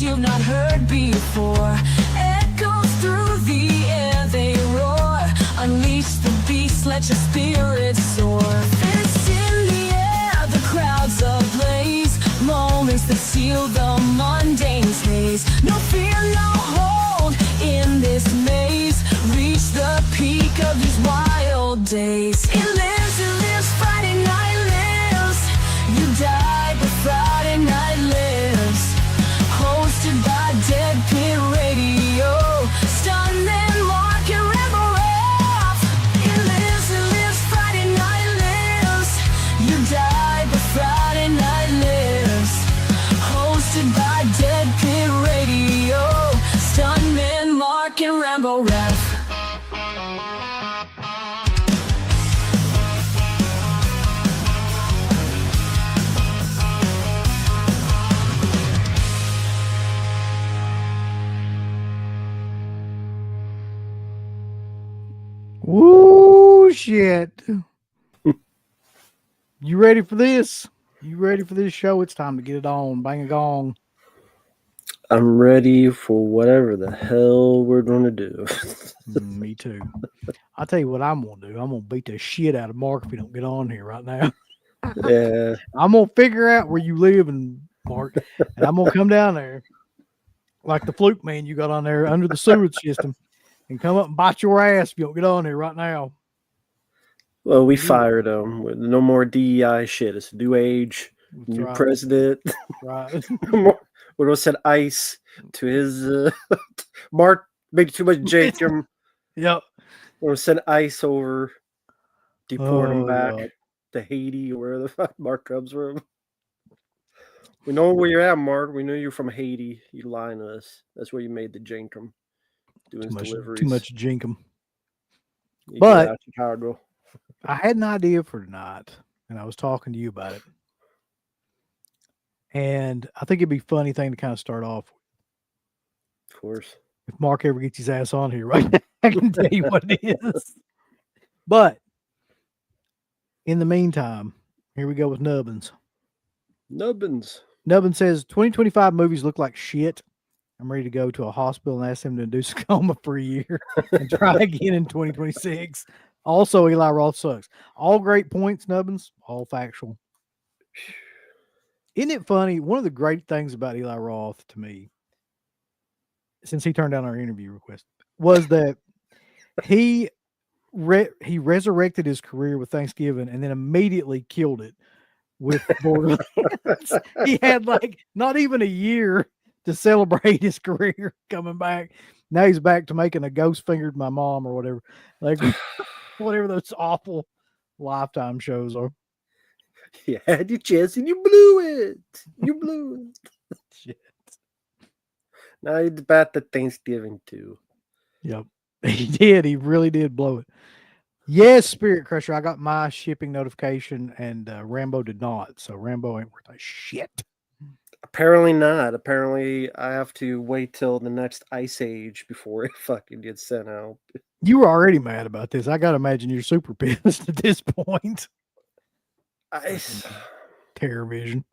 sounds you've not heard before. Echoes through the air, they roar. Unleash the beast, let your spirit soar. Fists in the air, the crowds ablaze. Moments that seal the mundane's haze. No fear, no hold in this maze. Reach the peak of these wild days. It lives, Friday night lives. You die, but Friday night lives. Hosted by Dead Pit Radio. Stuntman Mark and Rebel Ralph. It lives, Friday night lives. You die, but Friday night lives. Hosted by Dead Pit Radio. Stuntman Mark and Rebel Ralph. Woo, shit. You ready for this? You ready for this show? It's time to get it on. Bang a gong. I'm ready for whatever the hell we're going to do. Me too. I'll tell you what I'm going to do. I'm going to beat the shit out of Mark if he don't get on here right now. Yeah. I'm going to figure out where you live, and Mark, and I'm going to come down there like the fluke man you got on there under the sewage system and come up and bite your ass if you don't get on here right now. Well, we fired him. No more DEI shit. It's a new age, That's new right. president. Right. We're going to send ICE to his Mark, maybe too much Jacob. Yep. We're going to send ICE over, deport him back God. to Haiti or where the fuck Mark comes from. We know where you're at, Mark. We know you're from Haiti. You lying to us. That's where you made the Jenkum. Doing his deliveries. Too much jinkum. You But- get out Chicago. I had an idea for tonight, and I was talking to you about it. And I think it'd be a funny thing to kind of start off with. Of course. If Mark ever gets his ass on here, right now, I can tell you what it is. But in the meantime, here we go with Nubbins. Nubbins. Nubbins says 2025 movies look like shit. I'm ready to go to a hospital and ask them to induce a coma for a year and try again in 2026. Also, Eli Roth sucks. All great points, Nubbins. All factual. Isn't it funny? One of the great things about Eli Roth to me, since he turned down our interview request, was that he resurrected his career with Thanksgiving and then immediately killed it with Borderlands. He had like not even a year to celebrate his career coming back. Now he's back to making a Ghost Fingered My Mom or whatever. Like whatever those awful Lifetime shows are. You had your chance and you blew it. You blew it. Shit. Now it's about the Thanksgiving too. Yep. He did. He really did blow it. Yes, Spirit Crusher. I got my shipping notification and Rambo did not. So Rambo ain't worth a shit. Apparently not. Apparently I have to wait till the next Ice Age before it fucking gets sent out. You were already mad about this. I got to imagine you're super pissed at this point. TerrorVision.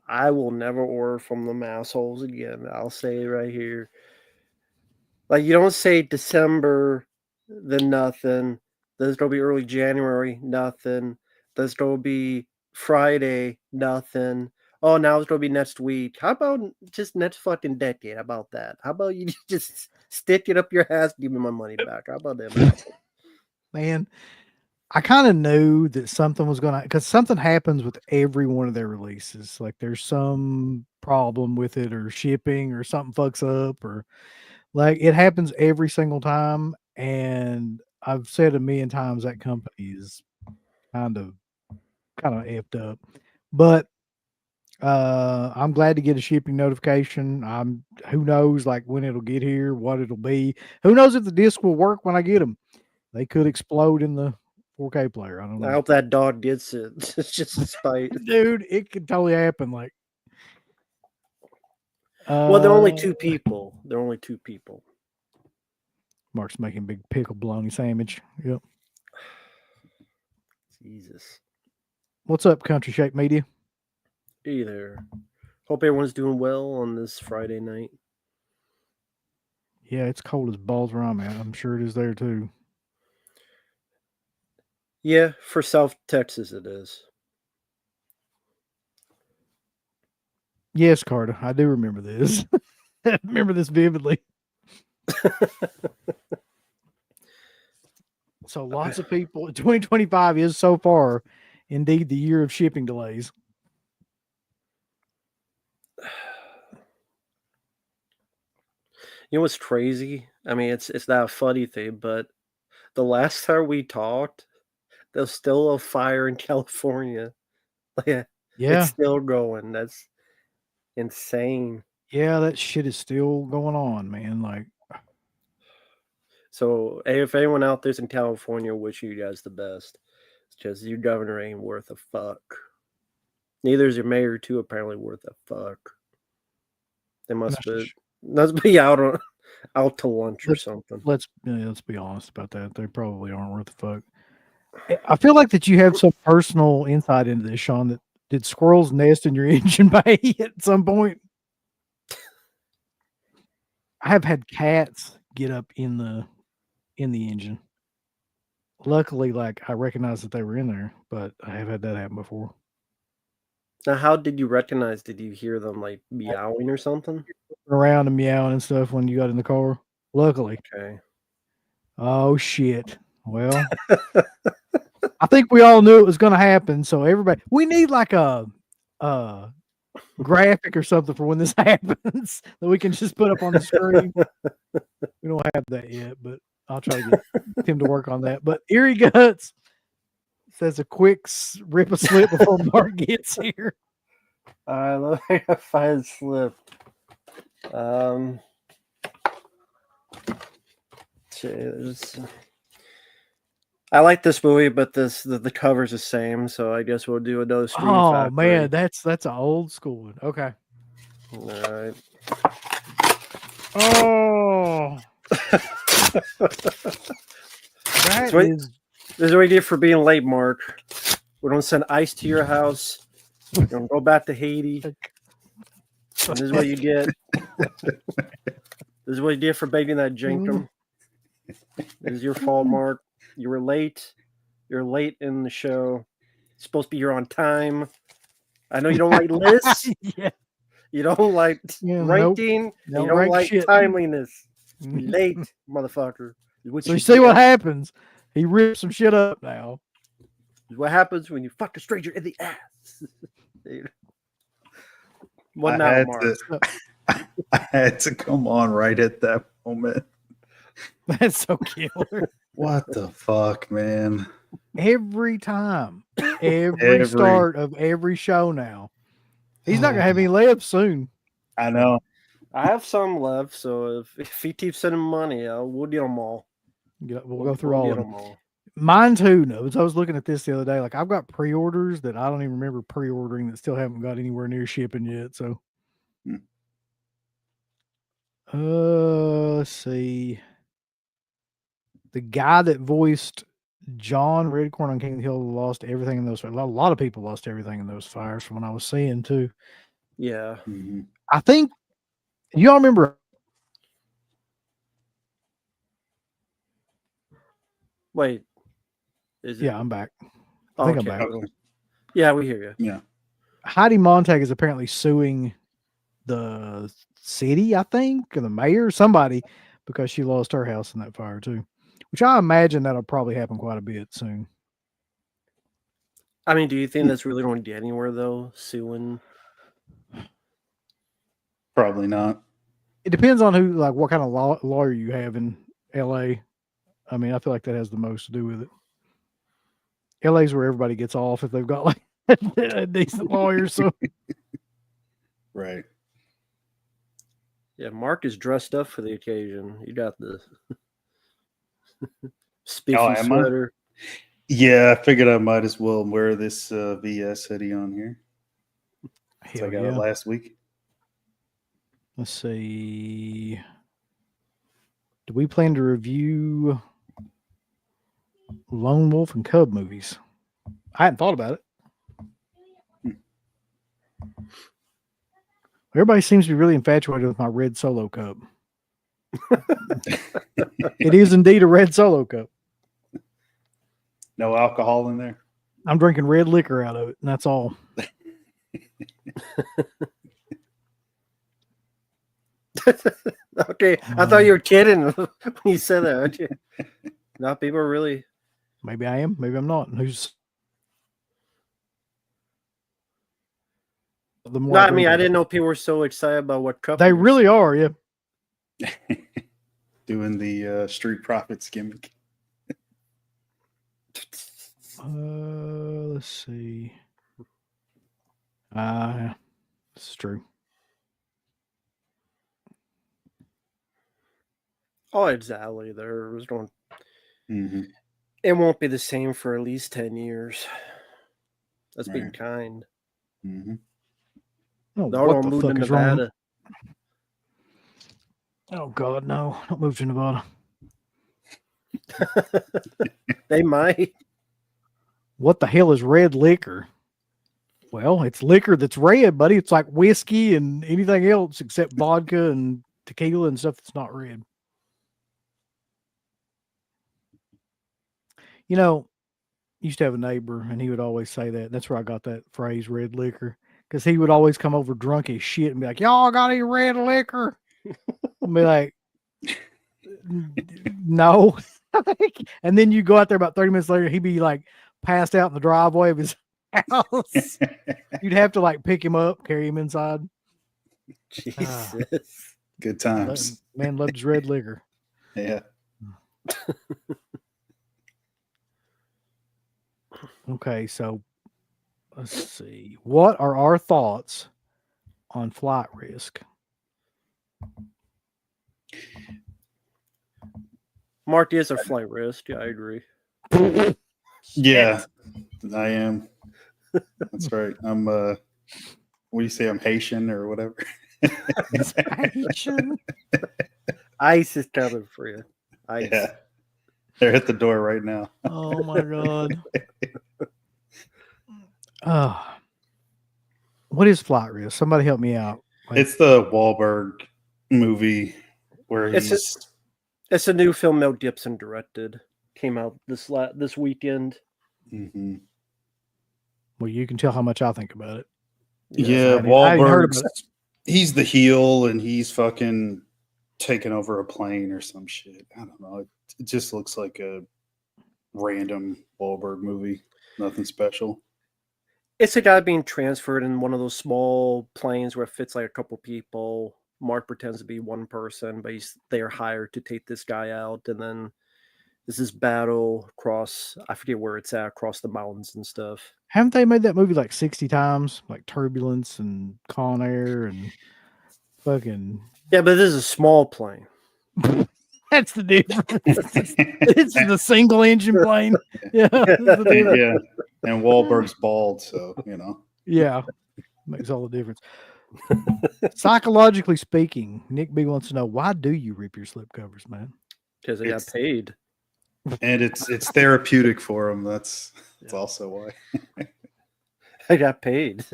I will never order from them assholes again. I'll say it right here. Like, you don't say December, then nothing. There's going to be early January, nothing. There's going to be Friday, nothing. Oh, now it's going to be next week. How about just next fucking decade? How about that? How about you just stick it up your ass, give me my money back? How about that? Man, I kind of knew that something was going to, because something happens with every one of their releases. Like there's some problem with it or shipping or something fucks up or like it happens every single time. And I've said a million times that company is kind of effed up. But I'm glad to get a shipping notification. Who knows like when it'll get here, what it'll be. Who knows if the disc will work when I get them. They could explode in the 4K player. I don't know. I hope that dog gets it. It's just a spite. Dude, it could totally happen. Like, well, they're only two people. They're only two people. Mark's making big pickle bologna sandwich. Yep. Jesus. What's up, Country Shake Media? Either. Hope everyone's doing well on this Friday night. Yeah, it's cold as balls where I'm at. I'm sure it is there too. Yeah, for South Texas it is. Yes, Carter, I do remember this. I remember this vividly. So lots of people. 2025 is so far, indeed, the year of shipping delays. You know what's crazy? I mean, it's not a funny thing, but the last time we talked, there's still a fire in California. Yeah, Yeah, it's still going. That's insane. yeah, that shit is still going on, man. Like, So, if anyone out there's in California, wish you guys the best. It's just your governor ain't worth a fuck. Neither is your mayor, too. Apparently, worth a fuck. They must be out to lunch or something. let's be honest about that. They probably aren't worth the fuck. I feel like that you have some personal insight into this, Sean. That did squirrels nest in your engine bay at some point? I have had cats get up in the engine. Luckily, like I recognized that they were in there, but I have had that happen before. Now, how did you recognize? Did you hear them like meowing or something? Around and meowing and stuff when you got in the car. Luckily. Okay. Oh shit. Well, I think we all knew it was going to happen. So everybody, we need like a graphic or something for when this happens that we can just put up on the screen. We don't have that yet, but I'll try to get Tim to work on that. But Erie Guts says a quick rip a slip before Mark gets here. Let me find a slip. I like this movie, but the cover's the same, so I guess we'll do another Scream Factory. Man, that's an old school one. Okay. All right. Oh. This is what we did for being late, Mark. We're gonna send ice to your house. We're gonna go back to Haiti. And this is what you get. This is what you did for babying that Jenkum. This is your fault, Mark. You were late. You're late in the show. It's supposed to be here on time. I know you don't like lists. Yeah. You don't like ranking. Nope. You don't like timeliness. Late, motherfucker. So you see what happens. He rips some shit up now. What happens when you fuck a stranger in the ass? What now, Mark? I had to come on right at that moment. That's so killer. What the fuck, man? Every time. Every start of every show now. He's not going to have any layups soon. I know. I have some left, so if he keeps sending money, we'll get them all. We'll go through all of them. Mine too knows. I was looking at this the other day. Like I've got pre-orders that I don't even remember pre-ordering that still haven't got anywhere near shipping yet. So, let's see. The guy that voiced John Redcorn on King of the Hill lost everything in those fires. A lot of people lost everything in those fires from what I was seeing too. Yeah. Mm-hmm. I think y'all remember. Wait. Is it? Yeah, I'm back. I think I'm back. Yeah, we hear you. Yeah. Heidi Montag is apparently suing the city, I think, or the mayor, somebody, because she lost her house in that fire too. Which I imagine that'll probably happen quite a bit soon. I mean, do you think that's really going to get anywhere though? Suing? Probably not. It depends on who, like, what kind of lawyer you have in LA. I mean, I feel like that has the most to do with it. LA's where everybody gets off if they've got like a decent lawyer. So, right. Yeah, Mark is dressed up for the occasion. You got the spiffy sweater. Yeah, I figured I might as well wear this VS hoodie on here. So I got it last week. Let's see. Do we plan to review Lone Wolf and Cub movies? I hadn't thought about it. Everybody seems to be really infatuated with my red Solo cup. It is indeed a red Solo cup. No alcohol in there. I'm drinking red liquor out of it, and that's all. Okay, I thought you were kidding when you said that. Aren't you? No, people are really. Maybe I am, maybe I'm not. Who's the more No, I mean, drink I it. didn't know people were so excited about what cup. They you were really are, yeah. Doing the Street Profits gimmick. Let's see. It's true. Oh, exactly. There was no. Mm-hmm. It won't be the same for at least 10 years. That's being Right. kind. Mm-hmm. Oh, No, what don't the move fuck to is wrong? Nevada. Oh God, no! Don't move to Nevada. They might. What the hell is red liquor? Well, it's liquor that's red, buddy. It's like whiskey and anything else except vodka and tequila and stuff that's not red. You know, used to have a neighbor and he would always say that. That's where I got that phrase, red liquor. Because he would always come over drunk as shit and be like, y'all got any red liquor? And be like, no. And then you go out there about 30 minutes later, he'd be like passed out in the driveway of his house. You'd have to like pick him up, carry him inside. Jesus. Good times. Man loves red liquor. Yeah. Okay, so let's see. What are our thoughts on flight risk? Mark is a flight risk. Yeah, I agree. Yeah, I am. That's right. I'm what do you say? I'm Haitian or whatever. Haitian? Ice is coming for you. Ice. Yeah. They're at the door right now. Oh my God. What is flight risk? Somebody help me out. Like, It's the Wahlberg movie where It's he's It's a new film Mel Gibson directed. Came out this weekend. Mhm. well, you can tell how much I think about it. Yeah, I hadn't heard Wahlberg's about he's the heel and he's fucking taking over a plane or some shit. I don't know. It just looks like a random Wahlberg movie. Nothing special. It's a guy being transferred in one of those small planes where it fits like a couple people. Mark pretends to be one person, but they are hired to take this guy out, and then there's this battle across, I forget where it's at, across the mountains and stuff. Haven't they made that movie like 60 times? Like Turbulence and Con Air and fucking. Yeah, but this is a small plane. That's the difference. It's the single engine plane. Yeah. That's the difference. Yeah. And Wahlberg's bald, so you know. Yeah. Makes all the difference. Psychologically speaking, Nick B wants to know, why do you rip your slip covers, man? Because they got paid. And it's therapeutic for him. That's also why. I got paid.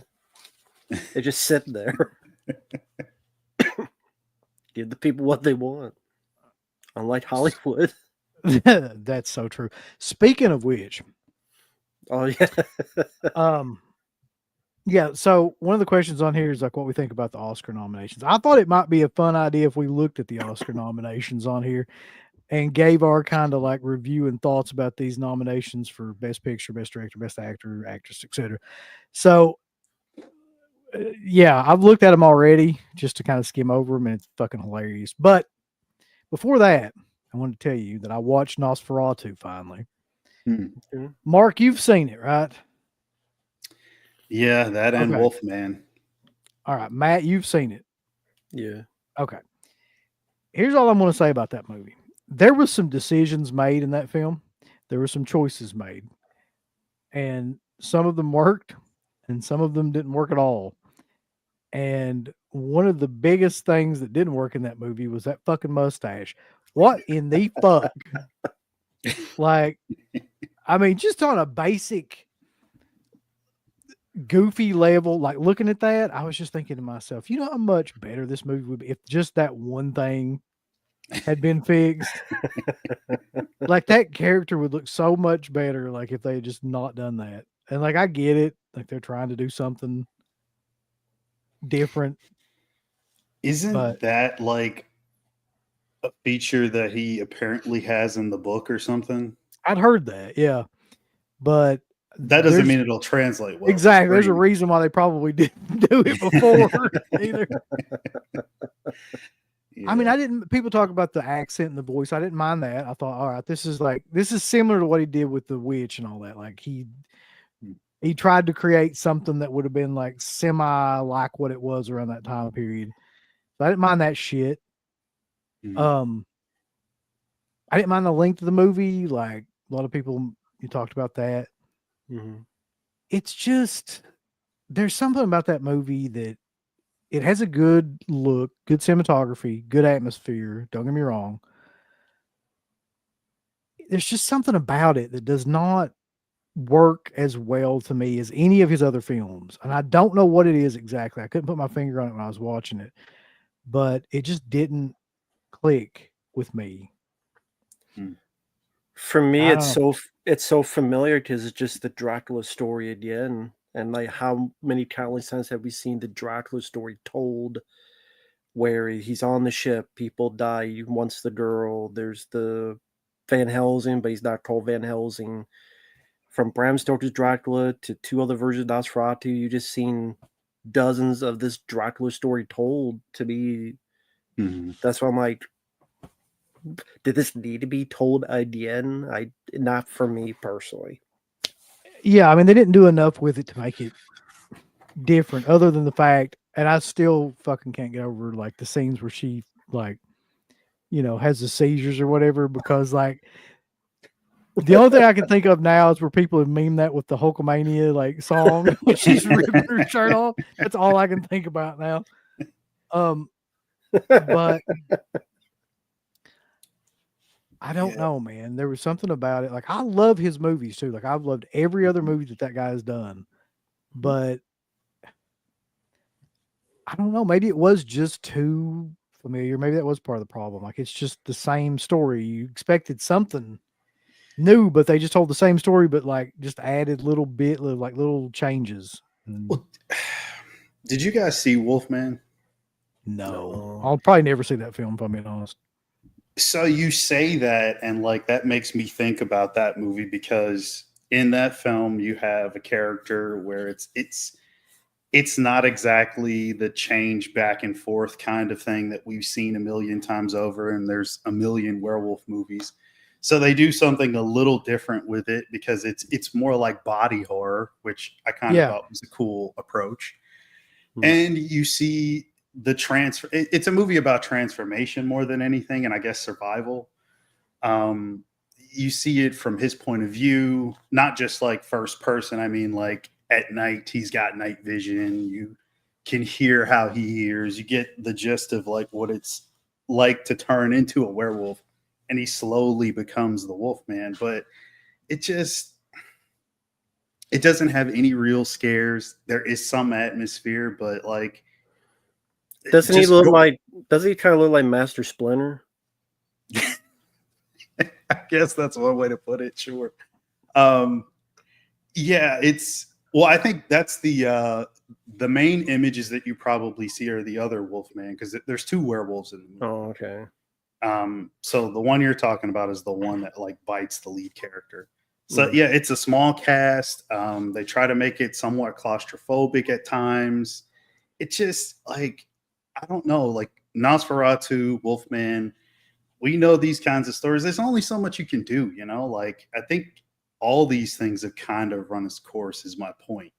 They just sit there. Give the people what they want. Unlike Hollywood. That's so true. Speaking of which, Oh yeah. yeah, so one of the questions on here is like what we think about the Oscar nominations. I thought it might be a fun idea if we looked at the Oscar nominations on here and gave our kind of like review and thoughts about these nominations for Best Picture, Best Director, Best Actor, Actress, etc. So, yeah, I've looked at them already just to kind of skim over them, and it's fucking hilarious. But before that, I want to tell you that I watched Nosferatu finally. Mark, you've seen it, right? Yeah, that and Okay. Wolfman. All right, Matt, you've seen it. Yeah. Okay. Here's all I'm going to say about that movie. There was some decisions made in that film. There were some choices made. And some of them worked and some of them didn't work at all. And one of the biggest things that didn't work in that movie was that fucking mustache. What in the fuck? Like, I mean, just on a basic goofy level, like looking at that, I was just thinking to myself, you know how much better this movie would be if just that one thing had been fixed. Like that character would look so much better, like if they had just not done that. And like I get it, like they're trying to do something different, Isn't but that like a feature that he apparently has in the book or something? I'd heard that, yeah. But That doesn't there's mean it'll translate well. to exactly there's a screen. reason why they probably didn't do it before either. I mean, Yeah. I didn't. People talk about the accent and the voice. I didn't mind that. I thought, all right, this is similar to what he did with the witch and all that. Like he tried to create something that would have been like semi like what it was around that time period. So I didn't mind that shit. Mhm. I didn't mind the length of the movie. Like a lot of people, you talked about that. Mhm. It's just there's something about that movie that it has a good look, good cinematography, good atmosphere. Don't get me wrong. There's just something about it that does not work as well to me as any of his other films. And I don't know what it is exactly. I couldn't put my finger on it when I was watching it, but it just didn't click with me. For me, I it's don't so familiar because it's just the Dracula story again, and like how many countless times have we seen the Dracula story told, where he's on the ship, people die, he wants the girl. There's the Van Helsing, but he's not called Van Helsing. From Bram Stoker's Dracula to two other versions of Nosferatu, you just seen dozens of this Dracula story told. To me, Mhm. that's why I'm like, did this need to be told again? Not for me personally. Yeah, I mean they didn't do enough with it to make it different, other than the fact, and I still fucking can't get over like the scenes where she like, has the seizures or whatever, because like the only thing I can think of now is where people have memed that with the Hulkamania like song when she's ripping her shirt off. That's all I can think about now. But I don't Yeah. know, man. There was something about it. Like I love his movies too. Like I've loved every other movie that guy has done. But I don't know. Maybe it was just too familiar. Maybe that was part of the problem. Like it's just the same story. You expected something new, but they just told the same story, but like just added little changes. Well, did you guys see Wolfman? No, No. I'll probably never see that film if I'm being honest. So you say that, and like that makes me think about that movie, because in that film you have a character where it's not exactly the change back and forth kind of thing that we've seen a million times over, and there's a million werewolf movies. So they do something a little different with it because it's more like body horror, which I kind of Yeah. thought was a cool approach. Hmm. And you see the transfer. It's a movie about transformation more than anything, and I guess survival. You see it from his point of view, not just like first person. I mean, like at night, he's got night vision. You can hear how he hears. You get the gist of like what it's like to turn into a werewolf, and he slowly becomes the Wolfman. But it doesn't have any real scares. There is some atmosphere, but like Doesn't he just look go- like? Doesn't he kind of look like Master Splinter? I guess that's one way to put it. Sure. Yeah, I think that's the main images that you probably see are the other Wolfman, because there's two werewolves in the movie. Oh, okay. So the one you're talking about is the one that like bites the lead character. So Mhm. yeah, it's a small cast. They try to make it somewhat claustrophobic at times. It's just like, I don't know, like Nosferatu, Wolfman. We know these kinds of stories. There's only so much you can do, Like I think all these things have kind of run its course. Is my point.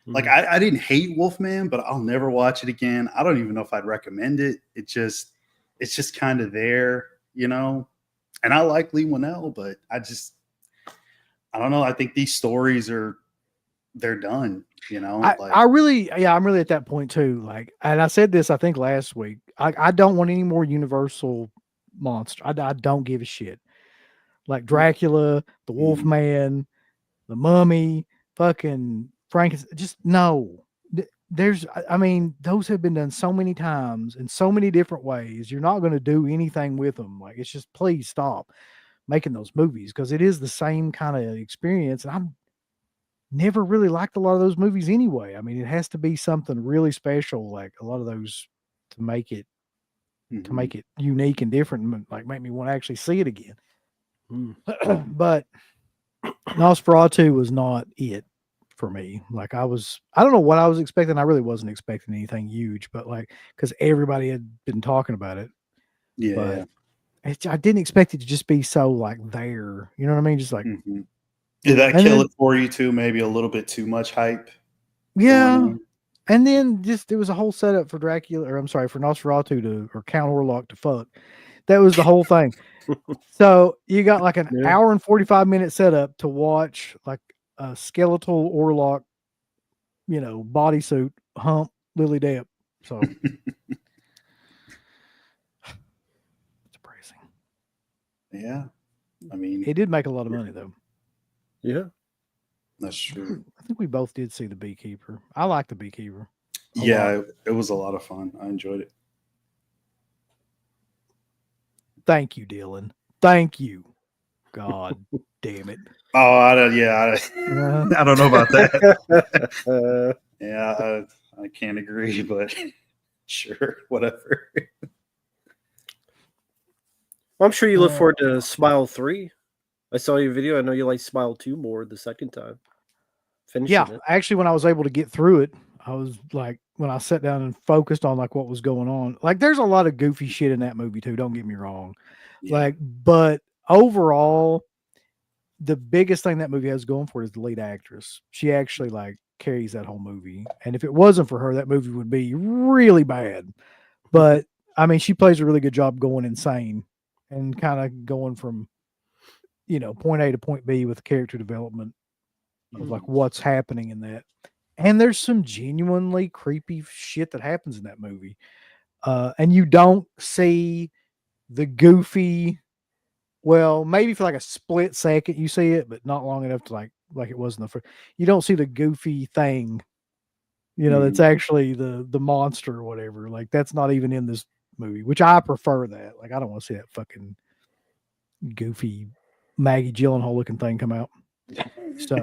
Like Mhm. I didn't hate Wolfman, but I'll never watch it again. I don't even know if I'd recommend it. It's just kind of there, And I like Lee Winnell, but I don't know. I think these stories they're done, I'm really at that point too. Like, and I said this, I think last week, I don't want any more Universal monster. I don't give a shit. Like Dracula, the Mhm. Wolfman, the Mummy, fucking Frankenstein. Just no. I mean, those have been done so many times in so many different ways. You're not going to do anything with them. Like, it's just, please stop making those movies because it is the same kind of experience. And I'm never really liked a lot of those movies anyway. I mean, it has to be something really special, like a lot of those, to make it unique and different, and like make me want to actually see it again. But Nosferatu was not it for me. Like, I don't know what I was expecting. I really wasn't expecting anything huge, but like, because everybody had been talking about it. Yeah. But I didn't expect it to just be so like there. You know what I mean? Just like, did that kill it for you too? Maybe a little bit too much hype. Yeah. And then just, it was a whole setup for Dracula, or I'm sorry, for Nosferatu or Count Orlok to fuck. That was the whole thing. So you got like an hour and 45-minute setup to watch like a skeletal Orlok, bodysuit hump Lily Depp. So it's depressing. Yeah. I mean, He did make a lot of money though. Yeah. That's true. I think we both did see The Beekeeper. I like The Beekeeper. Yeah, it was a lot of fun. I enjoyed it. Thank you, Dylan. Thank you. God damn it. Oh, I don't know about that. Yeah, I can't agree, but sure, whatever. I'm sure you look forward to Smile 3. I saw your video. I know you like Smile 2 more the second time. It. Actually, when I was able to get through it, I was like, when I sat down and focused on like what was going on, like there's a lot of goofy shit in that movie too. Don't get me wrong. Yeah. Like, but overall, the biggest thing that movie has going for it is the lead actress. She actually like carries that whole movie. And if it wasn't for her, that movie would be really bad. But I mean, she plays a really good job going insane and kind of going from, point A to point B with character development of like what's happening in that. And there's some genuinely creepy shit that happens in that movie. And you don't see the goofy, well, maybe for like a split second you see it, but not long enough to like it was in the first. You don't see the goofy thing, that's actually the monster or whatever. Like, that's not even in this movie, which I prefer that. Like, I don't want to see that fucking goofy Maggie Gyllenhaal looking thing come out. So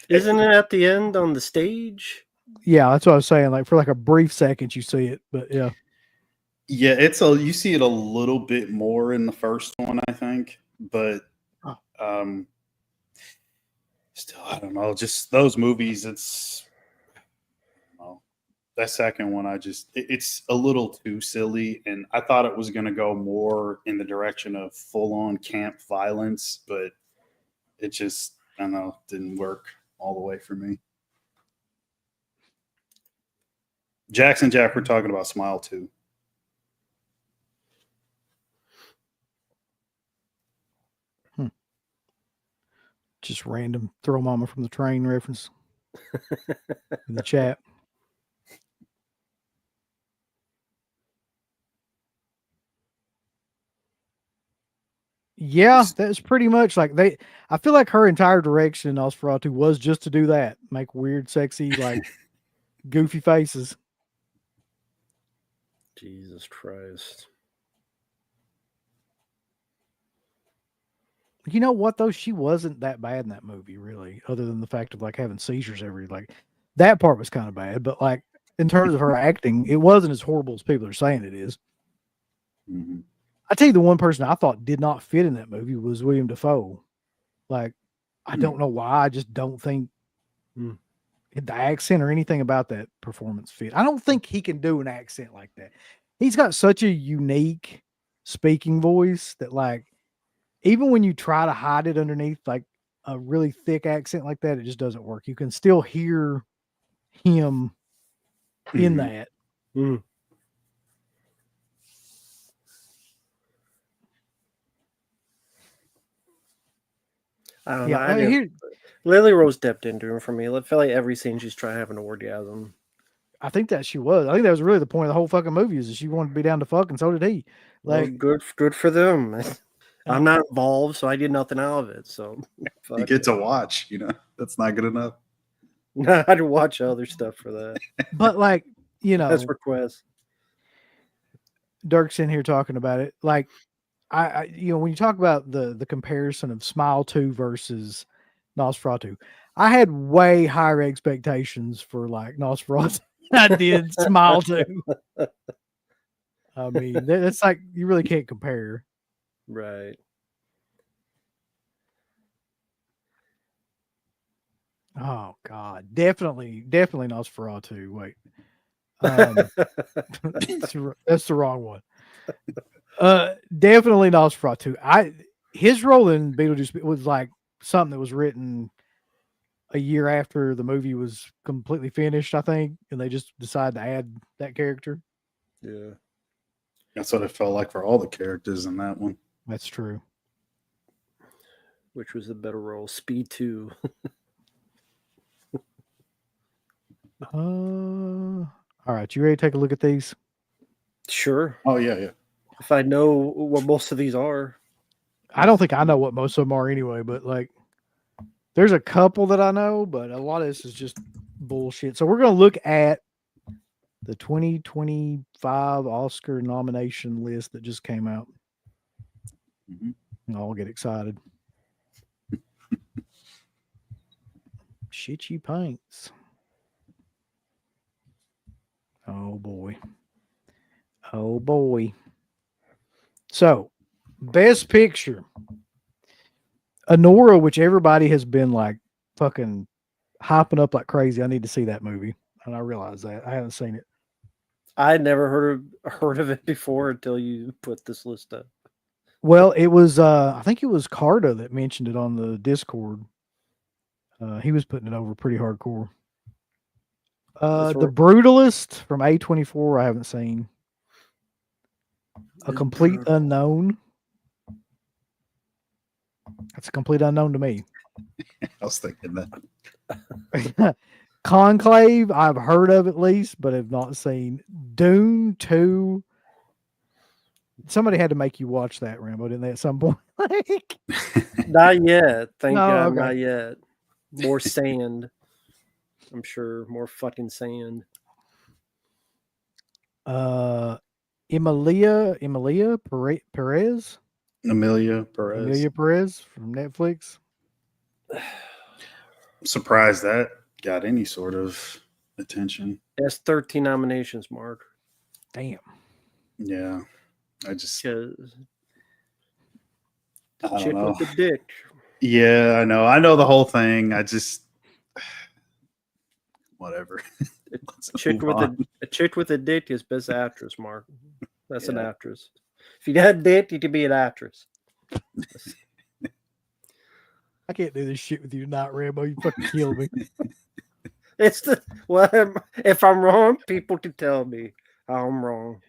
isn't it at the end on the stage? Yeah, that's what I was saying. Like, for like a brief second you see it, but yeah. Yeah, you see it a little bit more in the first one, I think, but still, I don't know. Just those movies, that second one, it's a little too silly, and I thought it was going to go more in the direction of full-on camp violence, but it just, I don't know, didn't work all the way for me. Jackson Jack, we're talking about Smile 2. Just random throw mama from the train reference in the chat. Yeah, that's pretty much like I feel like her entire direction in Nosferatu was just to do that. Make weird, sexy, like goofy faces. Jesus Christ. You know what though? She wasn't that bad in that movie, really, other than the fact of like having seizures that part was kind of bad, but like in terms of her acting, it wasn't as horrible as people are saying it is. Mm-hmm. I tell you, the one person I thought did not fit in that movie was William Dafoe. Like, I don't know why. I just don't think the accent or anything about that performance fit. I don't think he can do an accent like that. He's got such a unique speaking voice that, like, even when you try to hide it underneath like a really thick accent like that, it just doesn't work. You can still hear him in that. Mm. I don't know. Lily Rose Depp didn't do it for me. It felt like every scene she's trying to have an orgasm. I think that she was. I think that was really the point of the whole fucking movie, is that she wanted to be down to fuck, and so did he. Like, well, good for them. I'm not involved, so I did nothing out of it. So you get to watch, That's not good enough. No, I'd watch other stuff for that. But like, you know, That's request. Dirk's in here talking about it. Like, you know, when you talk about the comparison of Smile 2 versus Nosferatu, I had way higher expectations for like Nosferatu than I did Smile 2. I mean, that's like you really can't compare. Right. Oh God, definitely Nosferatu. Wait, that's the wrong one. Definitely Nosferatu. His role in Beetlejuice was like something that was written a year after the movie was completely finished, I think, and they just decided to add that character. Yeah. That's what it felt like for all the characters in that one. That's true. Which was the better role? Speed 2. All right, you ready to take a look at these? Sure. Oh yeah. If I know what most of these are. I don't think I know what most of them are anyway, but like there's a couple that I know, but a lot of this is just bullshit. So we're going to look at the 2025 Oscar nomination list that just came out. Mhm. And I'll get excited. Shitchy paints. Oh boy. Oh boy. So, Best Picture. Anora, which everybody has been like fucking hyping up like crazy. I need to see that movie. And I realize that. I haven't seen it. I had never heard of it before until you put this list up. Well, it was I think it was Carta that mentioned it on the Discord. He was putting it over pretty hardcore. The Brutalist from A24 I haven't seen. A Complete Unknown. That's a complete unknown to me. I was thinking that. Conclave, I've heard of at least, but have not seen. Dune 2. Somebody had to make you watch that, Rambo, didn't they, at some point? Not yet. Thank No, God, okay. not yet. More sand. I'm sure. More fucking sand. Emilia Perez? Emilia Perez. Emilia Perez from Netflix. I'm surprised that got any sort of attention. That's 13 nominations, Mark. Damn. Yeah. I just Because I don't chick know. with the dick. Yeah, I know. I know the whole thing. I just whatever. Let's Chick move with on. a chick with a dick is best actress, Mark. That's an Yeah. actress. If you had a dick, you could be an actress. I can't do this shit with you tonight, Rambo. You fucking kill me. It's the if I'm wrong, people can tell me I'm wrong.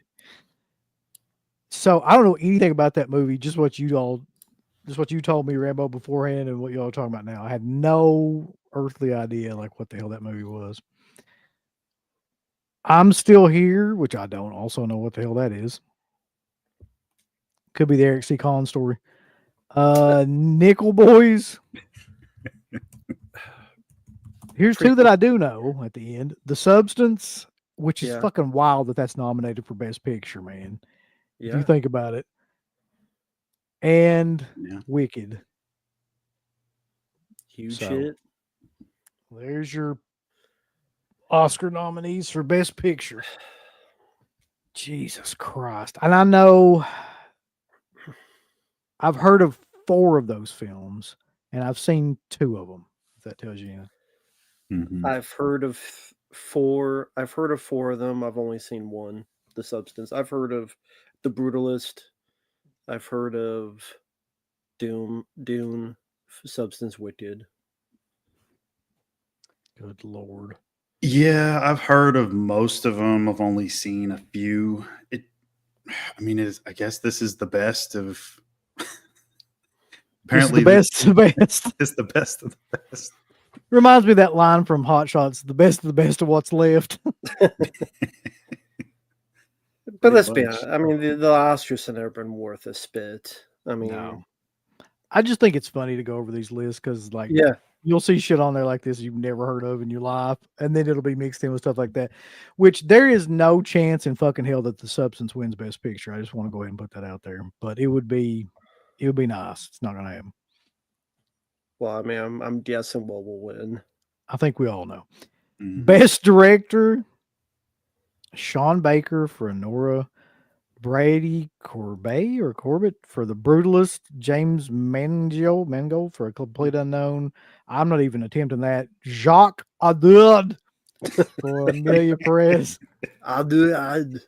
So I don't know anything about that movie, just what you told me, Rambo, beforehand and what y'all are talking about now. I had no earthly idea like what the hell that movie was. I'm Still Here, which I don't also know what the hell that is. Could be the Eric C. Collins story. Nickel Boys. Here's two that I do know at the end. The Substance, which is Yeah. fucking wild that's nominated for Best Picture, man. If Yeah. you think about it. And Yeah. Wicked. Huge So, shit. There's your Oscar nominees for Best Picture. Jesus Christ. And I know I've heard of 4 of those films, and I've seen 2 of them, if that tells you anything. Mhm. I've heard of 4. I've heard of 4 of them. I've only seen 1. The Substance. I've heard of The Brutalist. I've heard of Dune, Substance, Wicked. Good Lord. Yeah, I've heard of most of them. I've only seen a few. I guess this is the best of. This is Apparently, the best of the best. It's the best of the best. Reminds me of that line from Hot Shots, the best of the best of what's left. But Pretty let's be much. honest. I mean, the Oscars have never been worth a spit. I mean, No. I just think it's funny to go over these lists because, like, yeah, You'll see shit on there like this you've never heard of in your life, and then it'll be mixed in with stuff like that. Which there is no chance in fucking hell that The Substance wins Best Picture. I just want to go ahead and put that out there. But it would be nice. It's not gonna happen. Well, I mean, I'm guessing what will win. I think we all know. Mhm. Best Director, Sean Baker for Anora, Brady Corbett for The Brutalist, James Mangold for A Complete Unknown. I'm not even attempting that. Jacques Adud for Amelia Perez, I'll do it.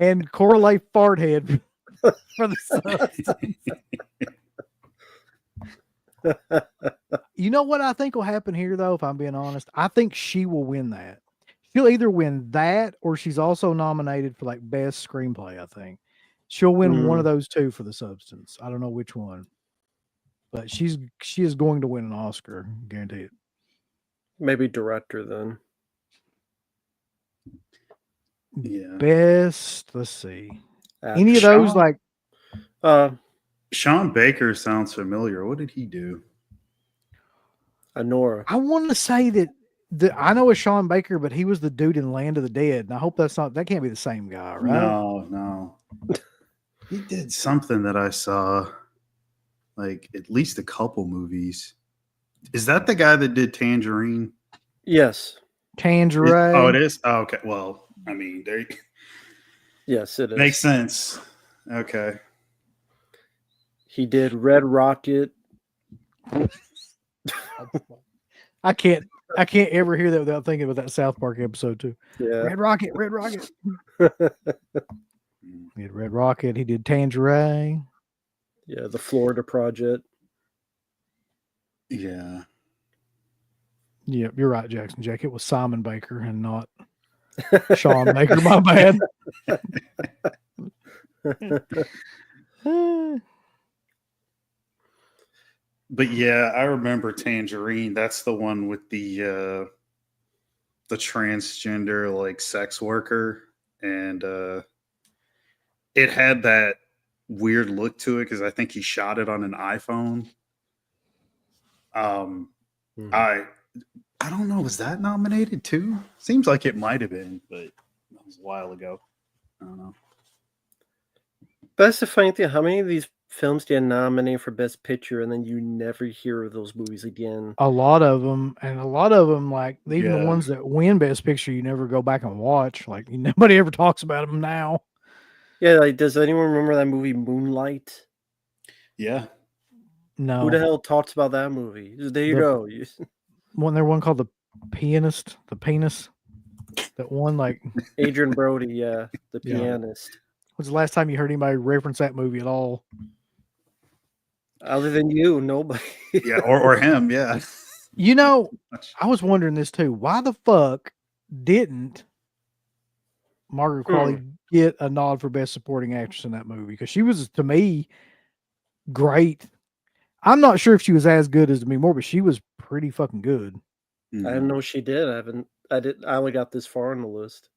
and Corley Farthead for The Substance. You know what I think will happen here, though, if I'm being honest? I think she will win that. She'll either win that or she's also nominated for like best screenplay, I think. She'll win one of those two for The Substance. I don't know which one. But she is going to win an Oscar, guarantee it. Maybe director then. Yeah. Best, let's see. Any of those Sean- like Sean Baker sounds familiar. What did he do? Anora. I want to say that I know a Sean Baker, but he was the dude in Land of the Dead. And I hope that can't be the same guy, right? No. He did something that I saw, like at least a couple movies. Is that the guy that did Tangerine? Yes. Tangerine. Oh, it is? Oh, okay. Well, I mean, there Yes, it is. makes sense. Okay. He did Red Rocket. I can't ever hear that without thinking about that South Park episode too. Yeah. Red Rocket. He did Red Rocket. He did Tangerine. Yeah, the Florida Project. Yeah. Yeah, you're right, Jackson Jack. It was Simon Baker and not Sean Baker. My bad. But yeah, I remember Tangerine. That's the one with the transgender like sex worker, and it had that weird look to it because I think he shot it on an iPhone. I don't know. Was that nominated too? Seems like it might have been, but that was a while ago. I don't know. But that's the funny thing. How many of these films get nominated for Best Picture and then you never hear of those movies again? A lot of them, like even Yeah. the ones that win Best Picture, you never go back and watch. Like nobody ever talks about them now. Yeah, like does anyone remember that movie Moonlight? Yeah. No, Who the hell talks about that movie? There you The- go. one called The Pianist, the penis. That one, like, Adrian Brody, yeah, the Yeah. pianist. when's the last time you heard anybody reference that movie at all? Other than you, nobody. Yeah. Or him. Yeah. You know, I was wondering this too. Why the fuck didn't Margaret Qualley get a nod for Best Supporting Actress in that movie? Because she was, to me, great. I'm not sure if she was as good as Demi Moore, but she was pretty fucking good. I didn't know she did. I only got this far on the list.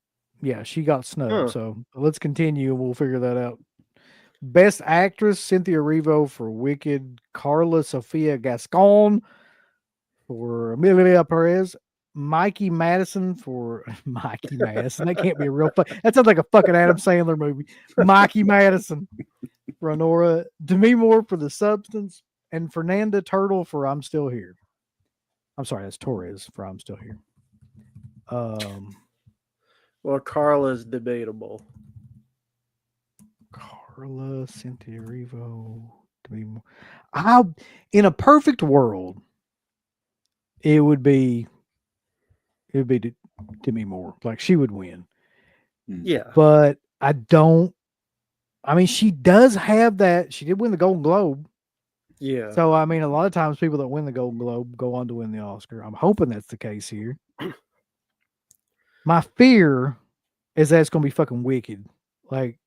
Yeah, she got snubbed. Huh. So let's continue and we'll figure that out. Best Actress, Cynthia Erivo for Wicked, Carla Sofia Gascon for Amelia Perez, Mikey Madison for Mikey Madison. That can't be a real that sounds like a fucking Adam Sandler movie. Mikey Madison for Honora, Demi Moore for The Substance, and Fernanda Turtle for I'm Still Here. I'm sorry, that's Torres for I'm Still Here. Well, Carla's debatable. Carla, Cynthia Erivo, Demi Moore. In a perfect world, it would be Demi Moore. Like she would win. Yeah. But I mean, she does have that. She did win the Golden Globe. Yeah. So, I mean, a lot of times people that win the Golden Globe go on to win the Oscar. I'm hoping that's the case here. My fear is that it's going to be fucking Wicked. Like,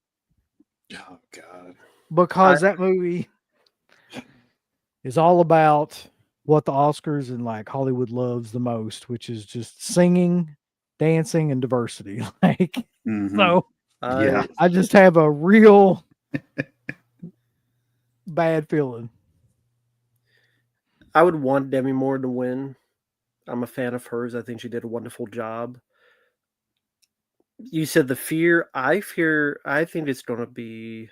Oh God. because that movie is all about what the Oscars and like Hollywood loves the most, which is just singing, dancing, and diversity. Like, Mhm. so Yeah. I just have a real bad feeling. I would want Demi Moore to win. I'm a fan of hers. I think she did a wonderful job. You said the fear. I think it's going to be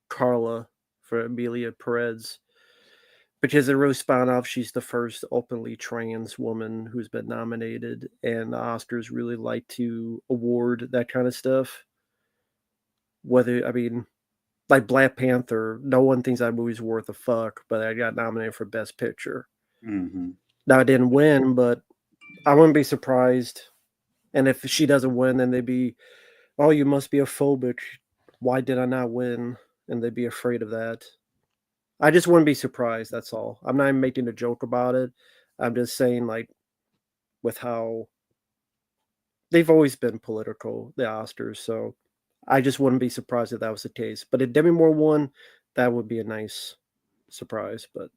Carla for Amelia Perez, because it really spun off. She's the first openly trans woman who's been nominated, and the Oscars really like to award that kind of stuff. Like Black Panther, no one thinks that movie's worth a fuck, but I got nominated for Best Picture. Mm-hmm. Now I didn't win, but I wouldn't be surprised. And if she doesn't win, then they'd be, oh, you must be a phobic. Why did I not win? And they'd be afraid of that. I just wouldn't be surprised. That's all. I'm not even making a joke about it. I'm just saying, like, with how they've always been political, the Oscars. So I just wouldn't be surprised if that was the case. But if Demi Moore won, that would be a nice surprise. But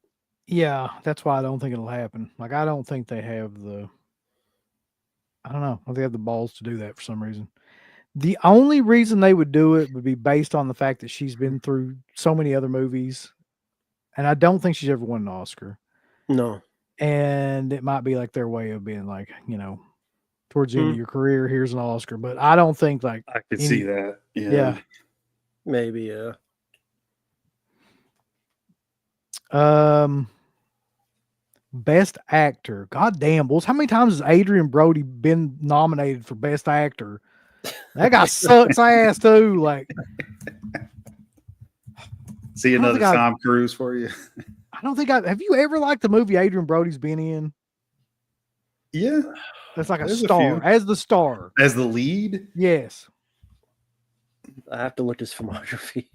Yeah, that's why I don't think it'll happen. Like, I don't think they have the. I don't know. I don't think they have the balls to do that for some reason. The only reason they would do it would be based on the fact that she's been through so many other movies, and I don't think she's ever won an Oscar. no. And it might be like their way of being like, towards the end of your career, here's an Oscar. But I don't think like I could see that. Yeah. Yeah. Maybe, yeah. Best actor. God damn, Bulls. How many times has Adrian Brody been nominated for best actor? That guy sucks ass too. Like, See another Tom Cruise for you. I don't think have you ever liked the movie Adrian Brody's been in? Yeah. That's like a There's a star. few. As the star. As the lead? Yes. I have to look his filmography.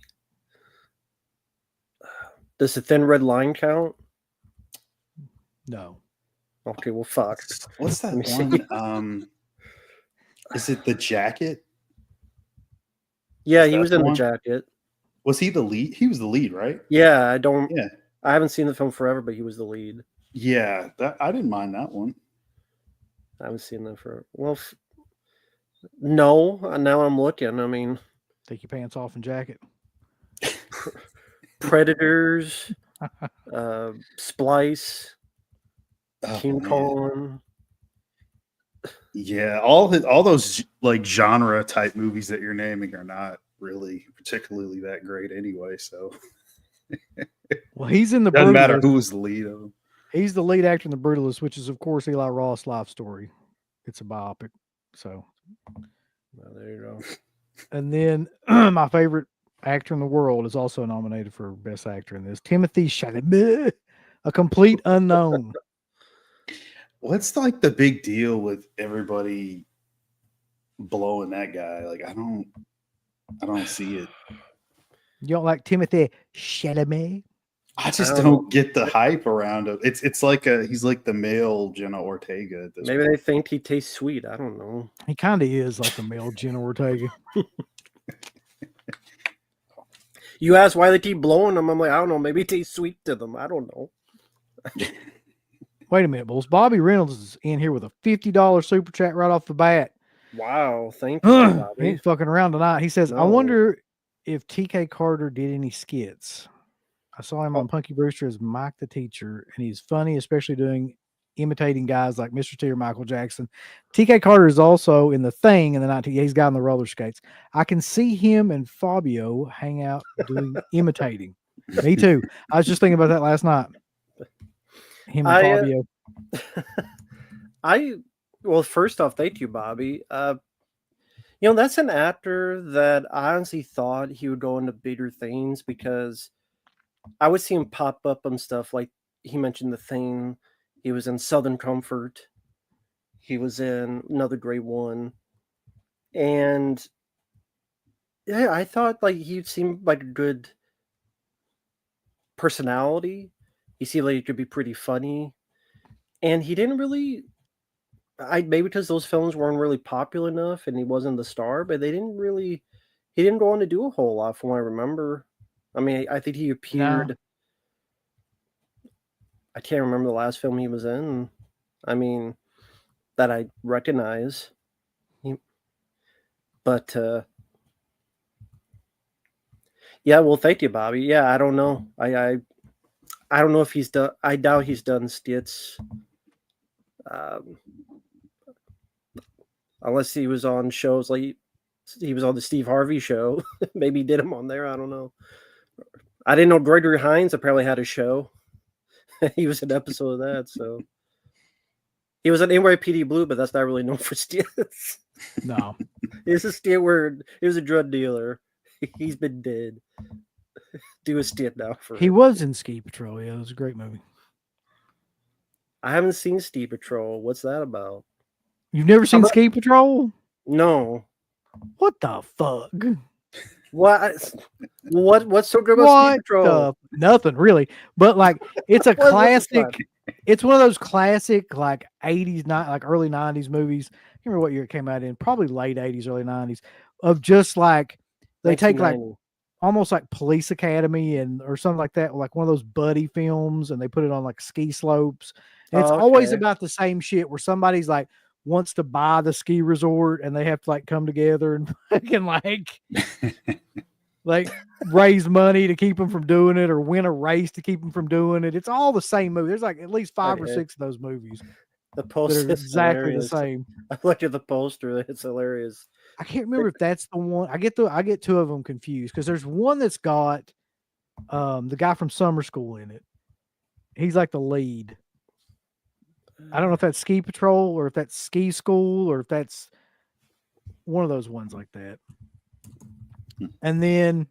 Does the Thin Red Line count? No. Okay, well, fuck. What's that Let me one? Is it The Jacket? Yeah, Is he that was the in one? The Jacket. Was he the lead? He was the lead, right? Yeah, Yeah. I haven't seen the film forever, but he was the lead. Yeah, I didn't mind that one. I haven't seen that for no. Now I'm looking. I mean, Take your pants off and jacket. Predators, Splice, Oh, King man. Kong. Yeah, all those like genre type movies that you're naming are not really particularly that great anyway. So Well, he's in the doesn't matter Brutalist. who was the lead of them. He's the lead actor in The Brutalist, which is, of course, Eli Roth's life story. It's a biopic. So, Well, there you go. and then my favorite actor in the world is also nominated for Best Actor in this, Timothy Chalamet, a complete unknown. What's like the big deal with everybody blowing that guy? Like I don't see it. You don't like Timothy Chalamet? I just I don't don't get the hype around him. It's like he's like the male Jenna Ortega at this Maybe point. they think he tastes sweet. I don't know. He kind of is like a male Jenna Ortega. You ask why they keep blowing them. I'm like, I don't know. Maybe it tastes sweet to them. I don't know. Wait a minute, Bulls. Bobby Reynolds is in here with a $50 super chat right off the bat. Wow, thank you, He Bobby. ain't fucking around tonight. He says, I No. wonder if TK Carter did any skits. I saw him on Punky Brewster as Mike the Teacher, and he's funny, especially imitating guys like Mr. T or Michael Jackson. TK Carter is also in The Thing in the 19. He's got on the roller skates. I can see him and Fabio hang out doing imitating. Me too. I was just thinking about that last night. Him and Fabio. Well, first off, thank you, Bobby. That's an actor that I honestly thought he would go into bigger things, because I would see him pop up on stuff like he mentioned The Thing. He was in Southern Comfort. He was in another great one. And yeah, I thought like he seemed like a good personality. He seemed like he could be pretty funny. And he didn't really, maybe because those films weren't really popular enough and he wasn't the star, but he didn't go on to do a whole lot from what I remember. I mean, I think he appeared. No. I can't remember the last film he was in. I mean, that I recognize. But yeah, well, thank you, Bobby. Yeah, I don't know. I don't know if he's done. I doubt he's done skits. Unless he was on shows like he was on the Steve Harvey show. Maybe he did him on there. I don't know. I didn't know Gregory Hines apparently had a show. He was an episode of that. So he was on NYPD Blue, but that's not really known for skits. No. It's a skit where he was a drug dealer. He's been dead. Do a skit now for He him. was in Ski Patrol. Yeah, it was a great movie. I haven't seen Steve Patrol. What's that about? You've never seen about- Ski Patrol? No. What the fuck? What? What's so good about What Steve Patrol? the nothing really. But like it's a What- what's classic. fun? It's one of those classic like 80s, not like early 90s movies. I can't remember what year it came out in, probably late 80s, early 90s, of just like they take like 1990. almost like Police Academy and or something like that, like one of those buddy films, and they put it on like ski slopes. And it's Oh, always okay. about the same shit where somebody's like wants to buy the ski resort and they have to like come together and fucking like raise money to keep them from doing it or win a race to keep them from doing it. It's all the same movie. There's like at least 5 or Okay. 6 of those movies The that poster are is exactly the hilarious. same. I looked at the poster. It's hilarious. I can't remember if that's the one. I get 2 of them confused because there's one that's got the guy from Summer School in it. He's like the lead. I don't know if that's Ski Patrol or if that's Ski School or if that's one of those ones like that. And then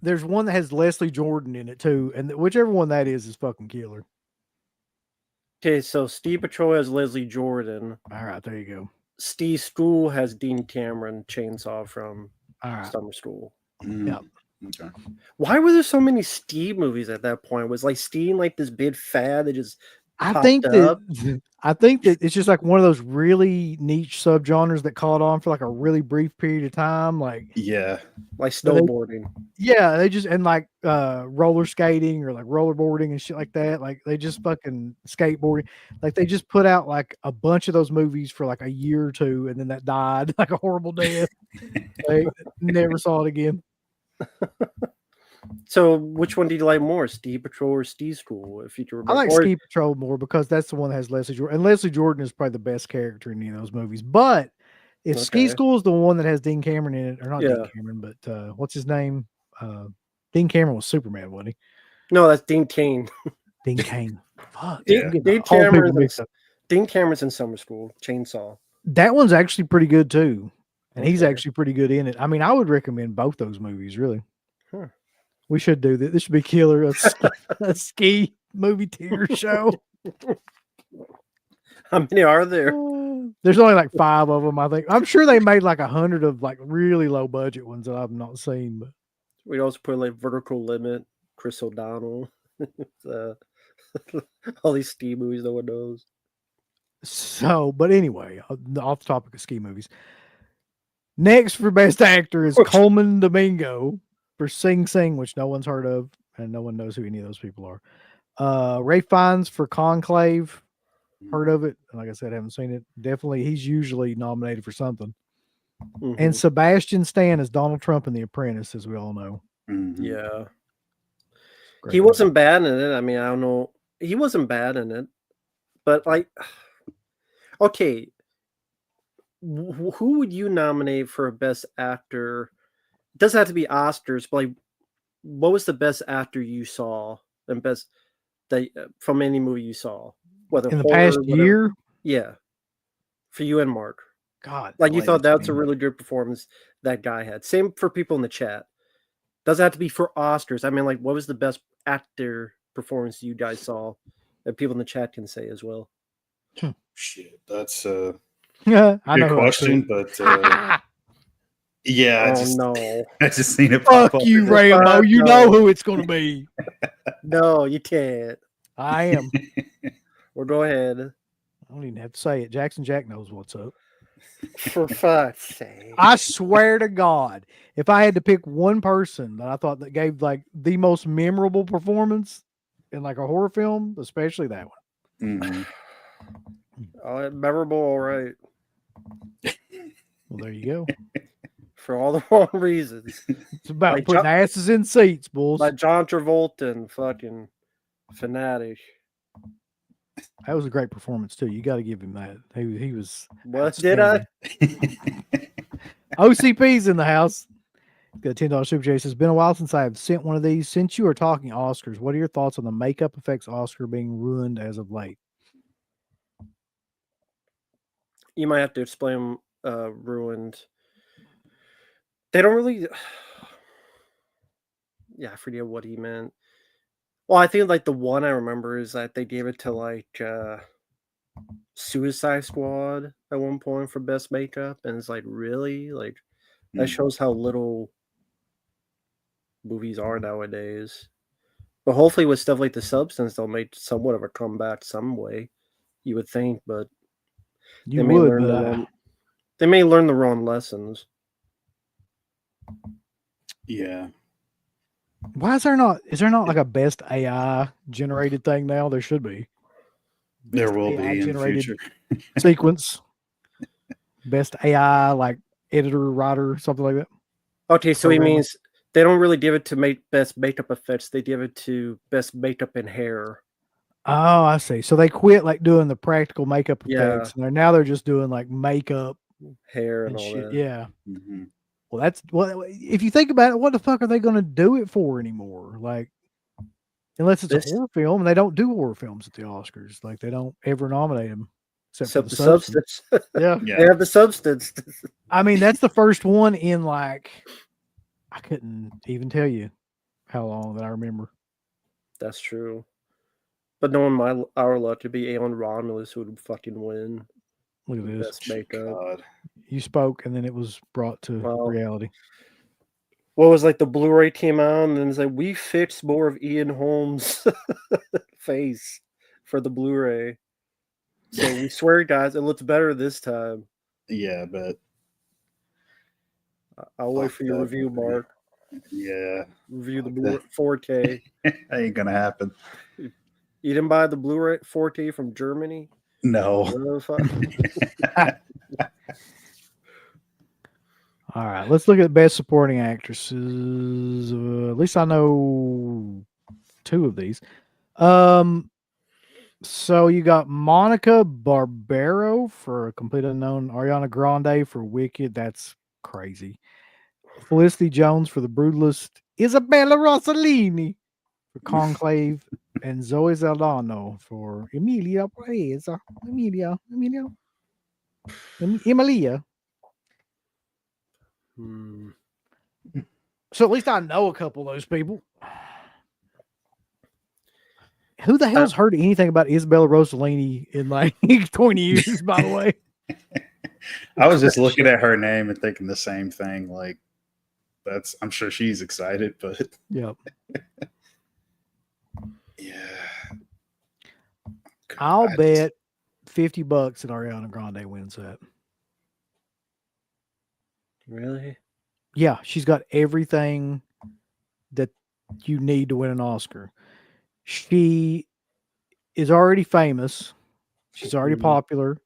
there's one that has Leslie Jordan in it too, and whichever one that is fucking killer. Okay, so Steve Patrol has Leslie Jordan. All right, there you go. Steve School has Dean Cameron, Chainsaw from All right. Summer School. Yep. Okay. Why were there so many Steve movies at that point? Was like Steve like this big fad that just I popped think up? that it's just like one of those really niche subgenres that caught on for like a really brief period of time. Like, Yeah. like So they- snowboarding? yeah, they just and like roller skating or like rollerboarding and shit like that. Like they just fucking skateboarding. Like they just put out like a bunch of those movies for like a year or two, and then that died like a horrible death. They never saw it again. So which one do you like more, Steve Patrol or Steve School? If you can I remember, like Or- Ski Patrol more because that's the one that has Leslie Jordan, and Leslie Jordan is probably the best character in any of those movies. But if Ski Okay. School is the one that has Dean Cameron in it, or not Dean Yeah. Cameron, but what's his name? Dean Cameron was Superman, wasn't No, that's Dean Kane. he? Dean Kane. Fuck, Dean- I'm getting Dean all people Cameron's mixed up. Dean Cameron's in Summer School. Chainsaw. That one's actually pretty good too, and he's Okay. actually pretty good in it. I mean, I would recommend both those movies. Really, Huh. we should do this. This should be killer a ski movie tier show. How many are there? There's only like 5 of them, I think. I'm sure they made like 100 of like really low budget ones that I've not seen. But We also put like Vertical Limit, Chris O'Donnell, all these Steve movies no one knows. so, but anyway, off the topic of ski movies. Next for best actor is Coleman Domingo for Sing Sing, which no one's heard of, and no one knows who any of those people are. Ray Fiennes for Conclave. Heard of it. And like I said, I haven't seen it. Definitely, he's usually nominated for something. Mhm. And Sebastian Stan is Donald Trump in The Apprentice, as we all know. Mhm. Yeah, Great he movie. wasn't bad in it. I mean, I don't know. He wasn't bad in it, but like, okay, who would you nominate for a best actor? It doesn't have to be Oscars, but like, what was the best actor you saw and best that from any movie you saw? Whether in the horror, past whatever. year. Yeah, for you and Mark. God, Like you Like, thought that's a mm. really good performance that guy had. Same for people in the chat. Doesn't have to be for Oscars. I mean, like, what was the best actor performance you guys saw that people in the chat can say as well? Shit, that's a yeah, I know good who I question, picked. but yeah, Oh no, I just seen it pop Fuck up. you, Fuck Rambo. You no. know who it's going to be. no, you can't. I am. Well, go ahead. I don't even have to say it. Jackson Jack knows what's up. For fuck's sake. I swear to God, if I had to pick one person that I thought that gave like the most memorable performance in like a horror film, especially that one. Mhm. Oh, memorable, all right. Well, there you go. for all the wrong reasons. It's about Like putting asses in seats, bulls. Like John Travolta and fucking Fanatic. That was a great performance too. You got to give him that. He was. What did I? OCP's in the house. Got a $10 super chat. It's been a while since I have sent one of these. Since you are talking Oscars, what are your thoughts on the makeup effects Oscar being ruined as of late? You might have to explain ruined. They don't really. Yeah, I forget what he meant. Well, I think like the one I remember is that they gave it to like Suicide Squad at one point for best makeup, and it's like really like that shows how little movies are nowadays. But hopefully, with stuff like The Substance, they'll make somewhat of a comeback some way. You would think, but You would, they may learn the wrong lessons. Yeah. why is there not like a best AI generated thing now? There should be. There will be in the future. Sequence. Best AI like editor, writer, something like that. Okay, so he Programmer. means they don't really give it to make best makeup effects. They give it to best makeup and hair. Oh, I see. So they quit like doing the practical makeup Yeah. effects, and they're just doing like makeup Hair and and all shit. that. Yeah. Mhm. Well, that's well. If you think about it, what the fuck are they going to do it for anymore? Like, unless it's This- a horror film, and they don't do horror films at the Oscars. Like, they don't ever nominate them except for Except the the substance. substance. Yeah. They Yeah. have the substance. I mean, that's the first one in like, I couldn't even tell you how long that I remember. That's true. But knowing our luck to be Aeon Romulus who would fucking win Look at this. best makeup. God. You spoke, and then it was brought to Well, reality. What was like the Blu-ray came out and then it's like we fixed more of Ian Holmes' face for the Blu-ray. So we swear, guys, it looks better this time. Yeah, but I'll wait for your Fuck review, that. Mark. yeah, Review the Fuck Blu-ray that. 4K. that ain't gonna happen. You didn't buy the Blu-ray 4K from Germany? No. What the fuck? All right, let's look at best supporting actresses. At least I know two of these. So you got Monica Barbaro for A Complete Unknown, Ariana Grande for Wicked. That's crazy. Felicity Jones for The Brutalist, Isabella Rossellini for Conclave, and Zoe Saldana for Emilia. Hmm. So at least I know a couple of those people. Who the hell's heard anything about Isabella Rossellini in like 20 years, by the way? I was just looking at her name and thinking the same thing. Like, I'm sure she's excited, but Yep. yeah. I'll God. bet $50 that Ariana Grande wins that. Really? Yeah, she's got everything that you need to win an Oscar. She is already famous. She's already Mhm. popular.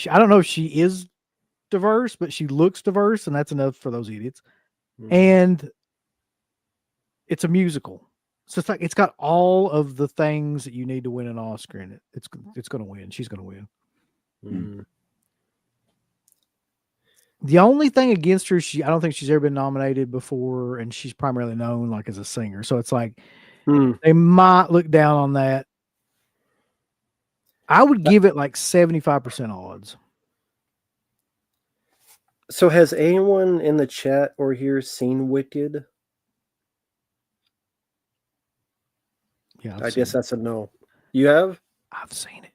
I don't know if she is diverse, but she looks diverse, and that's enough for those idiots. Mhm. And it's a musical. So it's like it's got all of the things that you need to win an Oscar in it. It's going to win. She's going to win. Mhm. The only thing against her, I don't think she's ever been nominated before, and she's primarily known like as a singer. So it's like Hmm. they might look down on that. I would give it like 75% odds. So has anyone in the chat or here seen Wicked? Yeah, I guess that's a no. You have? I've seen it.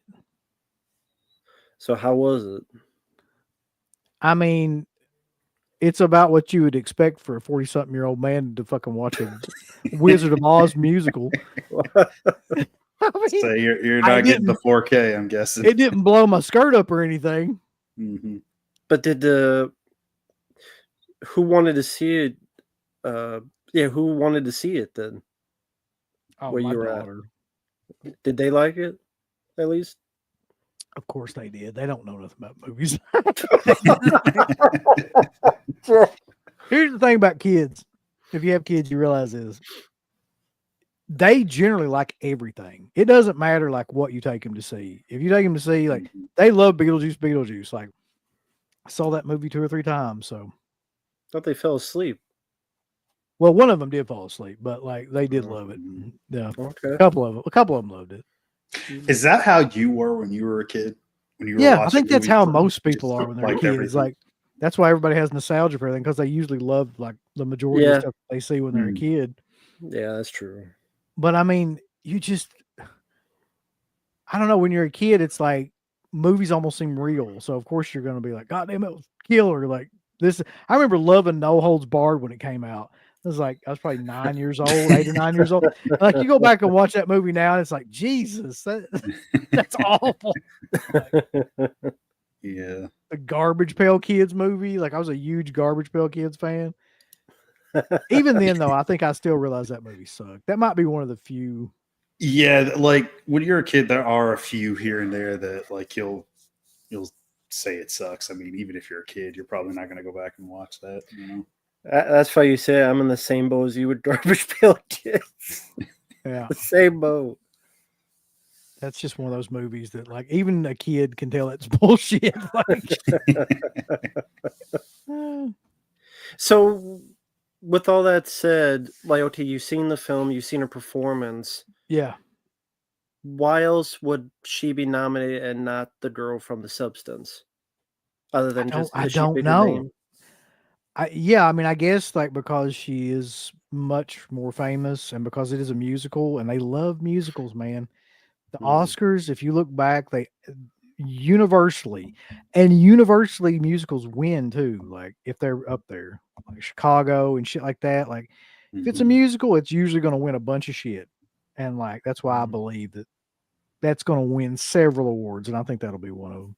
So how was it? I mean, it's about what you would expect for a 40-something-year-old man to fucking watch a Wizard of Oz musical. I mean, So you're I not getting the didn't- 4K, I'm guessing. it didn't blow my skirt up or anything. hmm But who wanted to see it? Who wanted to see it then? Oh, Where my you were at. daughter. Did they like it? At least? Of course they did. They don't know nothing about movies. Here's the thing about kids. If you have kids, you realize is they generally like everything. It doesn't matter like what you take them to see. If you take them to see, like they love Beetlejuice. Like I saw that movie 2 or 3 times. So, Thought they fell asleep. well, one of them did fall asleep, but like they did love it. Yeah, Okay. a couple of them loved it. Is that how you were when you were a kid? When you were Yeah, I watching think that's movies how for- most just people are when they're liked kids. everything? Like that's why everybody has nostalgia for everything because they usually love like the majority Yeah. of stuff they see when they're a Mm. kid. Yeah, that's true. But I mean, you just, I don't know. When you're a kid, it's like movies almost seem real. So of course you're going to be like, God damn it, was killer. Like this. I remember loving No Holds Barred when it came out. It was like I was probably 9 years old, 8 or 9 years old. Like you go back and watch that movie now, and it's like Jesus, that's awful. Yeah. The Garbage Pail Kids movie. Like I was a huge Garbage Pail Kids fan. Even then, though, I think I still realize that movie sucked. That might be one of the few. Yeah, like when you're a kid, there are a few here and there that like you'll say it sucks. I mean, even if you're a kid, you're probably not going to go back and watch that. You know. That's why you say I'm in the same boat as you with Garbage Pail Kids. Yeah, The same boat. that's just one of those movies that, like, even a kid can tell it's bullshit. Like, So, with all that said, like, okay, you've seen the film, you've seen her performance. yeah, Why else would she be nominated and not the girl from The Substance? Other than just I is she don't bigger know. name? Yeah, I mean, I guess like because she is much more famous and because it is a musical and they love musicals, man. The Mhm. Oscars, if you look back, they universally musicals win too. Like if they're up there, like Chicago and shit like that. Like if it's a Mhm. musical, it's usually going to win a bunch of shit. And like that's why I Mhm. believe that that's going to win several awards, and I think that'll be one of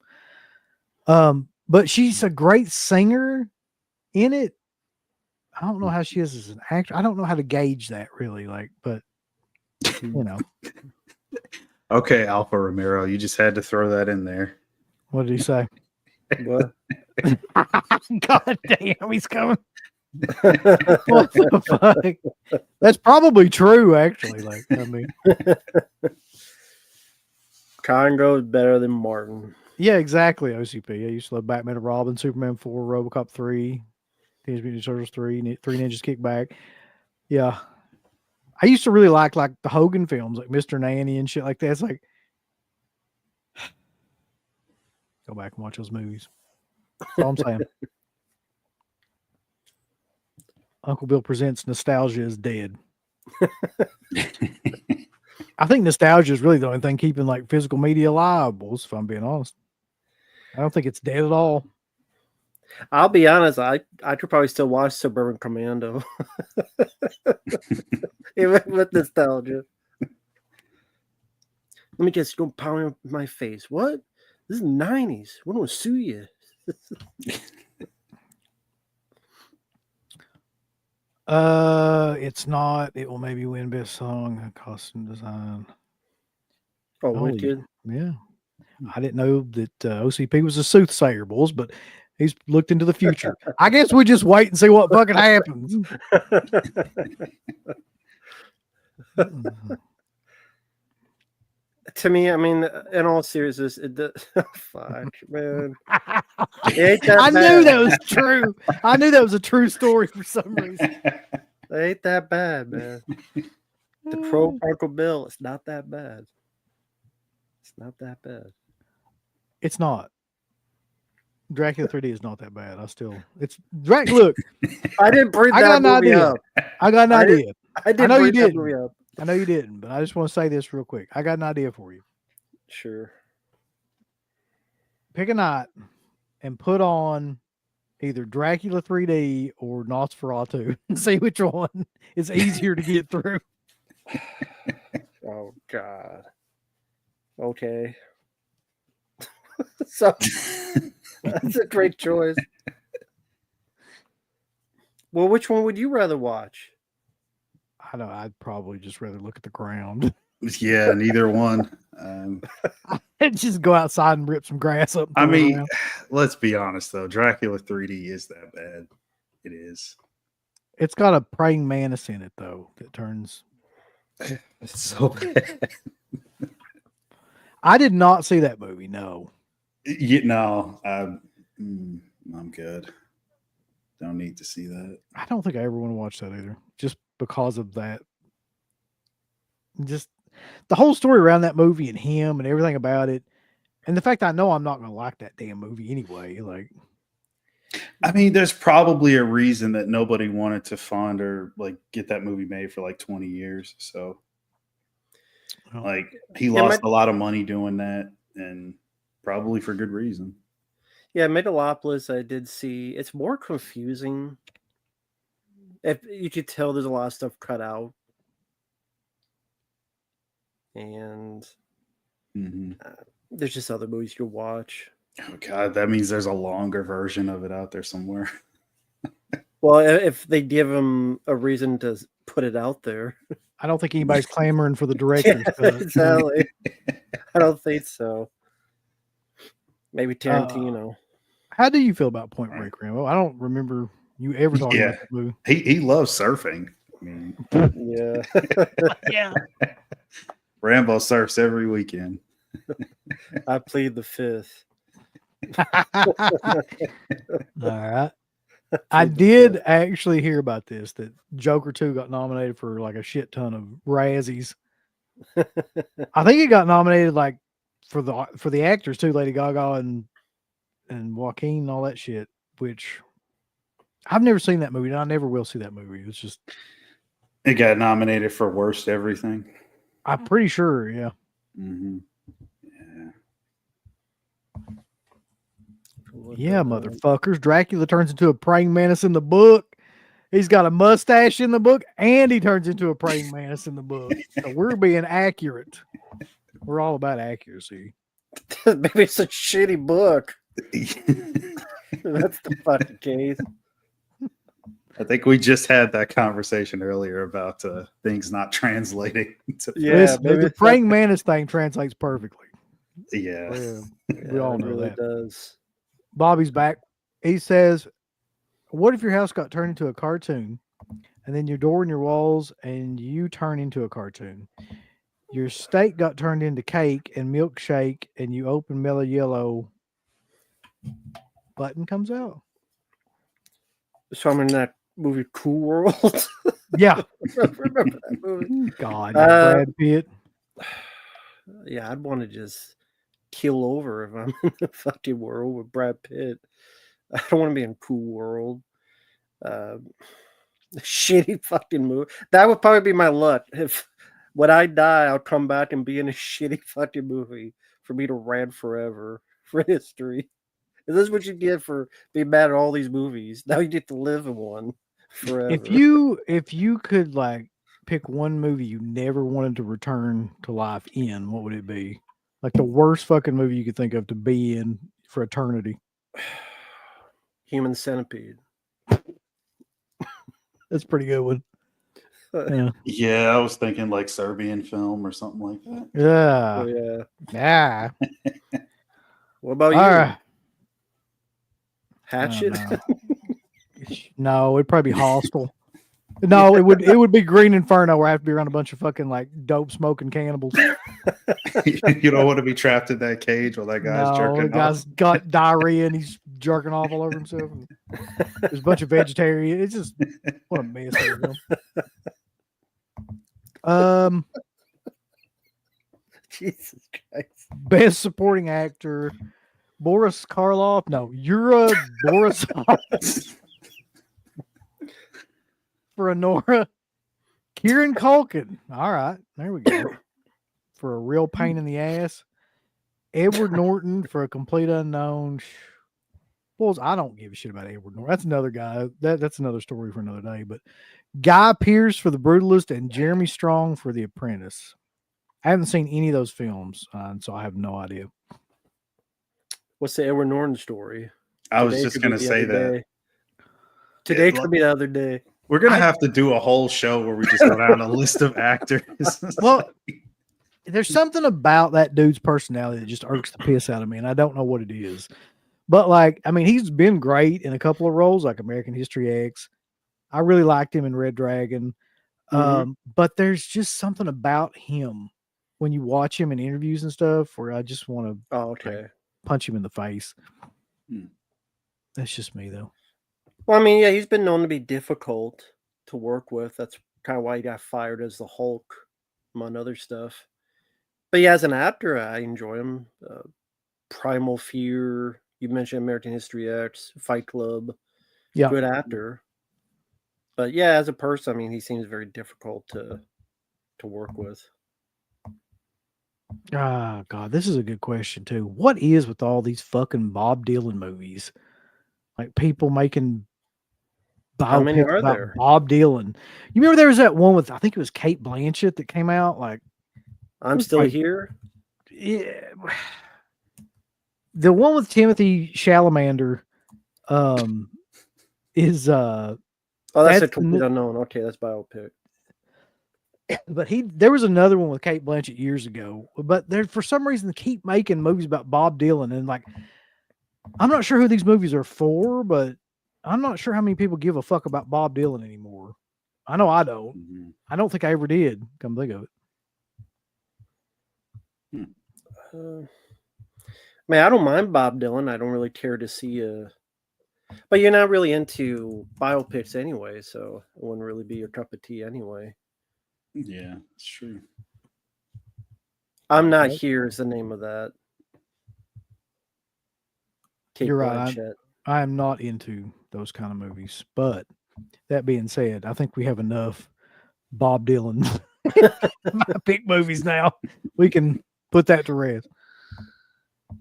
them. But she's a great singer in it. I don't know how she is as an actor. I don't know how to gauge that really, like, but you know, Okay, Alpha Romero, you just had to throw that in there. what did he say? What? God damn, he's coming. What the fuck? That's probably true, actually. Like, I mean, Congo is better than Martin. yeah, exactly. OCP. I used to love Batman and Robin, Superman 4, RoboCop 3, Teenage Mutant Ninja Turtles 3, Three Ninjas Kickback. Yeah. I used to really like the Hogan films, like Mr. Nanny and shit like that. It's like, go back and watch those movies. That's all I'm saying. Uncle Bill Presents Nostalgia is dead. I think nostalgia is really the only thing keeping like physical media alive, boys, if I'm being honest. I don't think it's dead at all. I'll be honest, I could probably still watch Suburban Commando. Even with nostalgia. Let me guess, you're gonna pound my face. What? This is 90s. We're gonna sue you. It's not. It will maybe win best song, costume design. Oh, Holy- wicked. Yeah. I didn't know that OCP was a soothsayer, bulls, but he's looked into the future. I guess we just wait and see what fucking happens. To me, I mean, in all seriousness, fuck, man. It ain't that I knew bad. that was true. I knew that was a true story for some reason. It ain't that bad, man. To troll Uncle Bill, it's not that bad. It's not that bad. It's not. Dracula 3D is not that bad. It's Look, I didn't bring I got that an movie idea. up. I got an I didn't- idea. I didn't know you bring that didn't. movie up. I know you didn't, but I just want to say this real quick. I got an idea for you. Sure. Pick a night and put on either Dracula 3D or Nosferatu and see which one is easier to get through. Oh God. Okay. So that's a great choice. Well, which one would you rather watch? I know. I'd probably just rather look at the ground. Yeah, neither one. I'd just go outside and rip some grass up. and I throw it mean, around. let's be honest though. Dracula 3D is that bad. It is. It's got a praying mantis in it though that turns. It's so bad. I did not see that movie. No, No, I'm good. Don't need to see that. I don't think I ever want to watch that either, just because of that. Just the whole story around that movie and him and everything about it, and the fact I know I'm not going to like that damn movie anyway. Like, I mean, there's probably a reason that nobody wanted to fund or like get that movie made for like 20 years. So, well, like, he lost a lot of money doing that, and probably for good reason. Yeah, Megalopolis, I did see. It's more confusing. If you could tell, there's a lot of stuff cut out, and there's just other movies you could watch. Oh God, that means there's a longer version of it out there somewhere. Well, if they give him a reason to put it out there, I don't think anybody's clamoring for the director's cut. exactly. I don't think so. Maybe Tarantino. How do you feel about Point Break, Rambo? I don't remember you ever talking about the movie. He loves surfing. I mean, Yeah. Yeah. Rambo surfs every weekend. I plead the fifth. All right. I did actually hear about this, that Joker 2 got nominated for like a shit ton of Razzies. I think it got nominated like for the actors too, Lady Gaga and Joaquin and all that shit, which I've never seen that movie and I never will see that movie. It's just It got nominated for worst everything. I'm pretty sure, yeah. Mm-hmm. Yeah, motherfuckers. Dracula turns into a praying mantis in the book. He's got a mustache in the book, and he turns into a praying mantis in the book. So we're being accurate. We're all about accuracy. Maybe it's a shitty book. That's the fucking case. I think we just had that conversation earlier about things not translating. Yeah, Listen, maybe the it's praying mantis thing translates perfectly. Yeah. We all it know really that. does. Bobby's back. He says, what if your house got turned into a cartoon and then your door and your walls and you turn into a cartoon? Your steak got turned into cake and milkshake and you open Mellow Yellow, button comes out. So I'm in that movie Cool World. Yeah. Remember that movie? God, Brad Pitt. Yeah, I'd want to just kill over if I'm in the fucking world with Brad Pitt. I don't want to be in Cool World. Shitty fucking movie. That would probably be my luck. If when I die, I'll come back and be in a shitty fucking movie for me to rant forever for history. Is this what you get for being mad at all these movies? Now you get to live in one forever. If you could like pick one movie you never wanted to return to life in, what would it be? Like the worst fucking movie you could think of to be in for eternity. Human Centipede. That's a pretty good one. Yeah. Yeah, I was thinking like Serbian film or something like that. Yeah. Oh, yeah. Yeah. What about you? All right. Hatchet? No, it'd probably be Hostel. No, it would be Green Inferno where I have to be around a bunch of fucking like dope smoking cannibals. You don't want to be trapped in that cage while that guy's The jerking guy's off. got diarrhea and he's jerking off all over himself. And there's a bunch of vegetarian. It's just what a mess. Jesus Christ. Best supporting actor, Boris Karloff. No, Yura Borisov. For Honora, Kieran Culkin. All right, there we go. For a real pain in the ass. Edward Norton for a complete unknown. Bulls, I don't give a shit about Edward Norton. That's another guy. That's another story for another day. But Guy Pearce for The Brutalist and Jeremy Strong for The Apprentice. I haven't seen any of those films, and so I have no idea. What's the Edward Norton story? I was Today just could going to be the say other that. day. Today could be the other day. We're going to have to do a whole show where we just go down a list of actors. Well, there's something about that dude's personality that just irks the piss out of me, and I don't know what it is. But, like, I mean, he's been great in a couple of roles, like American History X. I really liked him in Red Dragon. Mhm. But there's just something about him when you watch him in interviews and stuff where I just want to Oh, okay. punch him in the face. Hmm. That's just me though. Well, I mean, yeah, he's been known to be difficult to work with. That's kind of why he got fired as the Hulk, among other stuff. But yeah, as an actor, I enjoy him. Primal Fear. You mentioned American History X, Fight Club. Yeah. Good actor. But yeah, as a person, I mean, he seems very difficult to work with. Ah, God, this is a good question too. What is with all these fucking Bob Dylan movies? Like people making How many biopics are about there? Bob Dylan. You remember there was that one with I think it was Kate Blanchett that came out like I'm was Still like- Here. yeah, the one with Timothy Chalamet is Oh, that's a that's complete unknown. Okay, that's biopic. but there was another one with Kate Blanchett years ago. But there for some reason they keep making movies about Bob Dylan and like I'm not sure who these movies are for, but I'm not sure how many people give a fuck about Bob Dylan anymore. I know I don't. Mhm. I don't think I ever did. Come think of it. Man, I don't mind Bob Dylan. I don't really care to see but you're not really into biopics anyway, so it wouldn't really be your cup of tea anyway. Yeah, it's true. I'm Not Right. Here is the name of that. Kate You're right. Blanchett. I am not into those kind of movies. But that being said, I think we have enough Bob Dylan pick movies now. We can put that to rest.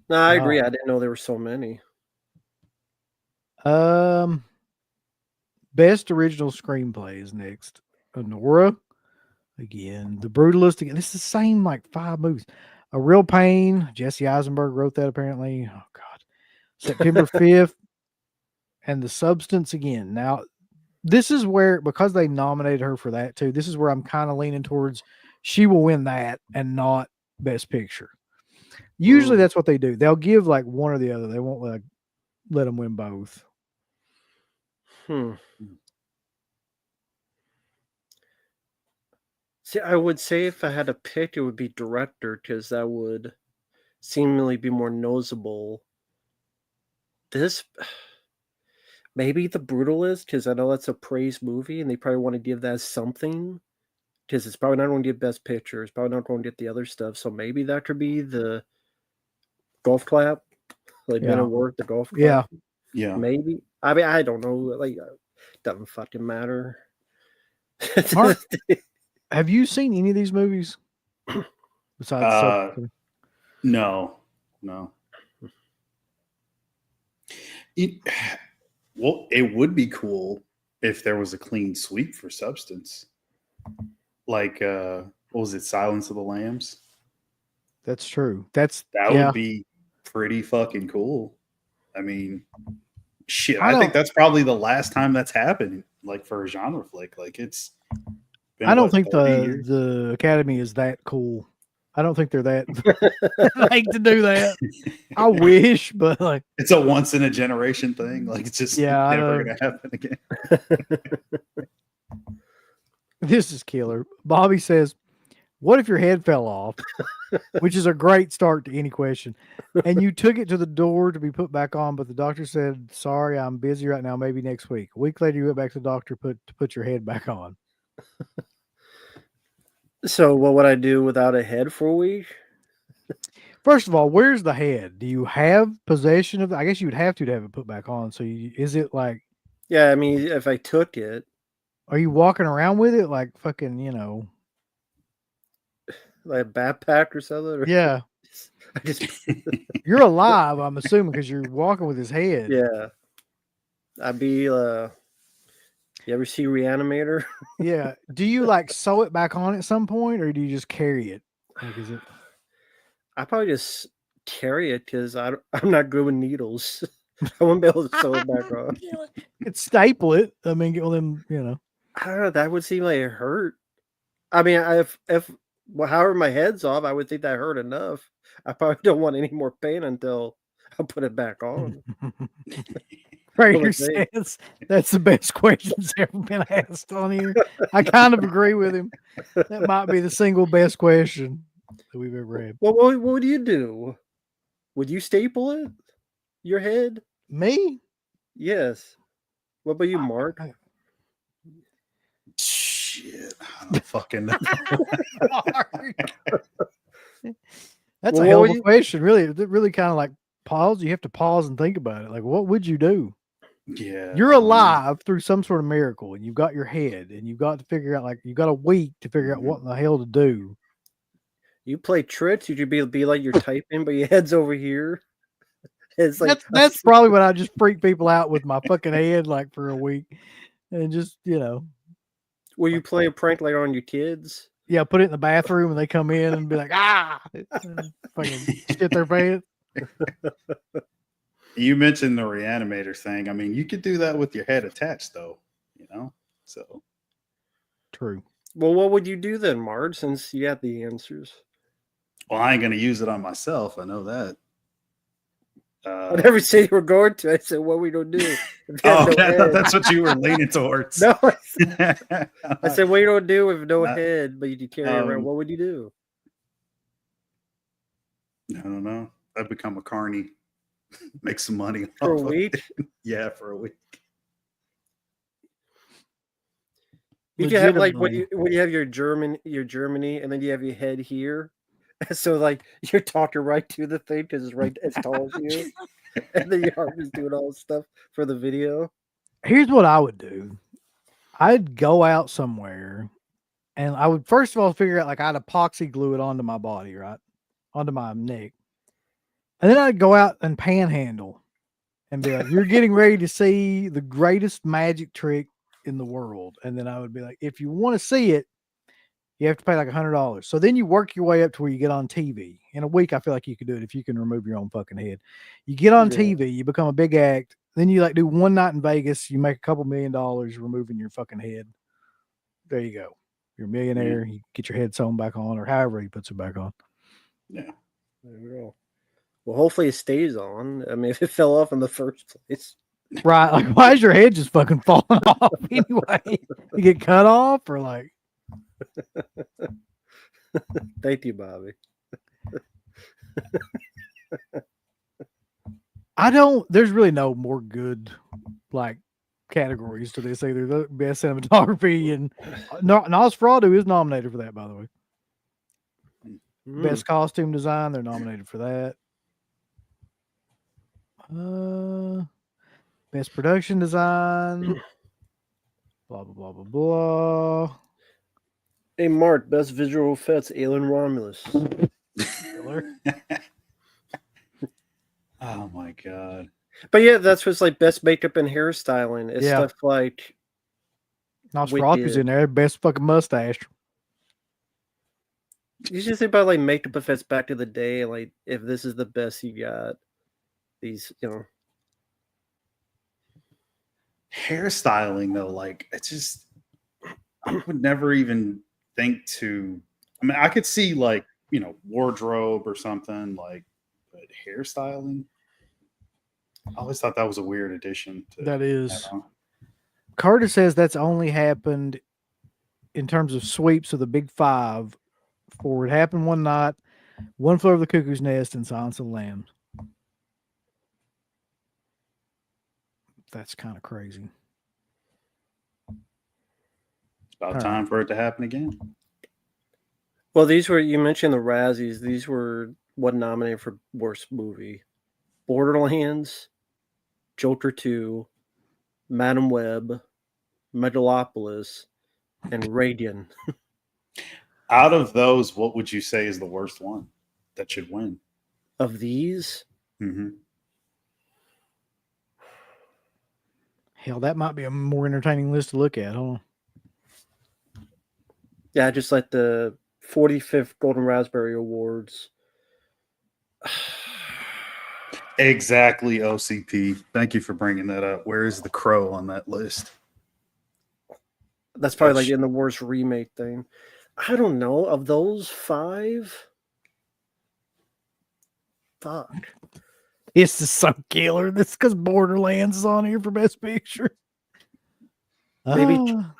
No, I agree. Oh. I didn't know there were so many. Best original screenplay is next. Nora, again, The Brutalist. Again, it's the same like 5 movies. A Real Pain. Jesse Eisenberg wrote that apparently. Oh God, September 5th, and The Substance again. Now, this is where because they nominated her for that too. This is where I'm kind of leaning towards she will win that and not Best Picture. Usually, that's what they do. They'll give like one or the other. They won't like let them win both. See, I would say if I had to pick, it would be director because that would seemingly be more noticeable. This maybe The Brutalist because I know that's a praised movie and they probably want to give that something because it's probably not going to get Best Picture. It's probably not going to get the other stuff. So maybe that could be the golf clap, like Men Yeah. at Work, the golf clap. Yeah. Yeah. Maybe. I mean, I don't know. Like, doesn't fucking matter. Mark, have you seen any of these movies? Besides, No. Well, it would be cool if there was a clean sweep for Substance. Like, what was it? Silence of the Lambs? that's true. That yeah. would be pretty fucking cool. I mean, shit, I I think don't- that's probably the last time that's happened, like for a genre flick. Like it's been, I don't what, think 30 years? the Academy is that cool. I don't think they're that like to do that. I wish, but like, It's a once in a generation thing. Like it's just Yeah, I never know. gonna happen again. this is killer. Bobby says, "What if your head fell off?" Which is a great start to any question. And you took it to the door to be put back on, but the doctor said, "Sorry, I'm busy right now. Maybe next week." A week later, you went back to the doctor to put your head back on. So, what would I do without a head for a week? First of all, where's the head? Do you have possession of? I guess you would have to have it put back on. So, is it like? Yeah, I mean, if I took it, Are you walking around with it like fucking? like a backpack or something. Or Yeah, I just you're alive. I'm assuming because you're walking with his head. yeah. I'd be. You ever see Reanimator? Yeah. Do you like sew it back on at some point, or do you just carry it? Like, is it? I probably just carry it because I'm not good with needles. I wouldn't be able to sew it back on. It's staple it. I mean, get one of them. I don't know. That would seem like it hurt. I mean, however my head's off, I would think that hurt enough. I probably don't want any more pain until I put it back on. Prater would they? says that's the best questions ever been asked on here. I kind of agree with him. That might be the single best question that we've ever had. Well, what would you do? Would you staple it? Your head? Me? Yes. What about you, Mark? Shit, I don't fucking know. That's Well, a hell what of would a you- question. Really, it really kind of like pause. You have to pause and think about it. Like, what would you do? Yeah, You're alive through some sort of miracle, and you've got your head, and you've got to figure out, like, you've got a week to figure out what in the hell to do. You play tricks? You'd be like you're typing, but your head's over here. It's like That's probably what I just freak people out with my fucking head, like, for a week, and just will you play a prank like on your kids? yeah, put it in the bathroom, and they come in and be like, fucking shit their pants. You mentioned the reanimator thing. I mean, you could do that with your head attached, though. So True. Well, what would you do then, Marge? Since you have the answers, well, I ain't gonna use it on myself. I know that. I never said you were going to. I said, "What we don't do?" If you Oh, have no okay, I thought head. that's what you were leaning towards. No, I said, "What you don't do with no Uh, head, but you carry it around." What would you do? I don't know. I'd become a carny, make some money For a off of week? it. Yeah, for a week. You could have like Legitimately. when you have your Germany, and then you have your head here. So like you're talking right to the thing because it's right as tall as you, and then your arm is doing all this stuff for the video. Here's what I would do. I'd go out somewhere, and I would first of all figure out, like, I'd epoxy glue it onto my body, right, onto my neck, and then I'd go out and panhandle, and be like, "You're getting ready to see the greatest magic trick in the world," and then I would be like, "If you want to see it, you have to pay like $100." So then you work your way up to where you get on TV. In a week, I feel like you could do it if you can remove your own fucking head. You get on Yeah. TV, you become a big act. Then you like do one night in Vegas, you make a couple $1 million removing your fucking head. There you go. You're a millionaire. You get your head sewn back on, or however he puts it back on. Yeah. There we go. Well, hopefully it stays on. I mean, if it fell off in the first place. Right. Like, why is your head just fucking falling off anyway? You get cut off, or like, Thank you, Bobby. there's really no more good, like, categories to this either. The best cinematography, and Nosferatu is nominated for that, by the way. Hmm. Best costume design, they're nominated for that. Best production design, blah blah blah blah blah. Hey, Mark, best visual effects, Alien Romulus. Oh my god. But yeah, that's what's like best makeup and hairstyling. It's Yeah. stuff like Nosferatu's Wicked. in there, best fucking mustache. you just think about like makeup effects back to the day, like if this is the best you got, these Hairstyling though, like it's just I would never even think to. I mean, I could see like wardrobe or something like, but hairstyling. I always thought that was a weird addition. That is. have on. Carter says that's only happened in terms of sweeps of the big five. For It Happened One Night, One Flew Over the Cuckoo's Nest, and Silence of the Lambs. That's kind of crazy. It's about All right. time for it to happen again. Well, these were you mentioned the Razzies. These were what nominated for worst movie: Borderlands, Joker 2, Madam Web, Megalopolis, and Radian. Out of those, what would you say is the worst one that should win? Of these, Mm-hmm. Hell, that might be a more entertaining list to look at, huh? yeah, just like the 45th Golden Raspberry Awards. Exactly, OCP. Thank you for bringing that up. Where is The Crow on that list? That's probably like in the worst remake thing. I don't know. Of those 5, fuck. This is so killer. This because Borderlands is on here for Best Picture. Maybe Ah.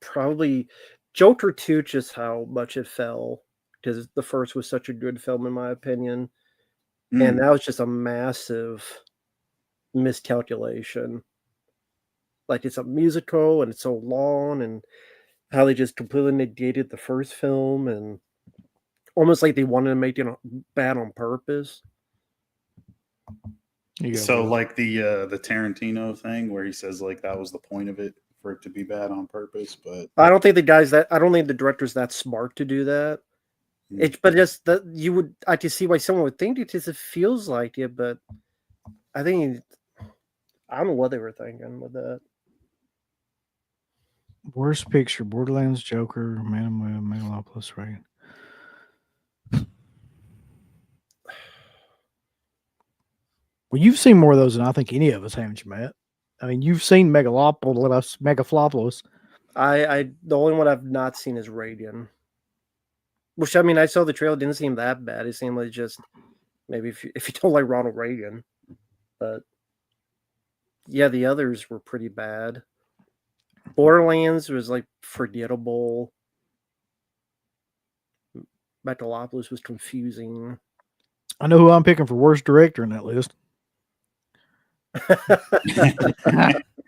probably Joker 2, just how much it fell, because the first was such a good film in my opinion, and Mm. that was just a massive miscalculation. Like, it's a musical and it's so long, and how they just completely negated the first film, and almost like they wanted to make it bad on purpose. You go, So Will. like the Tarantino thing where he says like that was the point of it for it to be bad on purpose, but I don't think the director's that smart to do that. But just that I can see why someone would think it because it feels like it, but I think I don't know what they were thinking with that. Worst picture: Borderlands, Joker, Megalopolis, right? Well, you've seen more of those than I think any of us, haven't you, Matt? I mean, you've seen Megalopolis. I the only one I've not seen is Radian. Which, I mean, I saw the trailer, didn't seem that bad. It seemed like just maybe if you don't like Ronald Reagan, but yeah, the others were pretty bad. Borderlands was like forgettable. Megalopolis was confusing. I know who I'm picking for worst director in that list.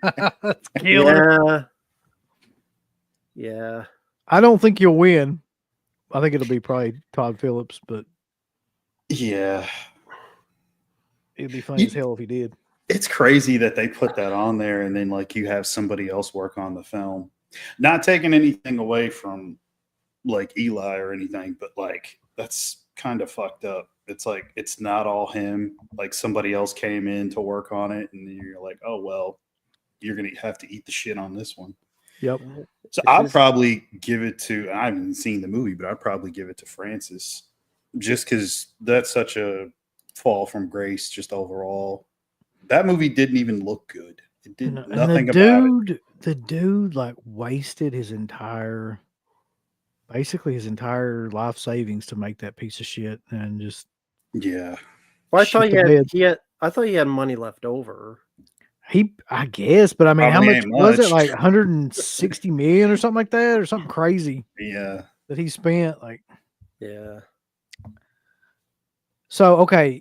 That's killer. Yeah. I don't think you'll win. I think it'll be probably Todd Phillips, but yeah, it'd be funny as hell if he did. it's crazy that they put that on there and then like you have somebody else work on the film. Not taking anything away from like Eli or anything, but like that's kind of fucked up. It's like it's not all him. Like somebody else came in to work on it, and then you're like, oh well, you're gonna have to eat the shit on this one. Yep. So I'd probably give it to. I haven't seen the movie, but I'd probably give it to Francis, just because that's such a fall from grace. Just overall, that movie didn't even look good. It did And nothing about it. The dude like wasted his entire life savings to make that piece of shit, and just Yeah, Well, shit the bed. I thought he had money left over. I guess, but I mean, how Probably much ain't was it? much. Like 160 million or something like that, or something crazy yeah. that he spent. Like, Yeah. so okay,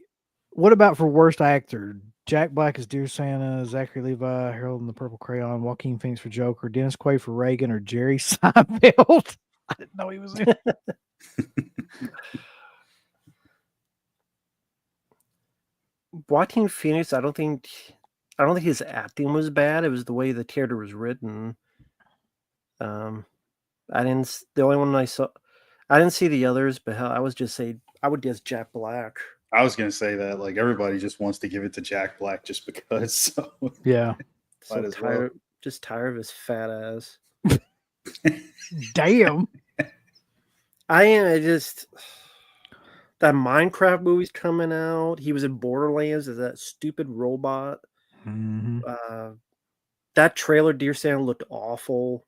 what about for worst actor? Jack Black as Dear Santa, Zachary Levi, Harold in the Purple Crayon, Joaquin Phoenix for Joker, Dennis Quaid for Reagan, or Jerry Seinfeld? I didn't know he was in. Joaquin Phoenix, I don't think his acting was bad. It was the way the character was written. The only one I saw, I didn't see the others, but hell, I would guess Jack Black. I was gonna say that like everybody just wants to give it to Jack Black just because. So Yeah. Might as well. Just tired of his fat ass. Damn. I just that Minecraft movie's coming out. He was in Borderlands as that stupid robot. Mhm. That trailer, Dear Santa, looked awful.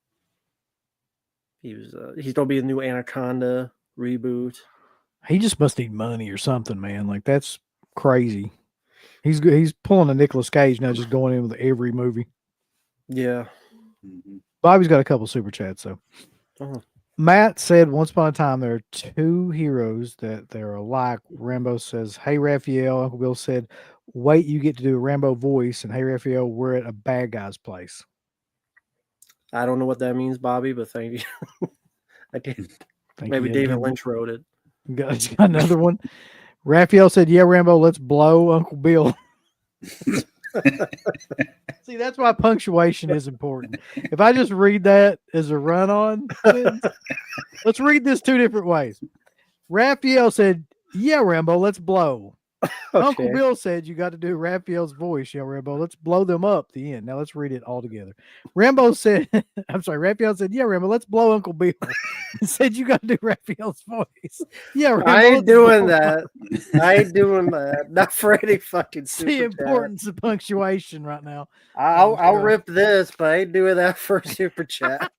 He's gonna be a new Anaconda reboot. He just must need money or something, man. Like that's crazy. He's pulling a Nicolas Cage now, just going in with every movie. Yeah. Mhm. Bobby's got a couple super chats though. Oh. Matt said, "Once upon a time, there are two heroes that they're alike." Rambo says, "Hey Raphael." Uncle Bill said, "Wait, you get to do a Rambo voice." And hey Raphael, we're at a bad guy's place. I don't know what that means, Bobby, but thank you. I did. Thank Maybe you. David Lynch wrote it. Got another one. Raphael said, "Yeah, Rambo, let's blow Uncle Bill." See, that's why punctuation is important. If I just read that as a run-on, let's read this two different ways. Raphael said, "Yeah, Rambo, let's blow." Uncle Okay. Bill said you got to do Raphael's voice. Yeah, Rambo, let's blow them up. The end. Now let's read it all together. Rambo said, I'm sorry, Raphael said, "Yeah, Rambo, let's blow Uncle Bill." Said you got to do Raphael's voice. Yeah, Rambo, I ain't let's doing blow that. I ain't doing that. Not for any fucking It's super the chat. importance of punctuation right now. I'll God. rip this, but I ain't doing that for a super chat.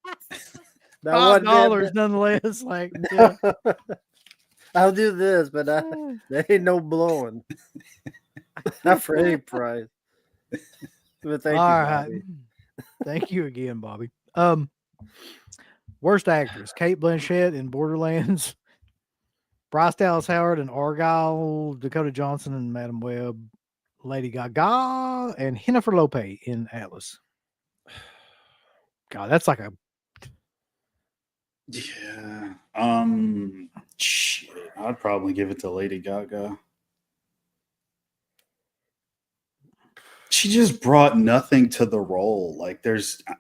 That wasn't $5 it. nonetheless. Like, yeah. I'll do this, but there ain't no blowing. Not for any price. But thank you, All right. Bobby. Thank you again, Bobby. Worst actress: Kate Blanchett in Borderlands, Bryce Dallas Howard in Argyle, Dakota Johnson in Madam Web, Lady Gaga, and Jennifer Lopez in Atlas. God, that's like a Yeah. Shit. I'd probably give it to Lady Gaga. She just brought nothing to the role. Like,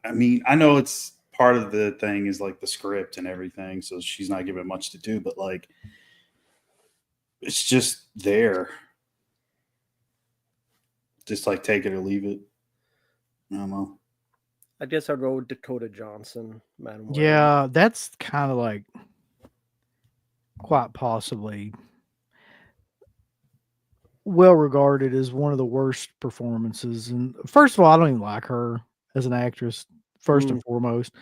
I mean, I know it's part of the thing is like the script and everything, so she's not given much to do, but like, it's just there. Just like take it or leave it. I don't know. I guess I'd go with Dakota Johnson, Madam Web. yeah. That's kind of like quite possibly well regarded as one of the worst performances. And first of all, I don't even like her as an actress. First and foremost,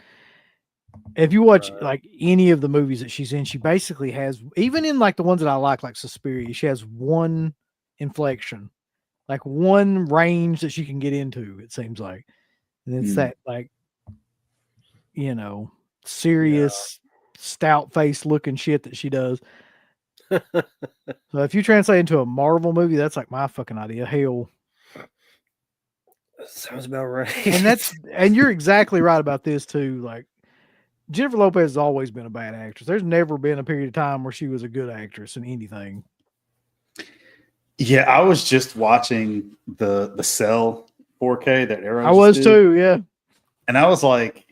if you watch like any of the movies that she's in, she basically has, even in like the ones that I like Suspiria, she has one inflection, like one range that she can get into. It seems like, and it's that like, you know, serious, stout face looking shit that she does. So if you translate into a Marvel movie, that's like my fucking idea. Hell, Sounds about right. and you're exactly right about this too. Like Jennifer Lopez has always been a bad actress. There's never been a period of time where she was a good actress in anything. Yeah, I was just watching the Cell 4K that Arrow. I was too, yeah. And I was like,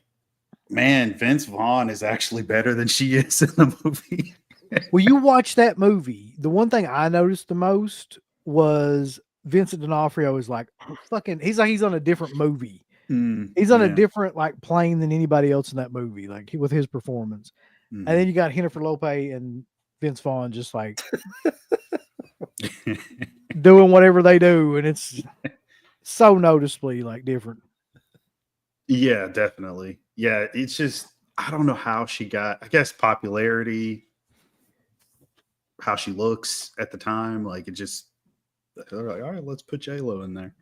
man, Vince Vaughn is actually better than she is in the movie. Well, you watch that movie. The one thing I noticed the most was Vincent D'Onofrio is like fucking. He's on a different movie. He's on a different like plane than anybody else in that movie. Like with his performance, and then you got Jennifer Lopez and Vince Vaughn just like doing whatever they do, and it's so noticeably like different. Yeah, definitely. Yeah, it's just I don't know how she got. I guess popularity. How she looks at the time, like it just they're like, all right, let's put J-Lo in there.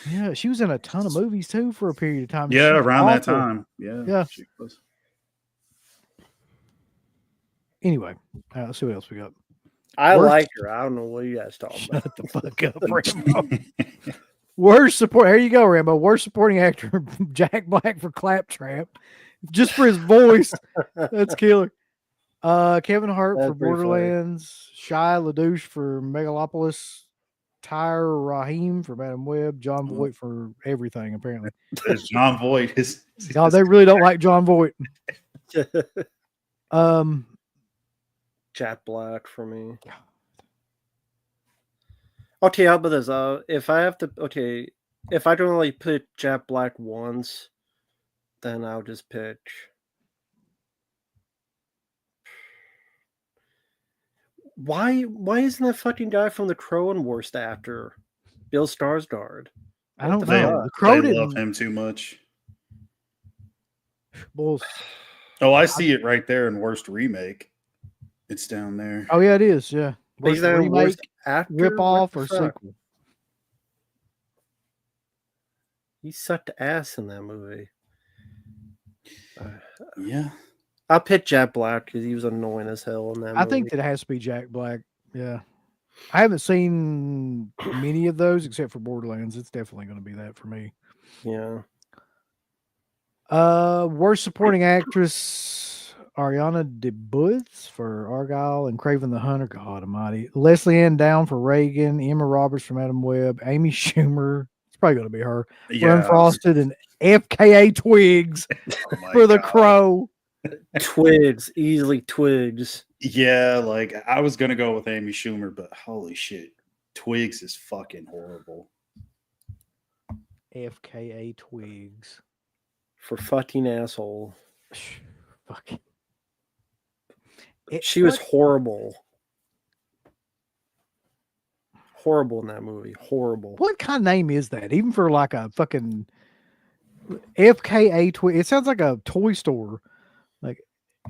Yeah, she was in a ton of movies too for a period of time. Yeah, around that time. Yeah. She was. Anyway, let's see what else we got. I like her. I don't know what you guys talking about. Shut the fuck up, Rambo. Worst support. Here you go, Rambo. Worst supporting actor, Jack Black for Claptrap, just for his voice. That's killer. Kevin Hart for Borderlands, Shia LaDouche for Megalopolis, Tyre Rahim for Madam Web, John Voight for everything, apparently. John Voight is No, they really don't like John Voight. Jack Black for me. Okay, how about this? If I can only pick Jack Black once, then I'll just pick. Why isn't that fucking guy from The Crow and worst actor, Bill Skarsgård? I don't they, know. The Crow they love him too much. Bulls. Oh, I see it right there in worst remake. It's down there. Oh yeah, it is. Yeah, He's that remake, worst actor, rip off, or what the fuck? sequel. He sucked ass in that movie. Yeah. I'll pick Jack Black because he was annoying as hell in that movie. I think that it has to be Jack Black. Yeah. I haven't seen many of those except for Borderlands. It's definitely going to be that for me. Yeah. Worst supporting actress, Ariana DeBose for Argyle and Craven the Hunter. God almighty. Leslie Ann Down for Reagan, Emma Roberts for Madam Web, Amy Schumer. It's probably going to be her. Yeah. Unfrosted and FKA Twigs for The Crow. Twigs, easily Twigs. Yeah, like I was gonna go with Amy Schumer, but holy shit, Twigs is fucking horrible. FKA Twigs. For fucking asshole. Fucking. She was horrible. Horrible in that movie. Horrible. What kind of name is that? Even for like a fucking FKA Twigs. It sounds like a toy store. Like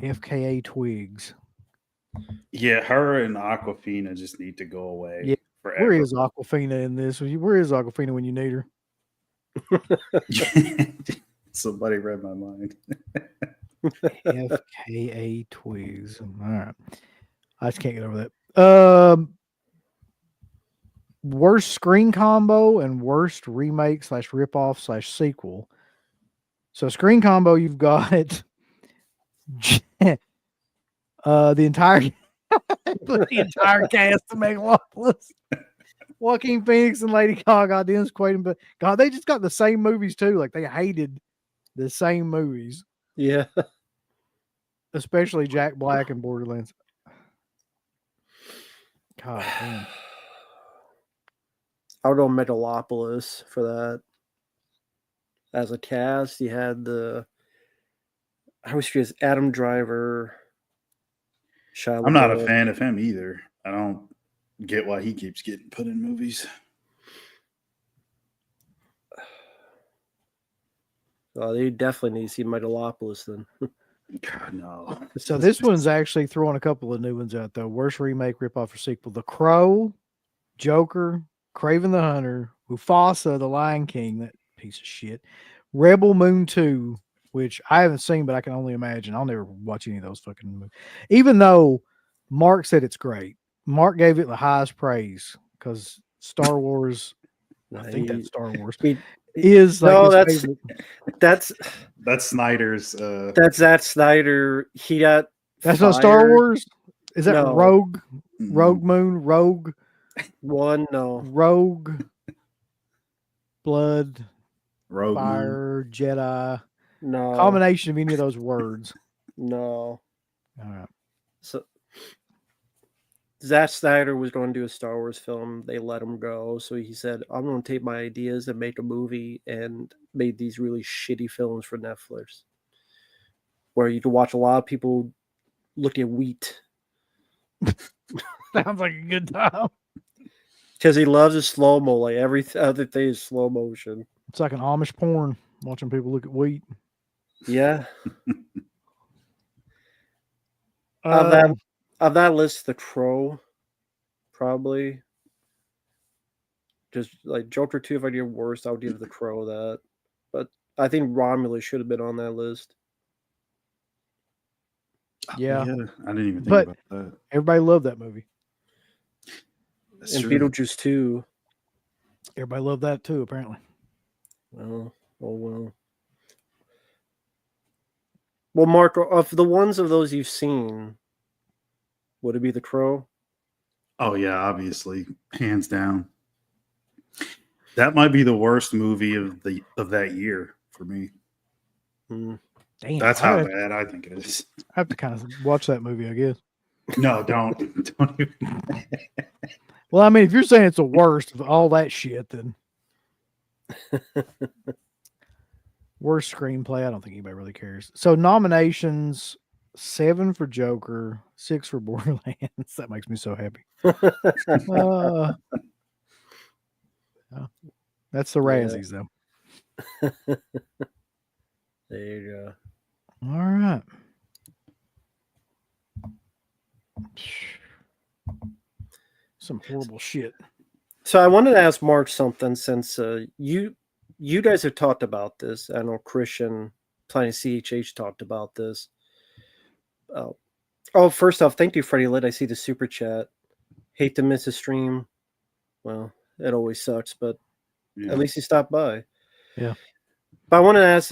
FKA Twigs. Yeah, her and Aquafina just need to go away. Yeah. forever. Where is Aquafina in this? Where is Aquafina when you need her? Somebody read my mind. FKA Twigs. All right. I just can't get over that. Worst screen combo and worst remake / ripoff / sequel. So screen combo, you've got the entire the entire cast of Megalopolis. Joaquin Phoenix and Lady Gaga, Dennis Quaid, but God, they just got the same movies too. Like they hated the same movies, Yeah. especially Jack Black and Borderlands. God damn. I would go Megalopolis for that. As a cast, you had I was curious, Adam Driver. Shia I'm not a LaBeouf. fan of him either. I don't get why he keeps getting put in movies. They definitely need to see Megalopolis then. God, no. So this one's actually throwing a couple of new ones out though. Worst remake, ripoff, or sequel: The Crow, Joker, Craven the Hunter, Mufasa, The Lion King, that piece of shit, Rebel Moon 2, which I haven't seen, but I can only imagine. I'll never watch any of those fucking movies. Even though Mark said it's great. Mark gave it the highest praise because Star Wars, I think that's Star Wars, I mean, is like no, his that's favorite. That's Snyder's. that's Zack Snyder. He got That's not Star fired. Wars? Is that No. Rogue? mm, Rogue Moon? Rogue? One, no. Rogue? Blood? Rogue Moon. Fire? Jedi? No. Combination of any of those words. No. All right. So Zack Snyder was going to do a Star Wars film. They let him go. So he said, I'm going to take my ideas and make a movie, and made these really shitty films for Netflix where you can watch a lot of people look at wheat Sounds like a good time. because he loves the slow-mo. Like every other thing is slow motion. It's like an Amish porn, watching people look at wheat. Yeah. Of that list, The Crow, probably. Just like Joker 2, if I did worst, I would give The Crow that. But I think Romulus should have been on that list. Yeah. I didn't even think But- about that. Everybody loved that movie. That's And true. Beetlejuice 2. Everybody loved that too, apparently. Oh well. Well, Mark, of the ones of those you've seen, would it be The Crow? Oh yeah, obviously, hands down. That might be the worst movie of that year for me. Hmm. Damn. That's I how have, bad I think it is. I have to kind of watch that movie, I guess. No, don't even. Well, I mean, if you're saying it's the worst of all that shit, then worst screenplay, I don't think anybody really cares. So nominations: 7 for Joker, 6 for Borderlands. That makes me so happy. Yeah. That's the Razzies, though. There you go. All right. Some horrible shit. So I wanted to ask Mark something since you guys have talked about this. I know Christian, Planet CHH talked about this. First off, thank you, Freddie Lit. I see the super chat. Hate to miss a stream. Well, it always sucks, but Yeah. at least he stopped by. Yeah. But I wanted to ask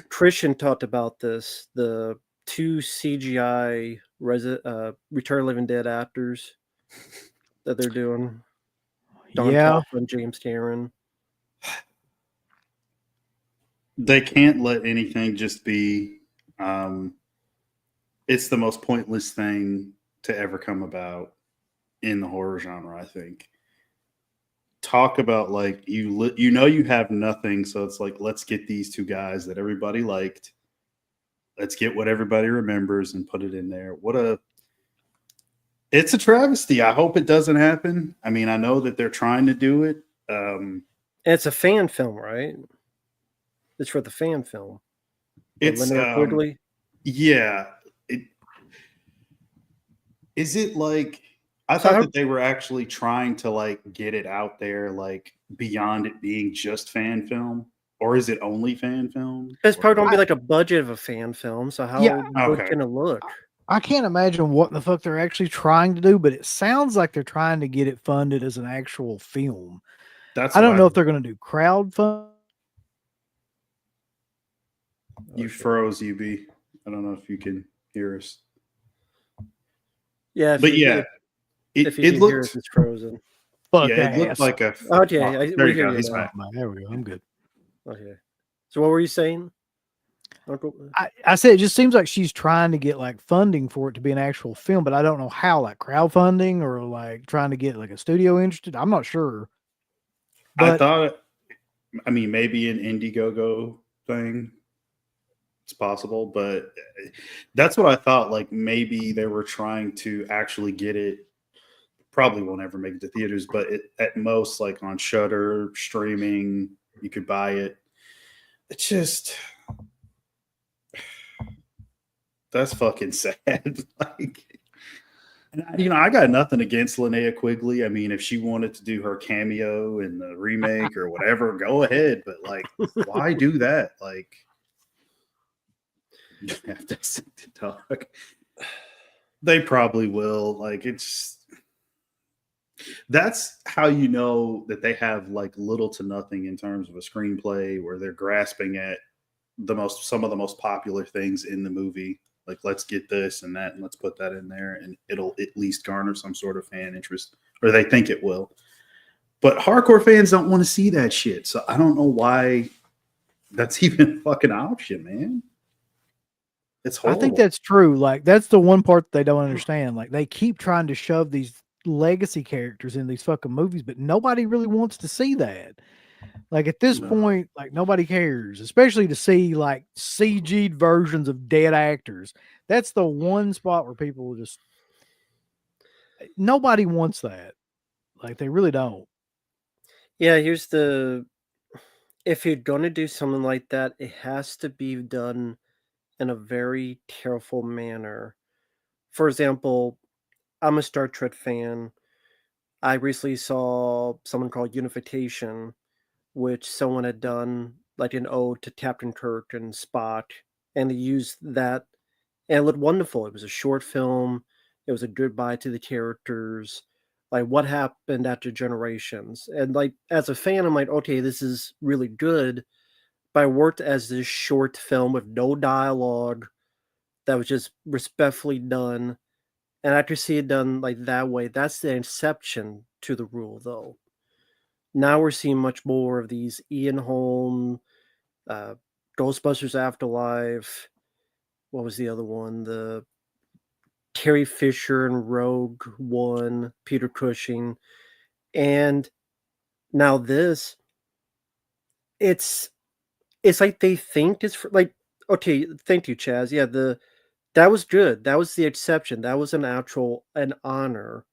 Christian talked about this, the 2 CGI Return of the Living Dead actors that they're doing. Don Yeah. Calfa and James Cameron. They can't let anything just be. It's the most pointless thing to ever come about in the horror genre, I think. Talk about like you know you have nothing, so it's like let's get these 2 guys that everybody liked. Let's get what everybody remembers and put it in there. It's a travesty. I hope it doesn't happen. I mean, I know that they're trying to do it. And it's a fan film, right? It's for the fan film. It's Linnea Quigley. yeah. Is it like I So thought how- that they were actually trying to like get it out there, like beyond it being just fan film, or is it only fan film? It's probably gonna I- be like a budget of a fan film. So how Yeah. good Okay. can it look? I can't imagine what the fuck they're actually trying to do, but it sounds like they're trying to get it funded as an actual film. That's I what don't know if they're going to do crowdfund. You froze, UB. I don't know if you can hear us, Yeah, if but you- yeah, if you it can hear us, looked it's frozen. Fuck yeah, it looked ass. like a. Okay, oh, we there you hear go. you He's now. back. There we go. I'm good. Okay. So what were you saying, Uncle? I said it just seems like she's trying to get like funding for it to be an actual film, but I don't know how, like crowdfunding or like trying to get like a studio interested. I'm not sure. I But thought, I mean, maybe an Indiegogo thing. It's possible, but that's what I thought. Like maybe they were trying to actually get it. Probably won't ever make it to theaters, but at most, like on Shudder streaming, you could buy it. It's just that's fucking sad. Like, and I got nothing against Linnea Quigley. I mean, if she wanted to do her cameo in the remake or whatever, go ahead. But like, why do that? Like, you have to sit to talk. They probably will. Like, that's how you know that they have like little to nothing in terms of a screenplay where they're grasping at some of the most popular things in the movie. Like, let's get this and that, and let's put that in there, and it'll at least garner some sort of fan interest, or they think it will. But hardcore fans don't want to see that shit, so I don't know why that's even a fucking option, man. It's I horrible. think that's true. Like that's the one part they don't understand. Like they keep trying to shove these legacy characters in these fucking movies, but nobody really wants to see that. Like at this No. point, like nobody cares, especially to see like CG'd versions of dead actors. That's the one spot where people just nobody wants that. Like they really don't. Yeah, here's the. If you're gonna do something like that, it has to be done in a very careful manner. For example, I'm a Star Trek fan. I recently saw someone called Unification, which someone had done like an ode to Captain Kirk and Spock, and they used that, and it looked wonderful. It was a short film. It was a goodbye to the characters. Like what happened after Generations, and like as a fan, I'm like, okay, this is really good. But I worked as this short film with no dialogue that was just respectfully done. And after see it done like that way, that's the exception to the rule, though. Now we're seeing much more of these Ian Holm, Ghostbusters Afterlife. What was the other one? The Carrie Fisher and Rogue One, Peter Cushing, and now this. It's like they think it's for, like, okay. Thank you, Chaz. Yeah, that was good. That was the exception. That was an honor.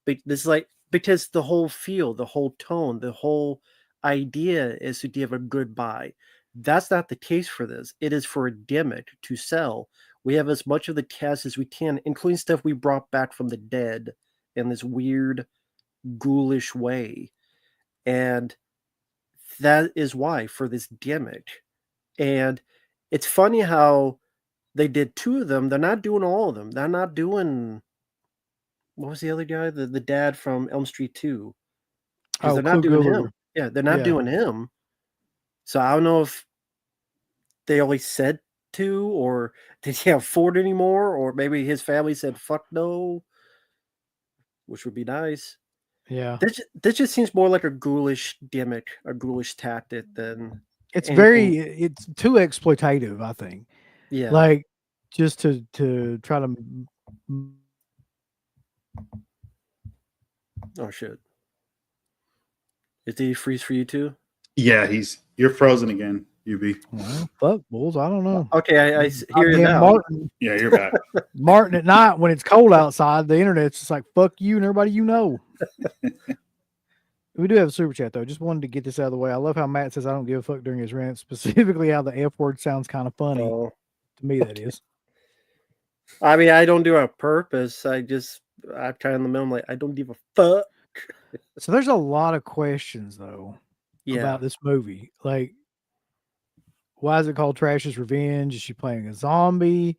But this is like because the whole feel, the whole tone, the whole idea is to give a goodbye. That's not the case for this. It is for a gimmick to sell. We have as much of the cast as we can, including stuff we brought back from the dead in this weird, ghoulish way. And that is why for this gimmick. And it's funny how they did two of them. They're not doing all of them. They're not doing what was the other guy? The dad from Elm Street 2. Because Oh, they're not Clu doing Gulager. him. Yeah, they're not Yeah. doing him. So I don't know if they only said two, or did he afford anymore, or maybe his family said fuck no, which would be nice. Yeah. This just seems more like a ghoulish gimmick, a ghoulish tactic than It's anything. it's too exploitative, I think. Yeah. Like just to try to Oh shit. Did he freeze for you too? Yeah, you're frozen again, UB. well, fuck bulls. I don't know. Okay, I hear you Goddamn now. Yeah, you're back. Martin at night when it's cold outside, the internet's just like fuck you and everybody you know. We do have a super chat though. Just wanted to get this out of the way. I love how Matt says I don't give a fuck during his rant, specifically how the F word sounds kind of funny. Oh. To me, that is. I mean, I don't do it on purpose. I just I'm trying in the middle. I'm like, I don't give a fuck. So there's a lot of questions though Yeah. about this movie. Like, why is it called Trash's Revenge? Is she playing a zombie?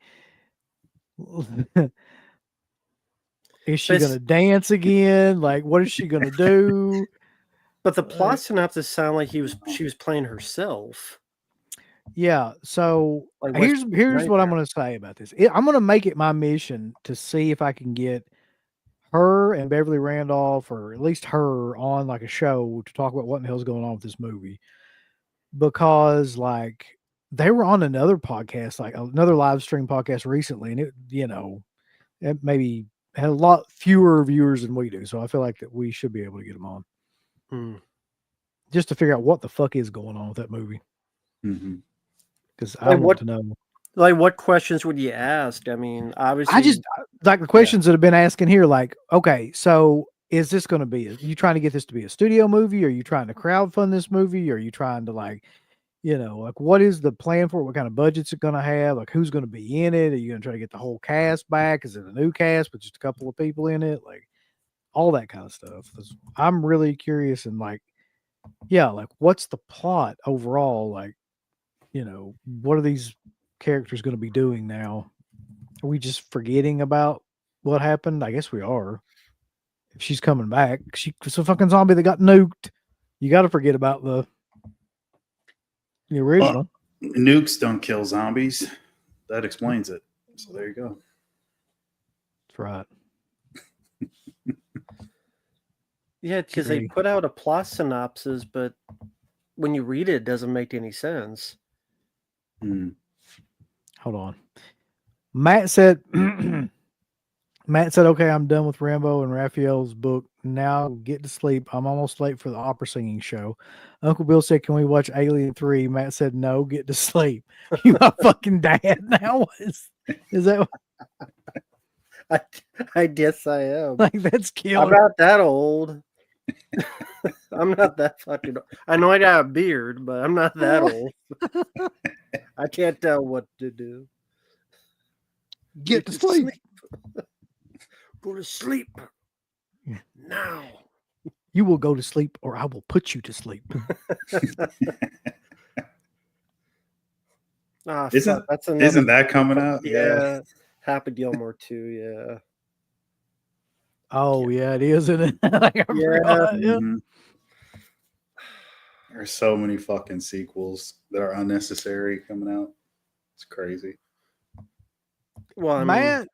Is she But it's- gonna dance again? Like, what is she gonna do? But the plot synopsis sound like she was playing herself. Yeah. So Like here's West what I'm Nightmare. gonna say about this. I'm gonna make it my mission to see if I can get her and Beverly Randolph, or at least her, on like a show to talk about what in the hell's going on with this movie. Because like they were on another podcast, like another live stream podcast recently, and it maybe had a lot fewer viewers than we do. So I feel like that we should be able to get them on Hmm. just to figure out what the fuck is going on with that movie. Mhm. Because I Like want to know. Like, what questions would you ask? I mean, obviously, I just like the questions that have been asking here. Like, okay, so is this going to be? Are you trying to get this to be a studio movie? Are you trying to crowdfund this movie? Are you trying to like what is the plan for it? What kind of budget's it going to have? Like, who's going to be in it? Are you going to try to get the whole cast back? Is it a new cast with just a couple of people in it? Like, all that kind of stuff. 'Cause I'm really curious and like, yeah, like what's the plot overall? Like, what are these characters going to be doing now? Are we just forgetting about what happened? I guess we are. If she's coming back, she's a fucking zombie that got nuked. You got to forget about the original. Nukes don't kill zombies. That explains it. So there you go. That's right. yeah, because they Agree. put out a plot synopsis, but when you read it, it doesn't make any sense. Mm. Hold on. Matt said, okay, I'm done with Rambo and Raphael's book. Now get to sleep. I'm almost late for the opera singing show. Uncle Bill said, can we watch Alien 3? Matt said, no, get to sleep. You my fucking dad now? Is that I guess I am. like that's I'm killing? not that old. I'm not that fucking old. I know I got a beard, but I'm not that old. I can't tell what to do. Get to sleep. Go to sleep Yeah. now. You will go to sleep or I will put you to sleep. Ah, Isn't- fuck, that's another. Isn't that coming out? Yeah. Happy Gilmore too. Yeah. Oh, yeah, it is, isn't it? Like, I forgot, yeah. Mhm. There's so many fucking sequels that are unnecessary coming out. It's crazy. Well, I mean, Matt,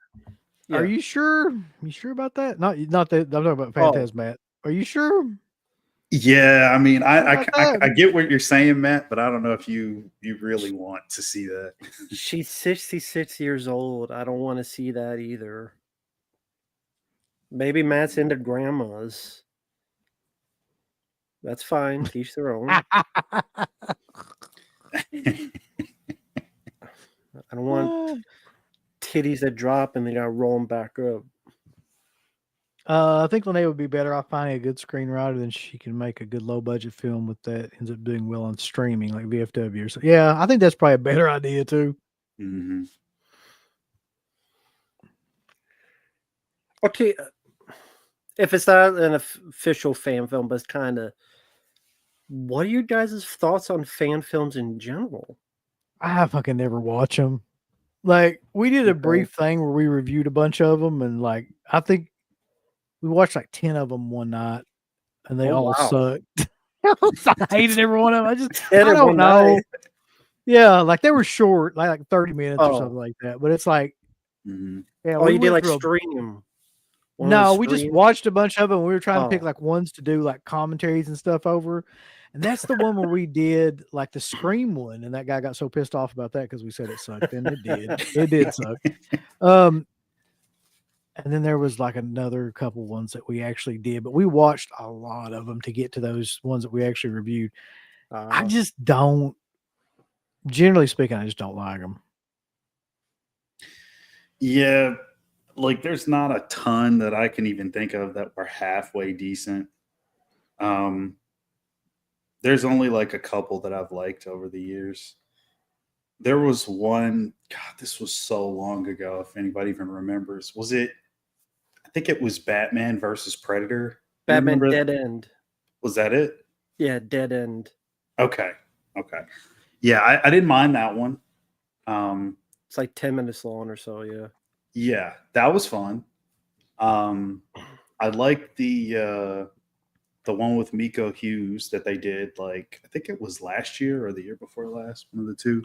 are yeah. you sure? You sure about that? Not that I'm talking about Oh. Phantasm. Are you sure? Yeah, I mean, What about I get what you're saying, Matt, but I don't know if you really want to see that. She's 66 years old. I don't want to see that either. Maybe Matt's into grandmas. That's fine. Each their own. I don't want titties that drop and they gotta roll them back up. I think Lene would be better off finding a good screenwriter than she can make a good low budget film with that ends up doing well on streaming like VFW or so. Yeah, I think that's probably a better idea too. Mhm. Okay, if it's not an official fan film, but it's kind of. What are your guys' thoughts on fan films in general? I fucking never watch them. Like we did a Okay. brief thing where we reviewed a bunch of them, and like I think we watched like 10 of them one night, and they Oh, all wow. sucked. I hated every one of them. I just 10 I in don't one know. night? Yeah, like they were short, like 30 minutes or Oh. something like that. But it's like, Mhm. yeah, Oh, we you did went like through a- stream. One of No, those we just streams? watched a bunch of them. We were trying to pick Oh. like ones to do like commentaries and stuff over. And that's the one where we did like the Scream one, and that guy got so pissed off about that because we said it sucked, and it did. It did suck. And then there was like another couple ones that we actually did, but we watched a lot of them to get to those ones that we actually reviewed. I just don't, generally speaking, I just don't like them. Yeah, like there's not a ton that I can even think of that were halfway decent. There's only like a couple that I've liked over the years. There was one, God, this was so long ago, if anybody even remembers. Was it, I think it was Batman versus Predator. You Batman remember Dead that? End. Was that it? Yeah, Dead End. Okay. Okay. Yeah, I didn't mind that one. It's like 10 minutes long or so. Yeah. Yeah, that was fun. I liked the one with Miko Hughes that they did. Like I think it was last year or the year before last, one of the two.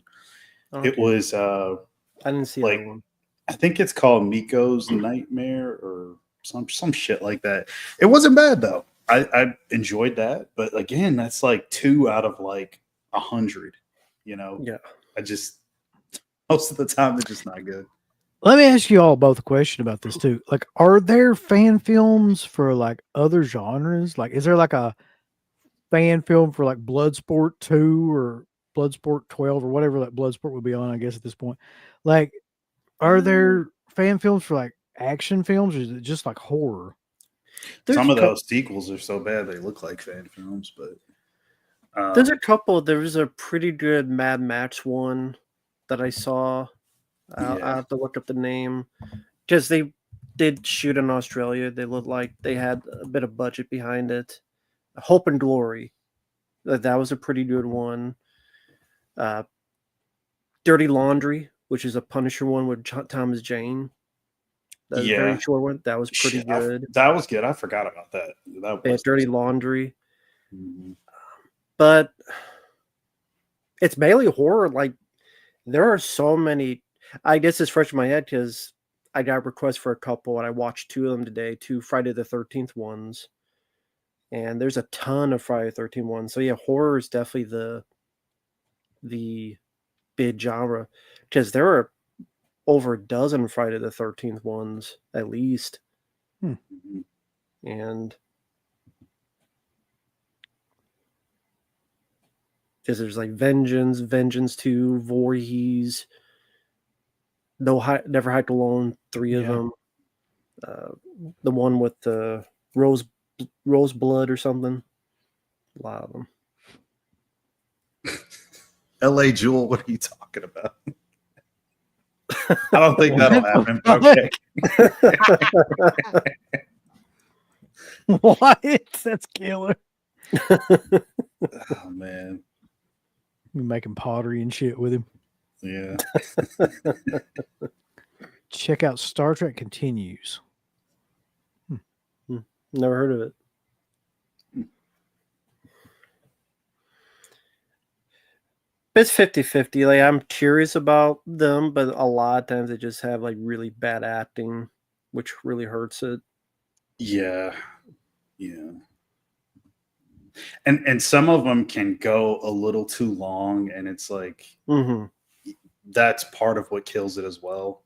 It Okay. was I didn't see like that one. I think it's called Miko's Nightmare or some shit like that. It wasn't bad though. I enjoyed that, but again, that's like 2 out of like 100. You know, Yeah. I just most of the time they're just not good. Let me ask you all both a question about this too. Like, are there fan films for like other genres? Like, is there like a fan film for like Bloodsport 2 or Bloodsport 12 or whatever that Bloodsport would be on, I guess, at this point? Like, are there fan films for like action films or is it just like horror? Some of a cou- those sequels are so bad they look like fan films, but There's a couple. There was a pretty good Mad Max one that I saw. I yeah. have to look up the name because they did shoot in Australia. They looked like they had a bit of budget behind it. Hope and Glory. That was a pretty good one. Dirty Laundry, which is a Punisher one with Thomas Jane. That was a very Yeah. short one. That was pretty Shit, good. that was good. I forgot about that. That Yeah, was Dirty Laundry. Mhm. But it's mainly horror. Like there are so many. I guess it's fresh in my head because I got requests for a couple, and I watched 2 of them today. 2 Friday the 13th ones, and there's a ton of Friday the 13th ones. So yeah, horror is definitely the big genre because there are over a dozen Friday the 13th ones at least, Mhm. and because there's like Vengeance 2, Voorhees, Never Hike Alone, 3 of Yeah. them. The one with the rose blood or something. A lot of them. LA Jewel, what are you talking about? I don't think that'll happen. But okay. What? That's killer. Oh man. Be making pottery and shit with him. Yeah. Check out Star Trek Continues. Never heard of it. It's 50-50. Like I'm curious about them, but a lot of times they just have like really bad acting, which really hurts it. Yeah. Yeah. And some of them can go a little too long, and it's like Mm-hmm. that's part of what kills it as well.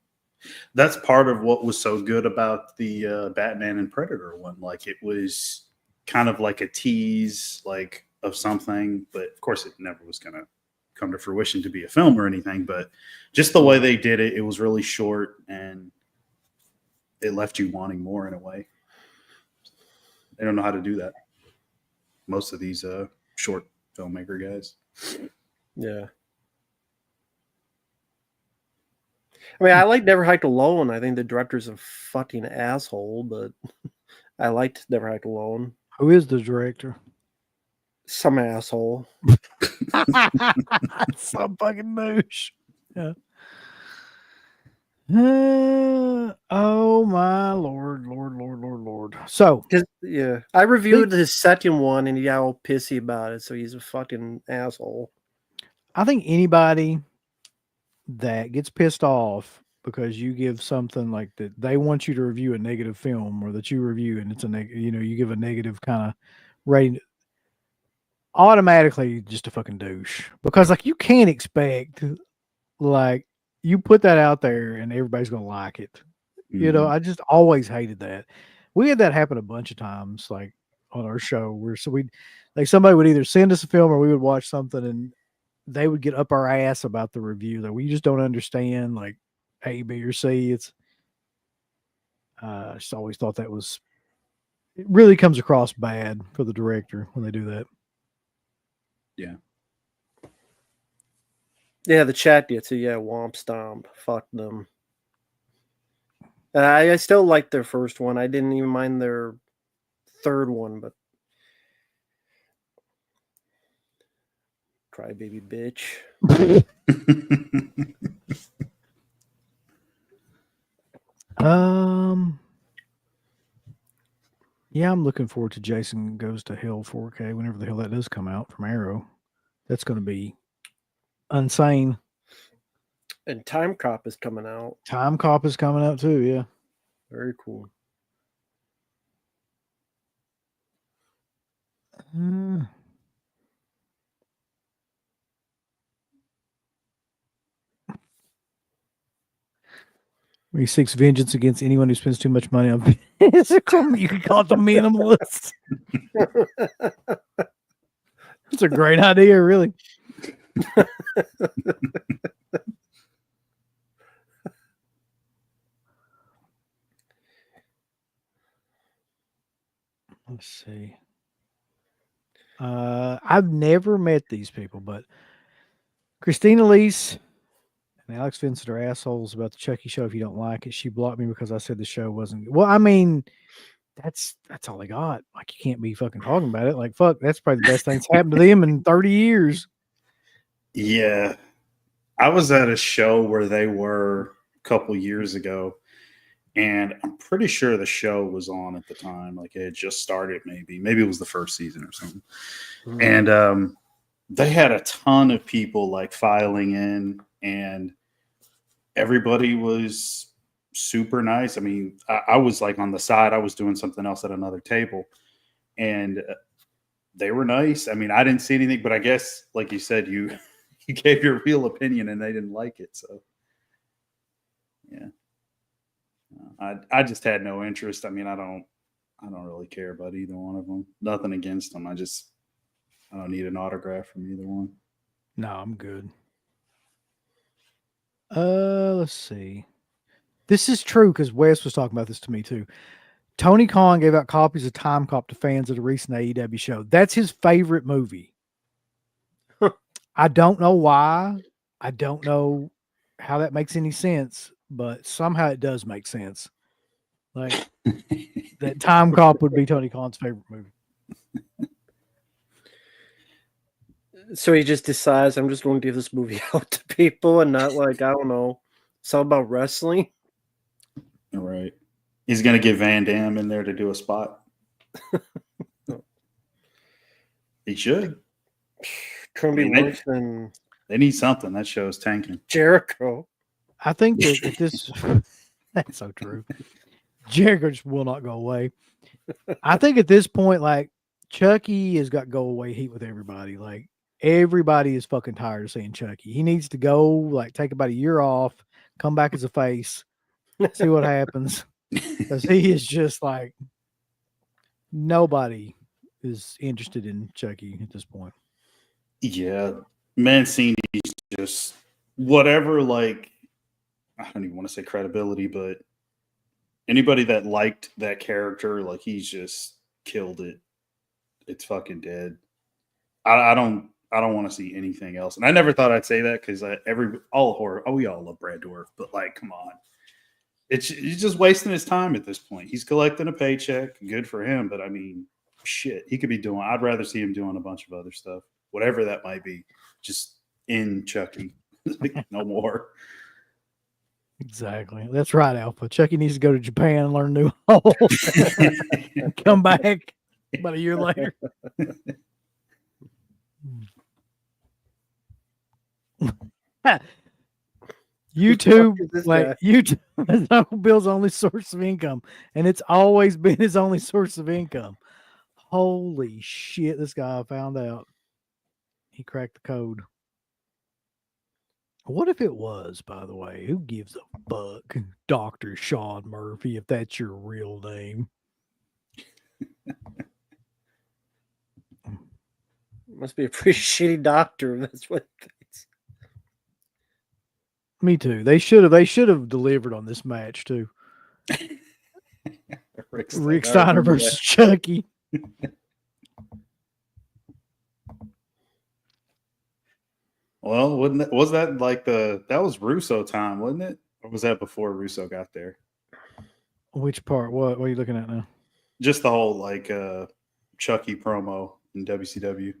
That's part of what was so good about the Batman and Predator one. Like it was kind of like a tease, like of something, but of course it never was going to come to fruition to be a film or anything. But just the way they did it, it was really short and it left you wanting more in a way. They don't know how to do that. Most of these short filmmaker guys. Yeah. I mean, I like Never Hike Alone. I think the director's a fucking asshole, but I liked Never Hike Alone. Who is the director? Some asshole. Some fucking douche. Yeah. Oh my lord. So Yeah, I reviewed his second one, and he got all pissy about it. So he's a fucking asshole. I think anybody that gets pissed off because you give something like that, they want you to review a negative film or that you review and it's a you give a negative kind of rating, automatically just a fucking douche, because like you can't expect like you put that out there and everybody's gonna like it. You know, Mhm. I just always hated that. We had that happen a bunch of times, like on our show, where like somebody would either send us a film or we would watch something and they would get up our ass about the review that we just don't understand, like A, B, or C. It's I just always thought it really comes across bad for the director when they do that. Yeah, the chat gets it. Yeah, Womp Stomp. Fuck them. I still like their first one. I didn't even mind their third one, but crybaby bitch. Yeah, I'm looking forward to Jason Goes to Hell 4K whenever the hell that does come out from Arrow. That's going to be insane. And Time Cop is coming out. Time Cop is coming out too. Yeah. Very cool. Uh, he seeks vengeance against anyone who spends too much money on physical. You can call it the minimalist. It's a great idea, really. Let's see. I've never met these people, but Christina Leese and Alex Vincent are assholes about the Chucky show. If you don't like it, she blocked me because I said the show wasn't good. Well, I mean, that's all they got. Like, you can't be fucking talking about it. Like, fuck, that's probably the best thing that's happened to them in 30 years. Yeah. I was at a show where they were a couple years ago, and I'm pretty sure the show was on at the time. Like, it had just started, maybe it was the first season or something. And they had a ton of people like filing in, and everybody was super nice. I mean, I was like on the side, I was doing something else at another table, and they were nice. I mean, I didn't see anything, but I guess, like you said, you gave your real opinion and they didn't like it. So yeah, I just had no interest. I mean, I don't really care about either one of them. Nothing against them. I don't need an autograph from either one. No, I'm good. Let's see. This is true because Wes was talking about this to me too. Tony Khan gave out copies of Time Cop to fans at a recent AEW show. That's his favorite movie. I don't know why. I don't know how that makes any sense, but somehow it does make sense. Like, that Time Cop would be Tony Khan's favorite movie. So he just decides, I'm just going to give this movie out to people and not like, I don't know, it's all about wrestling. All right. He's going to get Van Damme in there to do a spot. He should. Couldn't be worse than They need something. That show's tanking. Jericho. I think that if this that's so true. Jericho just will not go away. I think at this point, like, Chucky has got go away heat with everybody. Like, everybody is fucking tired of seeing Chucky. He needs to go, like, take about a year off, come back as a face, see what happens. Because he is just like, nobody is interested in Chucky at this point. Yeah. Mancini's just whatever, like, I don't even want to say credibility, but anybody that liked that character, like, he's just killed it. It's fucking dead. I don't want to see anything else. And I never thought I'd say that because all horror, we all love Brad Dourif, but like, come on. He's just wasting his time at this point. He's collecting a paycheck. Good for him. But I mean, shit, he could be doing, I'd rather see him doing a bunch of other stuff, whatever that might be, just in Chucky. Like, no more. Exactly. That's right, Alpha. Chucky needs to go to Japan and learn a new hole. Come back about a year later. YouTube, like, YouTube is Uncle Bill's only source of income, and it's always been his only source of income. Holy shit, this guy found out. He cracked the code. What if it was, by the way? Who gives a fuck? Dr. Sean Murphy, if that's your real name. Must be a pretty shitty doctor. That's what it's. Me too. They should have delivered on this match too. Rick Steiner versus Chucky. Well, was that like that was Russo time, wasn't it? Or was that before Russo got there? Which part? What are you looking at now? Just the whole like Chucky promo in WCW.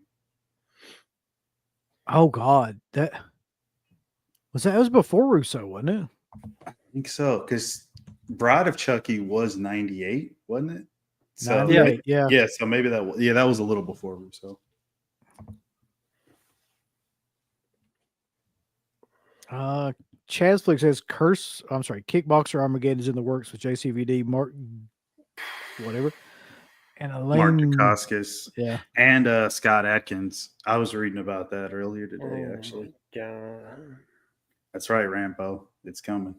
Oh God, that was before Russo, wasn't it? I think so, because Bride of Chucky was 98, wasn't it? So 98, yeah. yeah. So maybe that was a little before Russo. Chazflix says Kickboxer Armageddon is in the works with JCVD, Mark, whatever, and Mark Elaine. Dacascos Yeah, and Scott Atkins. I was reading about that earlier today, Oh actually. my God. That's right, Rambo. It's coming.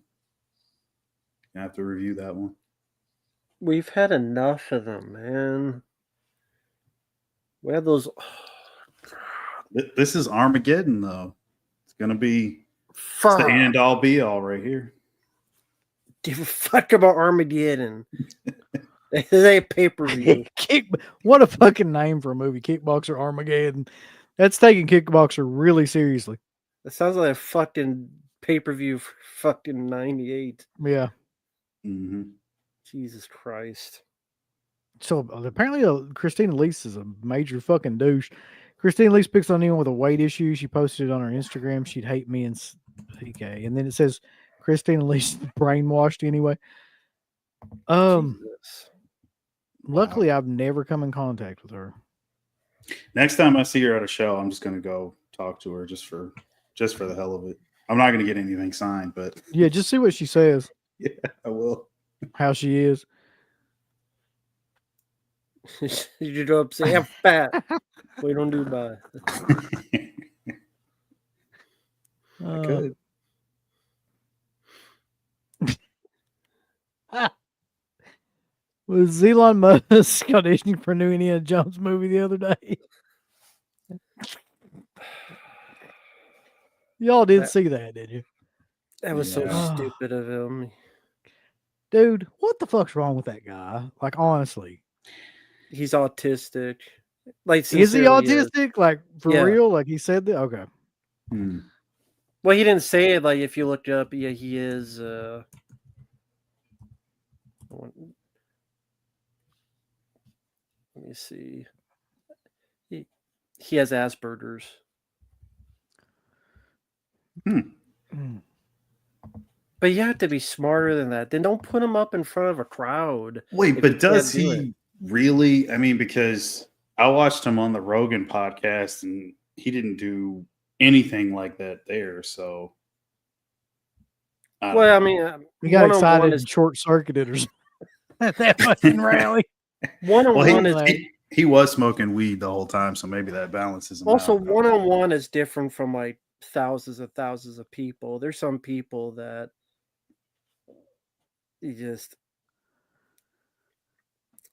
You have to review that one. We've had enough of them, man. We had those. This is Armageddon, though. It's gonna be Fuck. it's the end all be all right here. Give a fuck about Armageddon. This ain't pay per view. What a fucking name for a movie, Kickboxer Armageddon. That's taking Kickboxer really seriously. That sounds like a fucking pay per view for fucking 98. Yeah. Mm-hmm. Jesus Christ. So apparently, Christina Lease is a major fucking douche. Christina Lease picks on anyone with a weight issue. She posted it on her Instagram. She'd hate me and CK. And then it says Christina Lease brainwashed anyway. Jesus. Luckily, I've never come in contact with her. Next time I see her at a show, I'm just gonna go talk to her just for the hell of it. I'm not gonna get anything signed, but Yeah, just see what she says, yeah, I will. how she is. You go up say, I'm fat. We don't do that. I could. Was Elon Musk auditioning for a new Indiana Jones movie the other day? Y'all did see that, did you? That was so Yeah. stupid of him. Dude, what the fuck's wrong with that guy? Like, honestly. He's autistic. Like, Is he sincerely is. autistic? Like, for Yeah. real? Like, he said that? Okay. Hmm. Well, he didn't say it. Like, if you looked up, yeah, he is. Let me see. He has Asperger's. Mm. But you have to be smarter than that. Then don't put him up in front of a crowd. Wait, if but you does can't do he really? I mean, because I watched him on the Rogan podcast and he didn't do anything like that there. So, Well, I mean, He got excited one-on-one and is short circuited or something at that fucking rally. one-on-one is he was smoking weed the whole time, so maybe that balances him also out. one-on-one is different from like thousands of people. There's some people that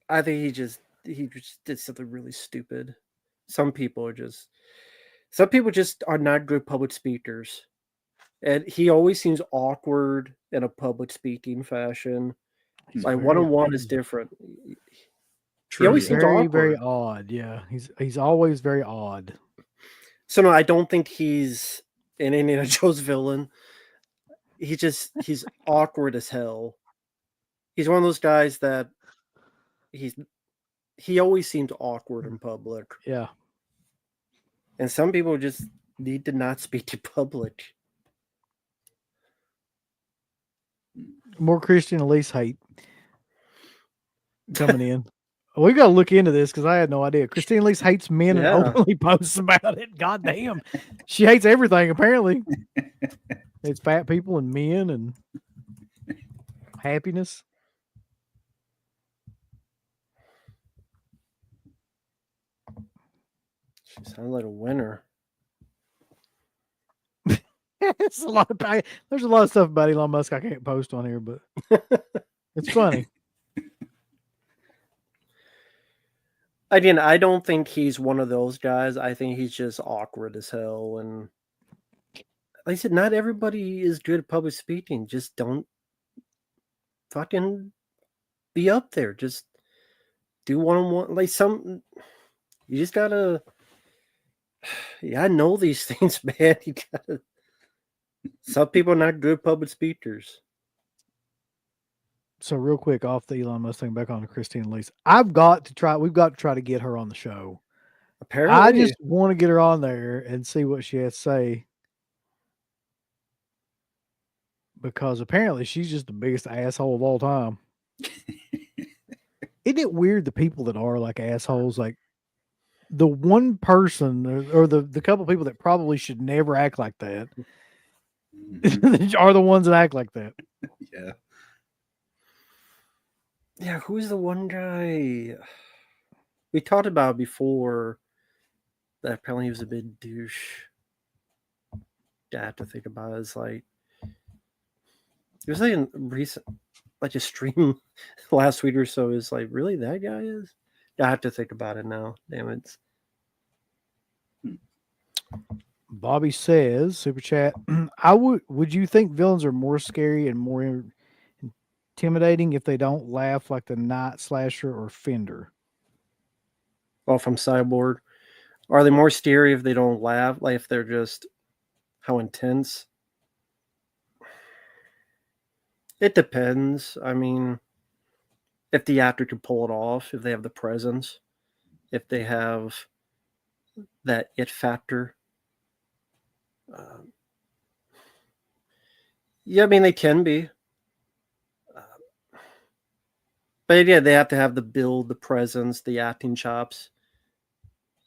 I think he just did something really stupid. Some people just are not good public speakers. And he always seems awkward in a public speaking fashion. He's Like very- one-on-one is different. True. He always seems very, awkward. very odd. Yeah, he's always very odd. So no, I don't think he's an Indiana Jones villain. He's awkward as hell. He's one of those guys that he always seemed awkward in public. Yeah. And some people just need to not speak to public. More Christian Elise hate coming in. We got to look into this because I had no idea. Christine Elise hates men Yeah. and openly posts about it. God damn. She hates everything, apparently. It's fat people and men and happiness. She sounds like a winner. There's a lot of stuff about Elon Musk I can't post on here, but it's funny. Again, I don't think he's one of those guys. I think he's just awkward as hell. And like I said, not everybody is good at public speaking. Just don't fucking be up there. Just do one-on-one. Like you just gotta. Yeah, I know these things, man. You gotta. Some people are not good public speakers. So real quick off the Elon Musk thing, back on to Christine Lease. We've got to try to get her on the show. I Apparently, just want to get her on there and see what she has to say. Because apparently she's just the biggest asshole of all time. Isn't it weird the people that are like assholes, like the one person or the couple people that probably should never act like that are the ones that act like that. Yeah. yeah. Who's the one guy we talked about before that apparently he was a big douche? I have to think about it. It's like it was like a recent, like a stream last week or so. Is like really that guy is. I have to think about it now. Damn it. Bobby says, super chat, would you think villains are more scary and more intimidating if they don't laugh like the Night Slasher or Fender? Well, from Cyborg, are they more scary if they don't laugh? Like if they're just how intense? It depends. I mean, if the actor can pull it off, if they have the presence, if they have that it factor. Yeah, I mean, they can be. But yeah, they have to have the build, the presence, the acting chops.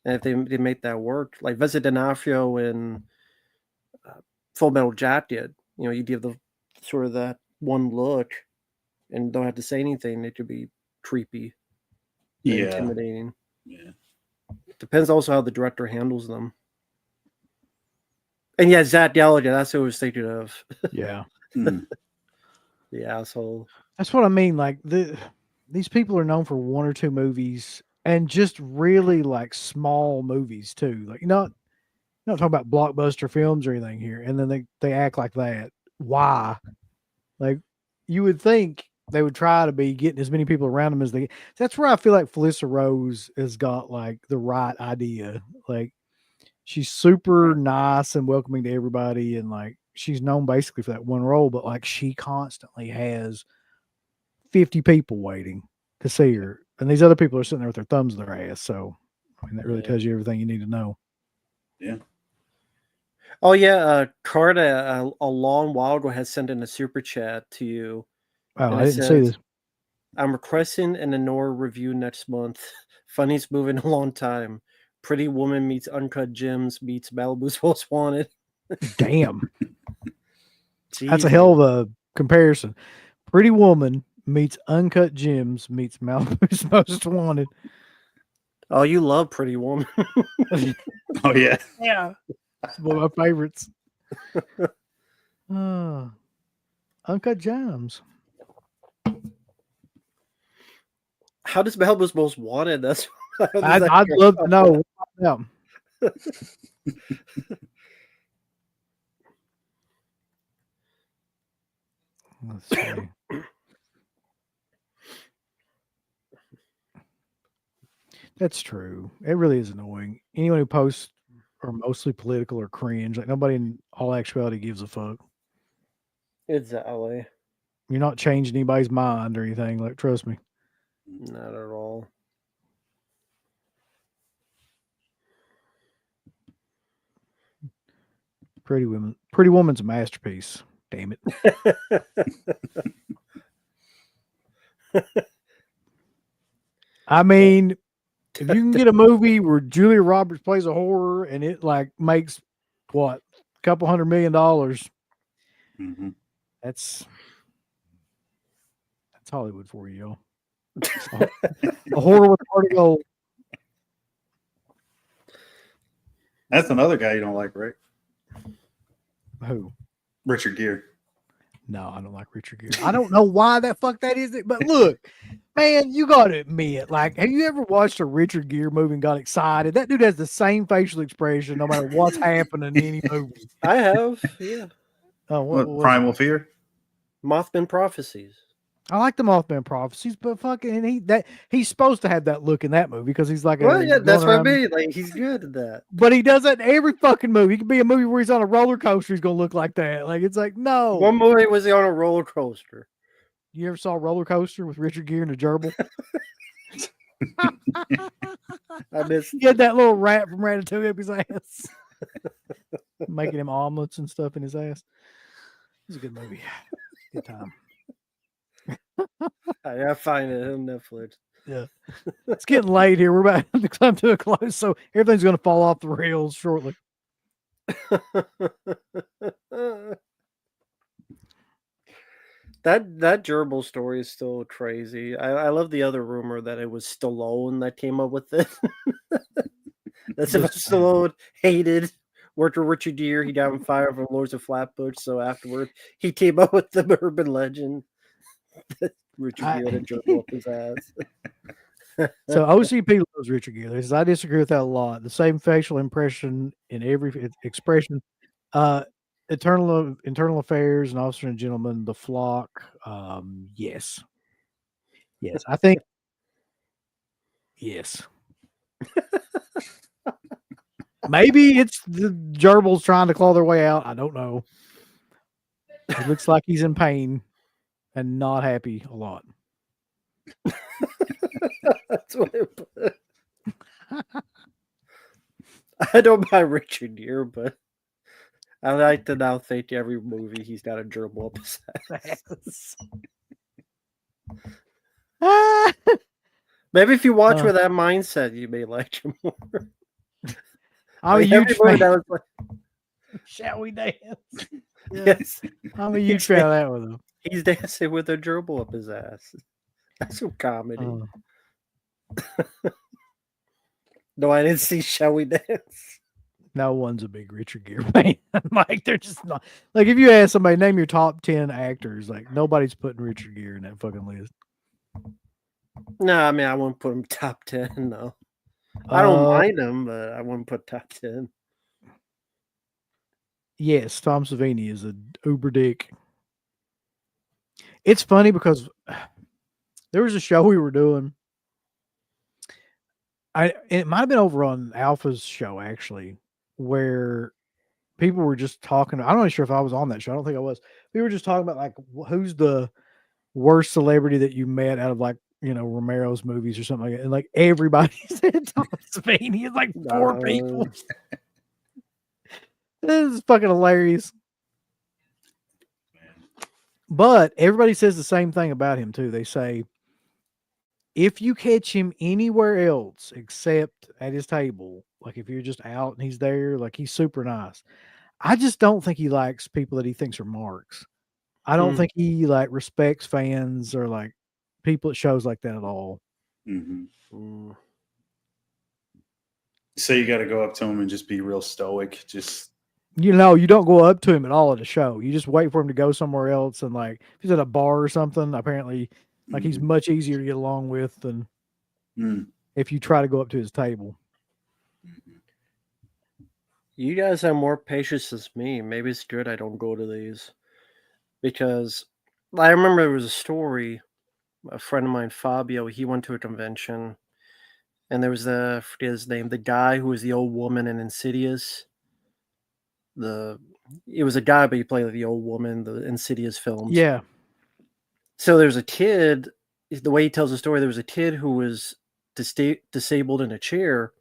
And if they make that work, like Vincent D'Onofrio in Full Metal Jacket, you know, you give the sort of that one look and don't have to say anything. It could be creepy, and Yeah. intimidating. Yeah. Depends also how the director handles them. And yeah, Zach Gallagher, that's who I was thinking of. Yeah. Mm. The asshole. That's what I mean. Like these people are known for one or two movies and just really like small movies too. Like not talking about blockbuster films or anything here. And then they act like that. Why? Like you would think they would try to be getting as many people around them as they. That's where I feel like Felissa Rose has got like the right idea. Like she's super nice and welcoming to everybody, and like she's known basically for that one role, but like she constantly has 50 people waiting to see her, and these other people are sitting there with their thumbs in their ass. So I mean that really tells you everything you need to know. Yeah. Oh yeah, Carta a long while ago has sent in a super chat to you. Oh, And I it didn't see says, this. I'm requesting an Anora review next month. Funniest movie in a long time. Pretty Woman meets Uncut Gems meets Malibu's Most Wanted. Damn, that's a Jesus. hell of a comparison. Pretty Woman meets Uncut Gems meets Malibu's Most Wanted. Oh, you love Pretty Woman. Oh yeah. Yeah, it's one of my favorites. Uncut Gems. How does Malibu's Most Wanted? That's I'd love to know. Yeah. Let's see. That's true. It really is annoying. Anyone who posts are mostly political or cringe. Like nobody in all actuality gives a fuck. Exactly. You're not changing anybody's mind or anything. Like, trust me. Not at all. Pretty Woman's a masterpiece. Damn it. I mean, if you can get a movie where Julia Roberts plays a horror and it like makes what a couple $100 million, Mm-hmm. that's Hollywood for you, y'all. A horror with heart of gold. That's another guy you don't like, right? Who? Richard Gere. No, I don't like Richard Gere. I don't know why that fuck that is. But look, man, you got to admit, like, have you ever watched a Richard Gere movie and got excited? That dude has the same facial expression no matter what's happening in any movie. I have, yeah. Oh, What, Primal Fear? Mothman Prophecies. I like the Mothman Prophecies, but fucking he's supposed to have that look in that movie because he's like Well, yeah, that's what I around- mean. Like, he's good at that. But he does that in every fucking movie. He could be a movie where he's on a roller coaster. He's gonna look like that. Like it's like no. One movie was he on a roller coaster. You ever saw Roller Coaster with Richard Gere and a gerbil? I missed. He had that little rat from Ratatouille up his ass, making him omelets and stuff in his ass. It was a good movie. Good time. I find it on Netflix. Yeah. It's getting late here. We're about to come to a close, so everything's going to fall off the rails shortly. That gerbil story is still crazy. I love the other rumor that it was Stallone that came up with it. That Sylvester Stallone hated worked with Richard Gere. He got him fired from Lords of Flatbush. So afterward, he came up with the urban legend that Richard Gere had a gerbil up his ass. So OCP loves Richard Gere. He says, I disagree with that a lot. The same facial impression in every expression. Internal Affairs and Officer and Gentleman, The Flock. Yes. Yes. I think yes. Maybe it's the gerbils trying to claw their way out. I don't know. It looks like he's in pain and not happy a lot. That's what it put. I don't mind Richard Gere, but I like to now think every movie he's got a gerbil up his ass. Maybe if you watch with that mindset, you may like him more. I'm a huge fan. Shall we dance? Yes. I'm a huge fan of that with him. He's dancing with a gerbil up his ass. That's some comedy. No, I didn't see Shall We Dance. No one's a big Richard Gere fan. Like, they're just not. Like, if you ask somebody, name your top 10 actors, like, nobody's putting Richard Gere in that fucking list. No, I mean, I wouldn't put him top 10, no. I don't mind him, but I wouldn't put top 10. Yes, Tom Savini is a uber dick. It's funny because there was a show we were doing. It might have been over on Alpha's show, actually, where people were just talking. I'm not sure if I was on that show. I don't think I was. We were just talking about, like, who's the worst celebrity that you met out of, like, you know, Romero's movies or something like that. And, like, everybody said Tom Savini. It's like 4 people. This is fucking hilarious. But everybody says the same thing about him, too. They say, if you catch him anywhere else except at his table, like if you're just out and he's there, like, he's super nice. I just don't think he likes people that he thinks are marks. I don't think he, like, respects fans or, like, people at shows like that at all. Mm-hmm. So you got to go up to him and just be real stoic. Just, you know, you don't go up to him at all at a show. You just wait for him to go somewhere else. And, like, if he's at a bar or something, apparently, like, he's much easier to get along with than if you try to go up to his table. You guys have more patience than me. Maybe it's good I don't go to these. Because I remember there was a story, a friend of mine, Fabio, he went to a convention, and there was I forget his name, the guy who was the old woman in Insidious. It was a guy, but he played the old woman, the Insidious films. Yeah. So there's a kid, the way he tells the story, there was a kid who was disabled in a chair,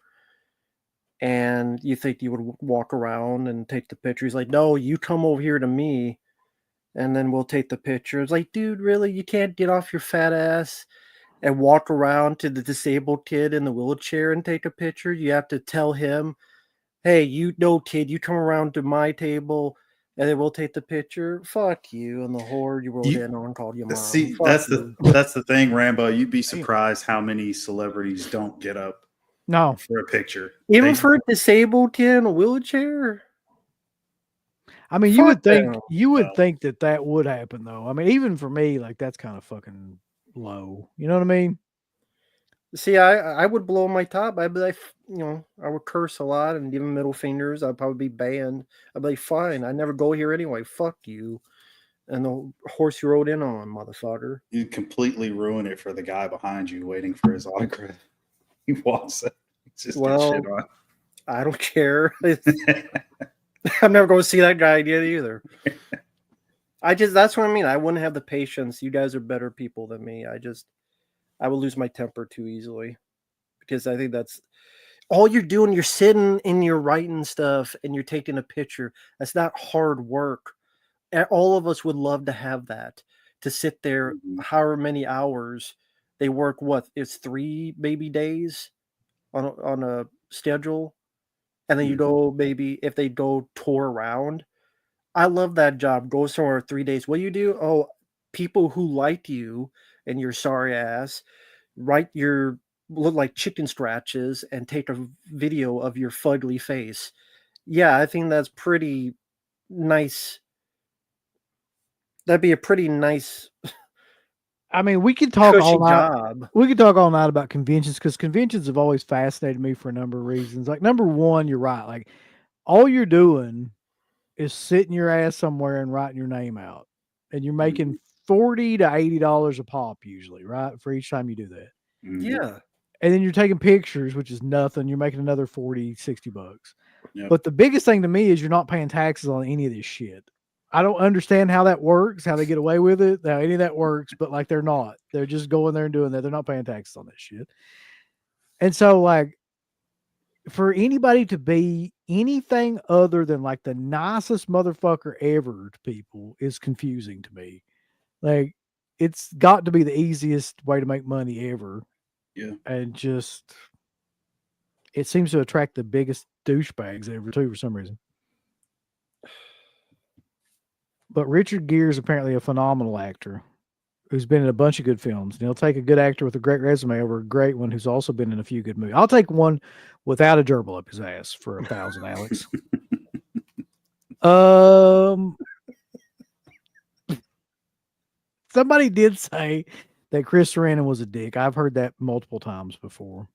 and you think you would walk around and take the picture. He's like, no, you come over here to me, and then we'll take the picture. It's like, dude, really? You can't get off your fat ass and walk around to the disabled kid in the wheelchair and take a picture? You have to tell him, hey, kid, you come around to my table, and then we'll take the picture. Fuck you, and the whore you rolled in on called you mom. See, Fuck that's you. the thing, Rambo. You'd be surprised how many celebrities don't get up for a picture, even for a disabled kid in a wheelchair. I mean, you would think that would happen, though. I mean, even for me, like, that's kind of fucking low. You know what I mean? See, I would blow my top. I'd be like, I would curse a lot and give him middle fingers. I'd probably be banned. I'd be like, fine, I never go here anyway. Fuck you. And the horse you rode in on, motherfucker. You completely ruin it for the guy behind you waiting for his autograph. He walks up. Just shit on. I don't care. I'm never going to see that guy again either. That's what I mean. I wouldn't have the patience. You guys are better people than me. I would lose my temper too easily because I think that's all you're doing. You're sitting and you're writing stuff and you're taking a picture. That's not hard work. All of us would love to have that, to sit there however many hours they work. What, it's 3 maybe days on a schedule, and then you go, maybe if they go tour around. I love that job. Go somewhere 3 days. What do you do? Oh, people who liked you and your sorry ass write your look like chicken scratches and take a video of your fugly face. Yeah, I think that's pretty nice. That'd be a pretty nice I mean, we could talk all cushy night. job. We could talk all night about conventions because conventions have always fascinated me for a number of reasons. Like, number one, you're right. Like, all you're doing is sitting your ass somewhere and writing your name out, and you're making $40 to $80 a pop usually, right? For each time you do that. Yeah. And then you're taking pictures, which is nothing. You're making another 40, 60 bucks. Yep. But the biggest thing to me is you're not paying taxes on any of this shit. I don't understand how that works, how they get away with it, how any of that works, but like they're not. They're just going there and doing that. They're not paying taxes on that shit. And so, like, for anybody to be anything other than like the nicest motherfucker ever to people is confusing to me. Like, it's got to be the easiest way to make money ever. Yeah. And just, it seems to attract the biggest douchebags ever too for some reason. But Richard Gere is apparently a phenomenal actor who's been in a bunch of good films. And he'll take a good actor with a great resume over a great one who's also been in a few good movies. I'll take one without a gerbil up his ass for 1,000, Alex. Somebody did say that Chris Sarandon was a dick. I've heard that multiple times before.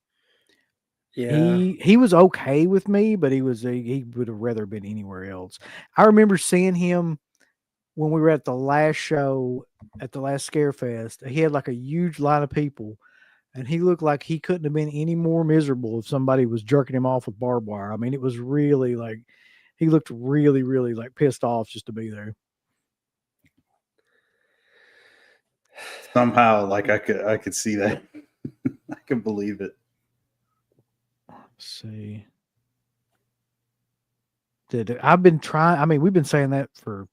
Yeah. He was okay with me, but he would have rather been anywhere else. I remember seeing him when we were at the last show at the last Scarefest. He had like a huge line of people, and he looked like he couldn't have been any more miserable if somebody was jerking him off with barbed wire. I mean, it was really like he looked really, really like pissed off just to be there. Somehow, like I could see that. I could believe it. Let's see. I've been trying. I mean, we've been saying that for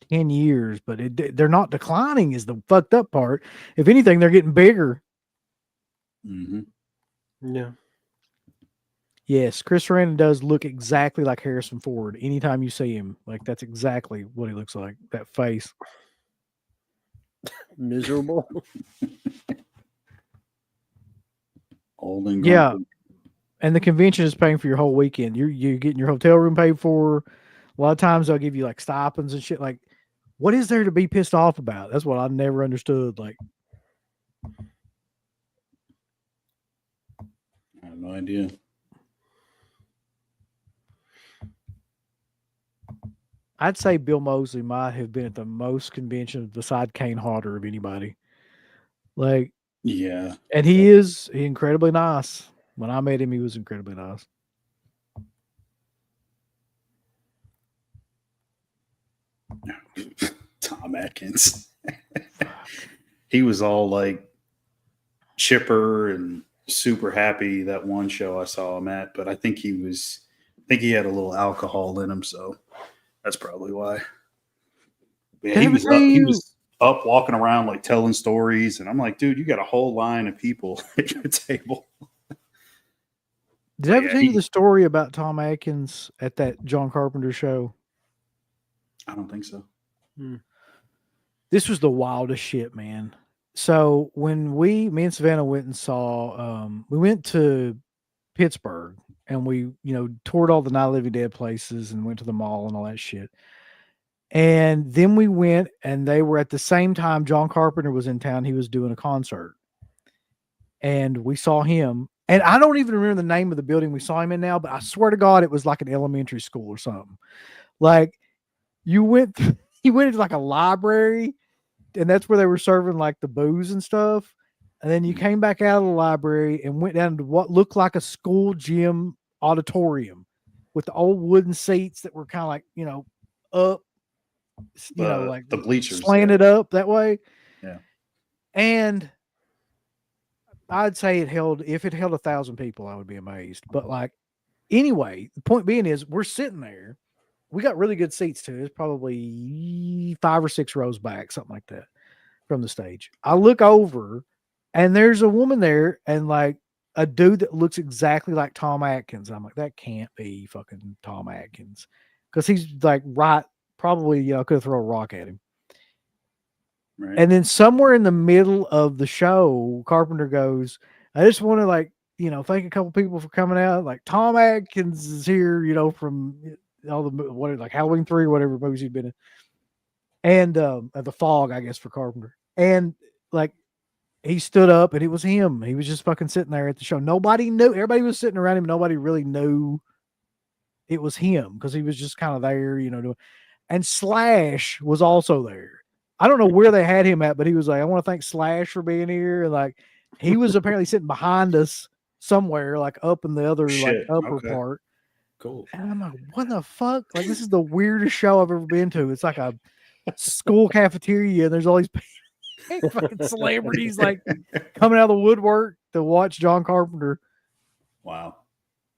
10 years, but they're not declining is the fucked up part. If anything, they're getting bigger. Mm-hmm. Yeah. Yes, Chris Sarandon does look exactly like Harrison Ford. Anytime you see him, like that's exactly what he looks like. That face. Miserable. Old and Yeah. grumpy. And the convention is paying for your whole weekend. You're getting your hotel room paid for. A lot of times they'll give you like stipends and shit. Like, what is there to be pissed off about? That's what I never understood. Like, I have no idea. I'd say Bill Moseley might have been at the most conventions beside Kane Hodder of anybody. Like, Yeah. and he is incredibly nice. When I met him, he was incredibly nice. Tom Atkins. He was all like chipper and super happy that one show I saw him at, but I think he had a little alcohol in him, so that's probably why. Yeah, he was up walking around like telling stories, and I'm like, dude, you got a whole line of people at your table. Did I ever Yeah, tell you the story about Tom Atkins at that John Carpenter show? I don't think so. This was the wildest shit, man. So when me and Savannah went and saw, we went to Pittsburgh and we, toured all the Night of the Living Dead places and went to the mall and all that shit. And then we went and they were at the same time John Carpenter was in town. He was doing a concert. And we saw him. And I don't even remember the name of the building we saw him in now, but I swear to God, it was like an elementary school or something. Like he went into like a library, and that's where they were serving like the booze and stuff. And then you came back out of the library and went down to what looked like a school gym auditorium with the old wooden seats that were kind of like, up. you know, like the bleachers slanted up that way. Yeah. And I'd say if it held 1,000 people, I would be amazed. But like, anyway, the point being is we're sitting there. We got really good seats too. It's probably 5 or 6 rows back, something like that from the stage. I look over and there's a woman there and like a dude that looks exactly like Tom Atkins. I'm like, that can't be fucking Tom Atkins. Cause he's like probably, could have thrown a rock at him. Right. And then somewhere in the middle of the show, Carpenter goes, I just want to thank a couple people for coming out. Like Tom Atkins is here, from all the like Halloween 3 or whatever movies he's been in. And The Fog, I guess, for Carpenter. And like he stood up and it was him. He was just fucking sitting there at the show. Nobody knew. Everybody was sitting around him. Nobody really knew it was him because he was just kind of there, and Slash was also there. I don't know where they had him at, but he was like, I want to thank Slash for being here. And like, he was apparently sitting behind us somewhere, like up in the other like upper part. Cool. And I'm like, what the fuck? Like, this is the weirdest show I've ever been to. It's like a school cafeteria, and there's all these fucking celebrities like coming out of the woodwork to watch John Carpenter. Wow.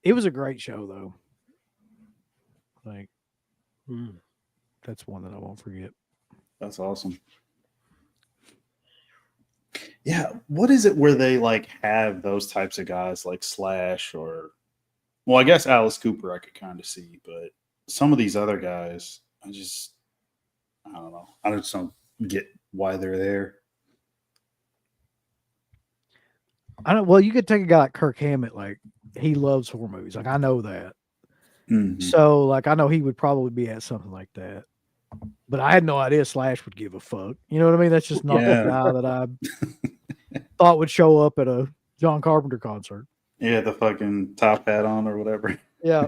It was a great show, though. Like, that's one that I won't forget. That's awesome. Yeah, what is it where they like have those types of guys like Slash or, well, I guess Alice Cooper I could kind of see, but some of these other guys, I don't know. I just don't get why they're there. Well, you could take a guy like Kirk Hammett, like he loves horror movies. Like I know that. Mhm. So like I know he would probably be at something like that. But I had no idea Slash would give a fuck. You know what I mean? That's just not the guy that I thought would show up at a John Carpenter concert. Yeah, the fucking top hat on or whatever. Yeah.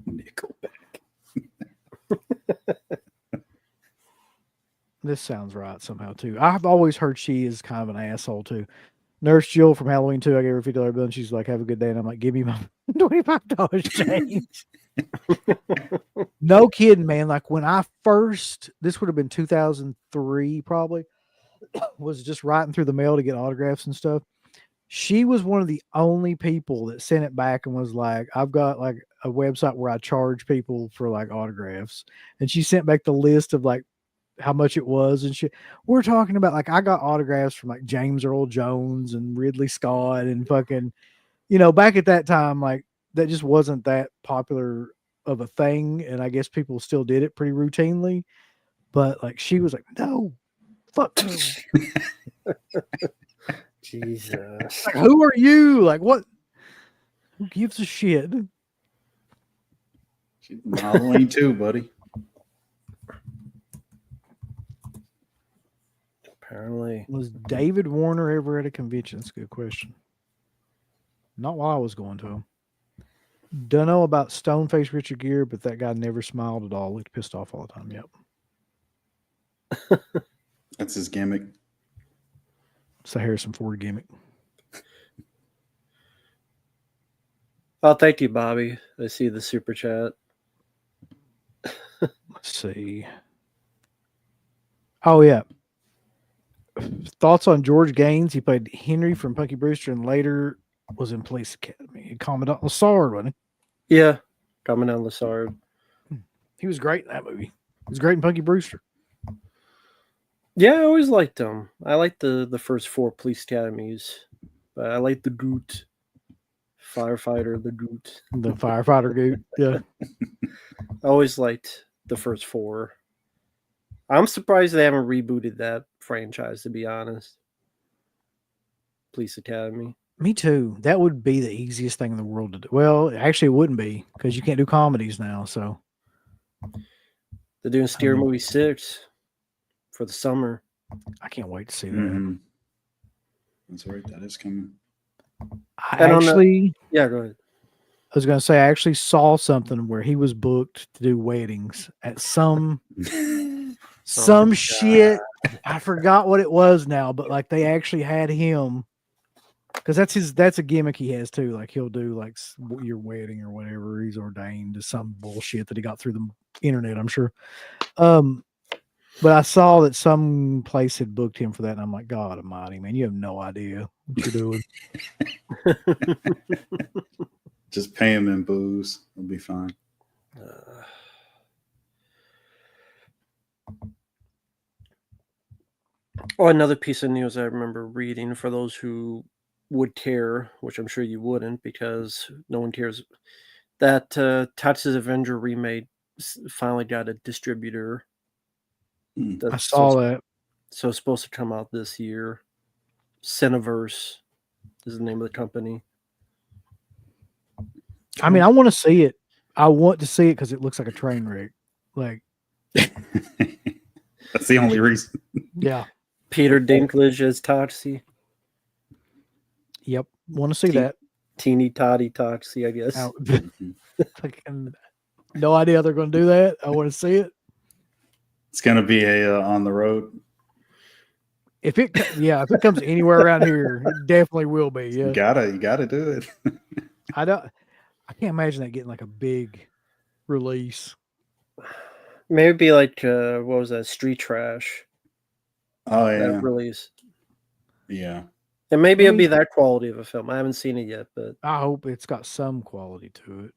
Nickelback. This sounds right somehow too. I've always heard she is kind of an asshole too. Nurse Jill from Halloween 2, I gave her $50 bill and she's like, have a good day. And I'm like, give me my $25 change. No kidding, man. Like when I this would have been 2003 probably, was just writing through the mail to get autographs and stuff. She was one of the only people that sent it back and was like, I've got like a website where I charge people for like autographs. And she sent back the list of like how much it was and shit. We're talking about like I got autographs from like James Earl Jones and Ridley Scott and fucking, back at that time, like that just wasn't that popular of a thing. And I guess people still did it pretty routinely. But like she was like, no, fuck no. Jesus. Like, who are you? Like what? Who gives a shit? Halloween 2, buddy. Apparently. Was David Warner ever at a convention? That's a good question. Not while I was going to him. Don't know about Stoneface Richard Gere, but that guy never smiled at all. Looked pissed off all the time. Yep. That's his gimmick. It's the Harrison Ford gimmick. Oh, thank you, Bobby. I see the super chat. Let's see. Oh, yeah. Thoughts on George Gaines? He played Henry from Punky Brewster and later was in Police Academy. Commandant Lassard, wasn't he? Yeah. Commandant Lassard. He was great in that movie. He was great in Punky Brewster. Yeah, I always liked him. I liked the first 4 Police Academies. But I liked the Goot. Firefighter, the Goot. The firefighter Goot. Yeah. I always liked the first 4. I'm surprised they haven't rebooted that franchise, to be honest. Police Academy. Me too. That would be the easiest thing in the world to do. Well, actually, it wouldn't be because you can't do comedies now. So they're doing Steer Movie 6 for the summer. I can't wait to see that. Mm-hmm. That's right. That is coming. Yeah, go ahead. I was going to say, I actually saw something where he was booked to do weddings at some shit. I forgot what it was now, but like they actually had him because that's a gimmick he has too. Like he'll do like your wedding or whatever. He's ordained to some bullshit that he got through the internet, I'm sure. But I saw that some place had booked him for that, and I'm like, God Almighty, man, you have no idea what you're doing. Just pay him in booze. It'll be fine. Oh, another piece of news I remember reading for those who would care, which I'm sure you wouldn't because no one cares, that Texas Avenger remake finally got a distributor. I saw that. So it's supposed to come out this year. Cineverse is the name of the company. I mean, I want to see it. I want to see it because it looks like a train wreck. Like, that's the only reason. Yeah. Peter Dinklage as Toxie. Yep. Want to see that. Teeny Toddy Toxie, I guess. Fucking no idea they're going to do that. I want to see it. It's going to be a on the road. If it comes anywhere around here, it definitely will be. Yeah. You gotta do it. I can't imagine that getting like a big release. Maybe be like what was that? Street Trash. Oh yeah. That release. Yeah. And maybe it'll be that quality of a film. I haven't seen it yet, but I hope it's got some quality to it.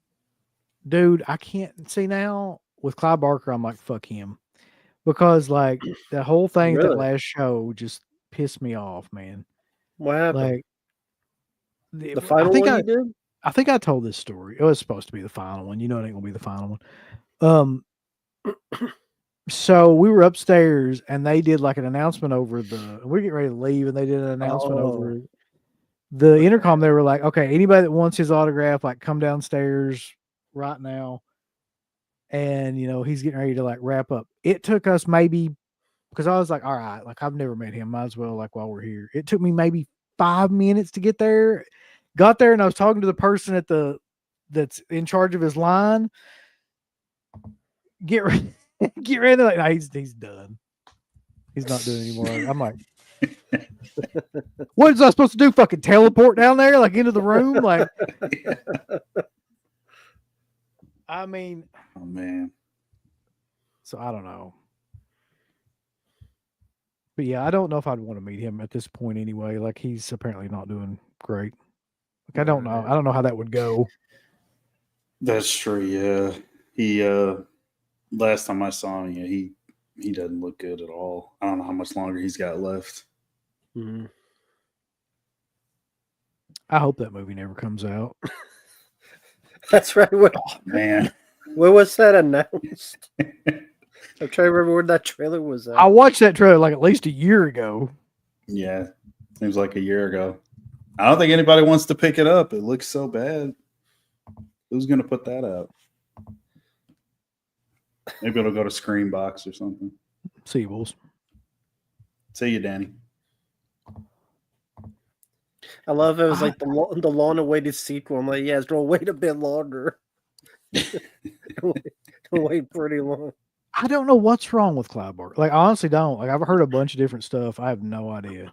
Dude, I can't see now with Clive Barker, I'm like, fuck him. Because like the whole thing Really? that last show just pissed me off, man. what happened? Like the final one you did? I think I told this story. It was supposed to be the final one. You know it ain't gonna be the final one. So we were upstairs and they did like an announcement over we're getting ready to leave and they did an announcement over the intercom. They were like, okay, anybody that wants his autograph, like come downstairs right now. And he's getting ready to like wrap up. It took us maybe, because I was like, all right, like I've never met him. Might as well, like while we're here. It took me maybe 5 minutes to get there. Got there and I was talking to the person that's in charge of his line. Get ready. Like, no, he's done. He's not doing anymore. I'm like, what is I supposed to do? Fucking teleport down there, like into the room? Like, I mean, oh man. So I don't know. But yeah, I don't know if I'd want to meet him at this point anyway. Like he's apparently not doing great. Like I don't know. I don't know how that would go. That's true, yeah. He last time I saw him, yeah, he doesn't look good at all. I don't know how much longer he's got left. Mm-hmm. I hope that movie never comes out. That's right. Oh man. Where was that announced? I'm trying to remember where that trailer was at. I watched that trailer like at least a year ago. Yeah. Seems like a year ago. I don't think anybody wants to pick it up. It looks so bad. Who's gonna put that out? Maybe it'll go to Screenbox or something. Seables. See you, Danny. I love it. It was like the long-awaited sequel. I'm like, yeah, it's gonna wait a bit longer. wait pretty long. I don't know what's wrong with Clive Barker. Like, I honestly don't. Like, I've heard a bunch of different stuff. I have no idea.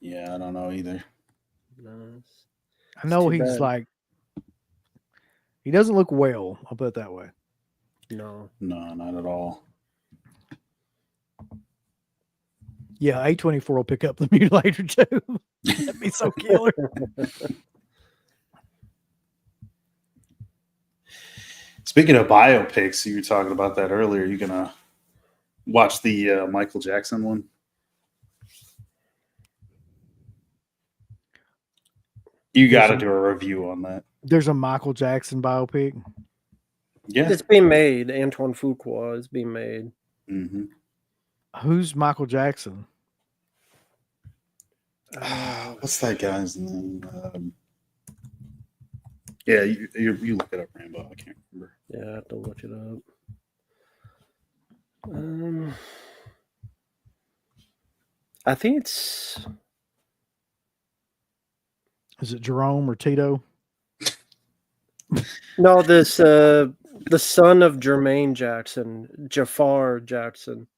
Yeah, I don't know either. I know he's like, he doesn't look well. I'll put it that way. No, not at all. Yeah, A24 will pick up the Mutilator too. That'd be so killer. Speaking of biopics, you were talking about that earlier. You gonna watch the Michael Jackson one? You got to do a review on that. There's a Michael Jackson biopic. Yeah, it's being made. Antoine Fuqua is being made. Mm-hmm. Who's Michael Jackson? What's that guy's name? Yeah, you look it up, Rambo. I can't remember. Yeah, I have to look it up. I think it's. Is it Jerome or Tito? No, this the son of Jermaine Jackson, Jafar Jackson.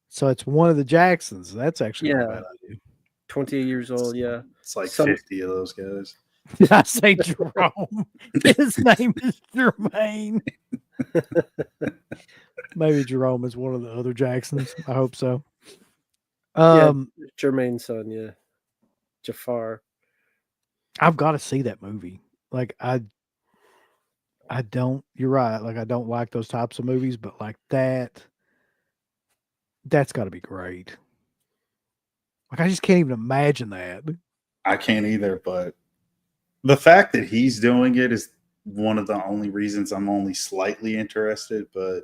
So it's one of the Jacksons. That's actually not a bad idea. 28 years old. Yeah. It's like Some- 50 of those guys. Did I say Jerome? His name is Jermaine. Maybe Jerome is one of the other Jacksons. I hope so. Jermaine's son. Yeah. Jafar. I've got to see that movie. Like I don't. You're right. Like I don't like those types of movies, but like that's got to be great. Like I just can't even imagine that. I can't either, but the fact that he's doing it is one of the only reasons I'm only slightly interested. But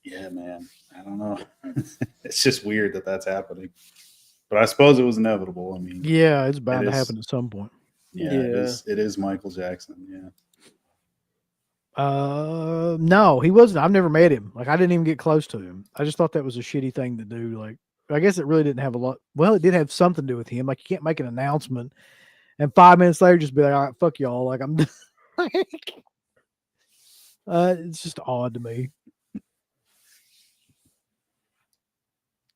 yeah, man, I don't know. It's just weird that that's happening. But I suppose it was inevitable. I mean, Yeah, it's bound It to is. happen at some point. yeah, Yeah. it is Michael Jackson. Yeah. No, he wasn't. I've never met him. Like I didn't even get close to him. I just thought that was a shitty thing to do. Like I guess it really didn't have a lot. Well, it did have something to do with him. Like you can't make an announcement and 5 minutes later just be like, all right, fuck y'all. Like I'm like, it's just odd to me.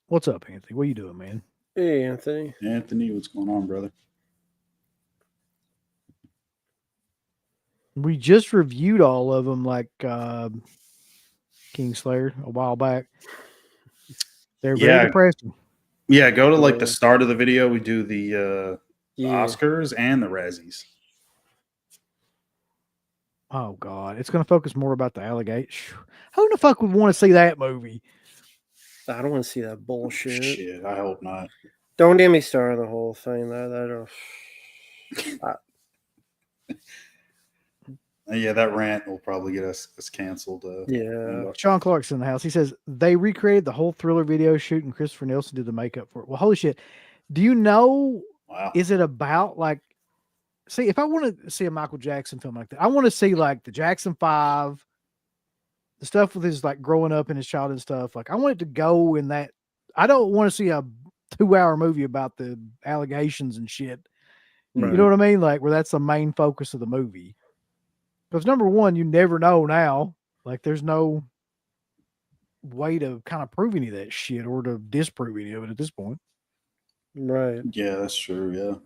What's up, Anthony? What are you doing, man? Hey, Anthony. Anthony, what's going on, brother? We just reviewed all of them, like Kingslayer a while back. They're very Yeah. depressing. Yeah, go to like Yeah. the start of the video. We do the Yeah. Oscars and the Razzies. Oh God, it's going to focus more about the allegation. Who the fuck would want to see that movie? I don't want to see that bullshit. Shit, I hope not. Don't get me started on the whole thing. Yeah, that rant will probably get us canceled. Yeah. Sean Clark's in the house. He says they recreated the whole Thriller video shoot, and Christopher Nielsen did the makeup for it. Well, holy shit! Do you know? Wow. Is it about like? See, if I want to see a Michael Jackson film like that, I want to see like the Jackson 5, the stuff with his like growing up and his childhood stuff. Like I want it to go in that. I don't want to see a 2-hour movie about the allegations and shit. Right. You know what I mean? Like where that's the main focus of the movie. Because number one, you never know now. Like there's no way to kind of prove any of that shit or to disprove any of it at this point. Right. Yeah, that's true. Yeah.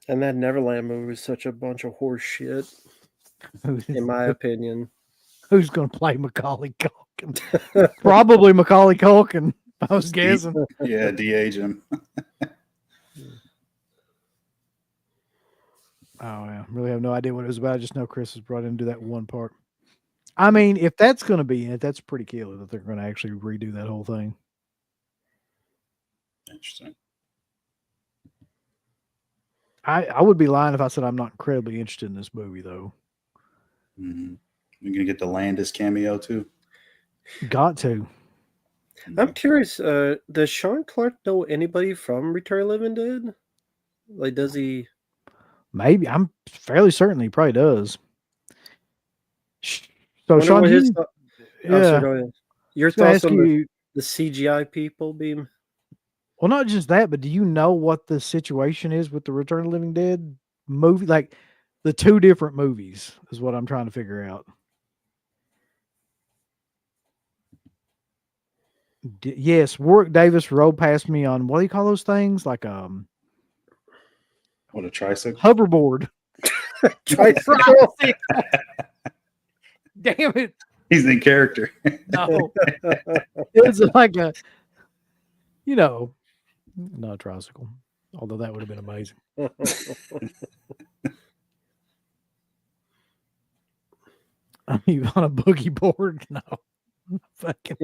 And that Neverland movie was such a bunch of horse shit, in my opinion. Who's going to play Macaulay Culkin? Probably Macaulay Culkin. I was guessing. Yeah, de-age him. Oh, yeah. Really have no idea what it was about. I just know Chris was brought in to do that one part. I mean, if that's going to be in it, that's pretty killer that they're going to actually redo that whole thing. Interesting. I would be lying if I said I'm not incredibly interested in this movie, though. Mm-hmm. You're gonna get the Landis cameo too. Got to. I'm curious, does Sean Clark know anybody from Return of the Living Dead? Like, does he? Maybe. I'm fairly certain he probably does. So, Wonder Sean, what his you, thought- Oh, sorry, yeah. go ahead. Your I was gonna thoughts ask on you, the CGI people being? well, not just that, but do you know what the situation is with the Return of the Living Dead movie? Like the two different movies is what I'm trying to figure out. Yes, Warwick Davis rode past me on what do you call those things? Like What a tricycle. hoverboard. Tricycle? Damn it. He's in character. No. It's like a, not a tricycle. Although that would have been amazing. I mean, on a boogie board? No. Fucking.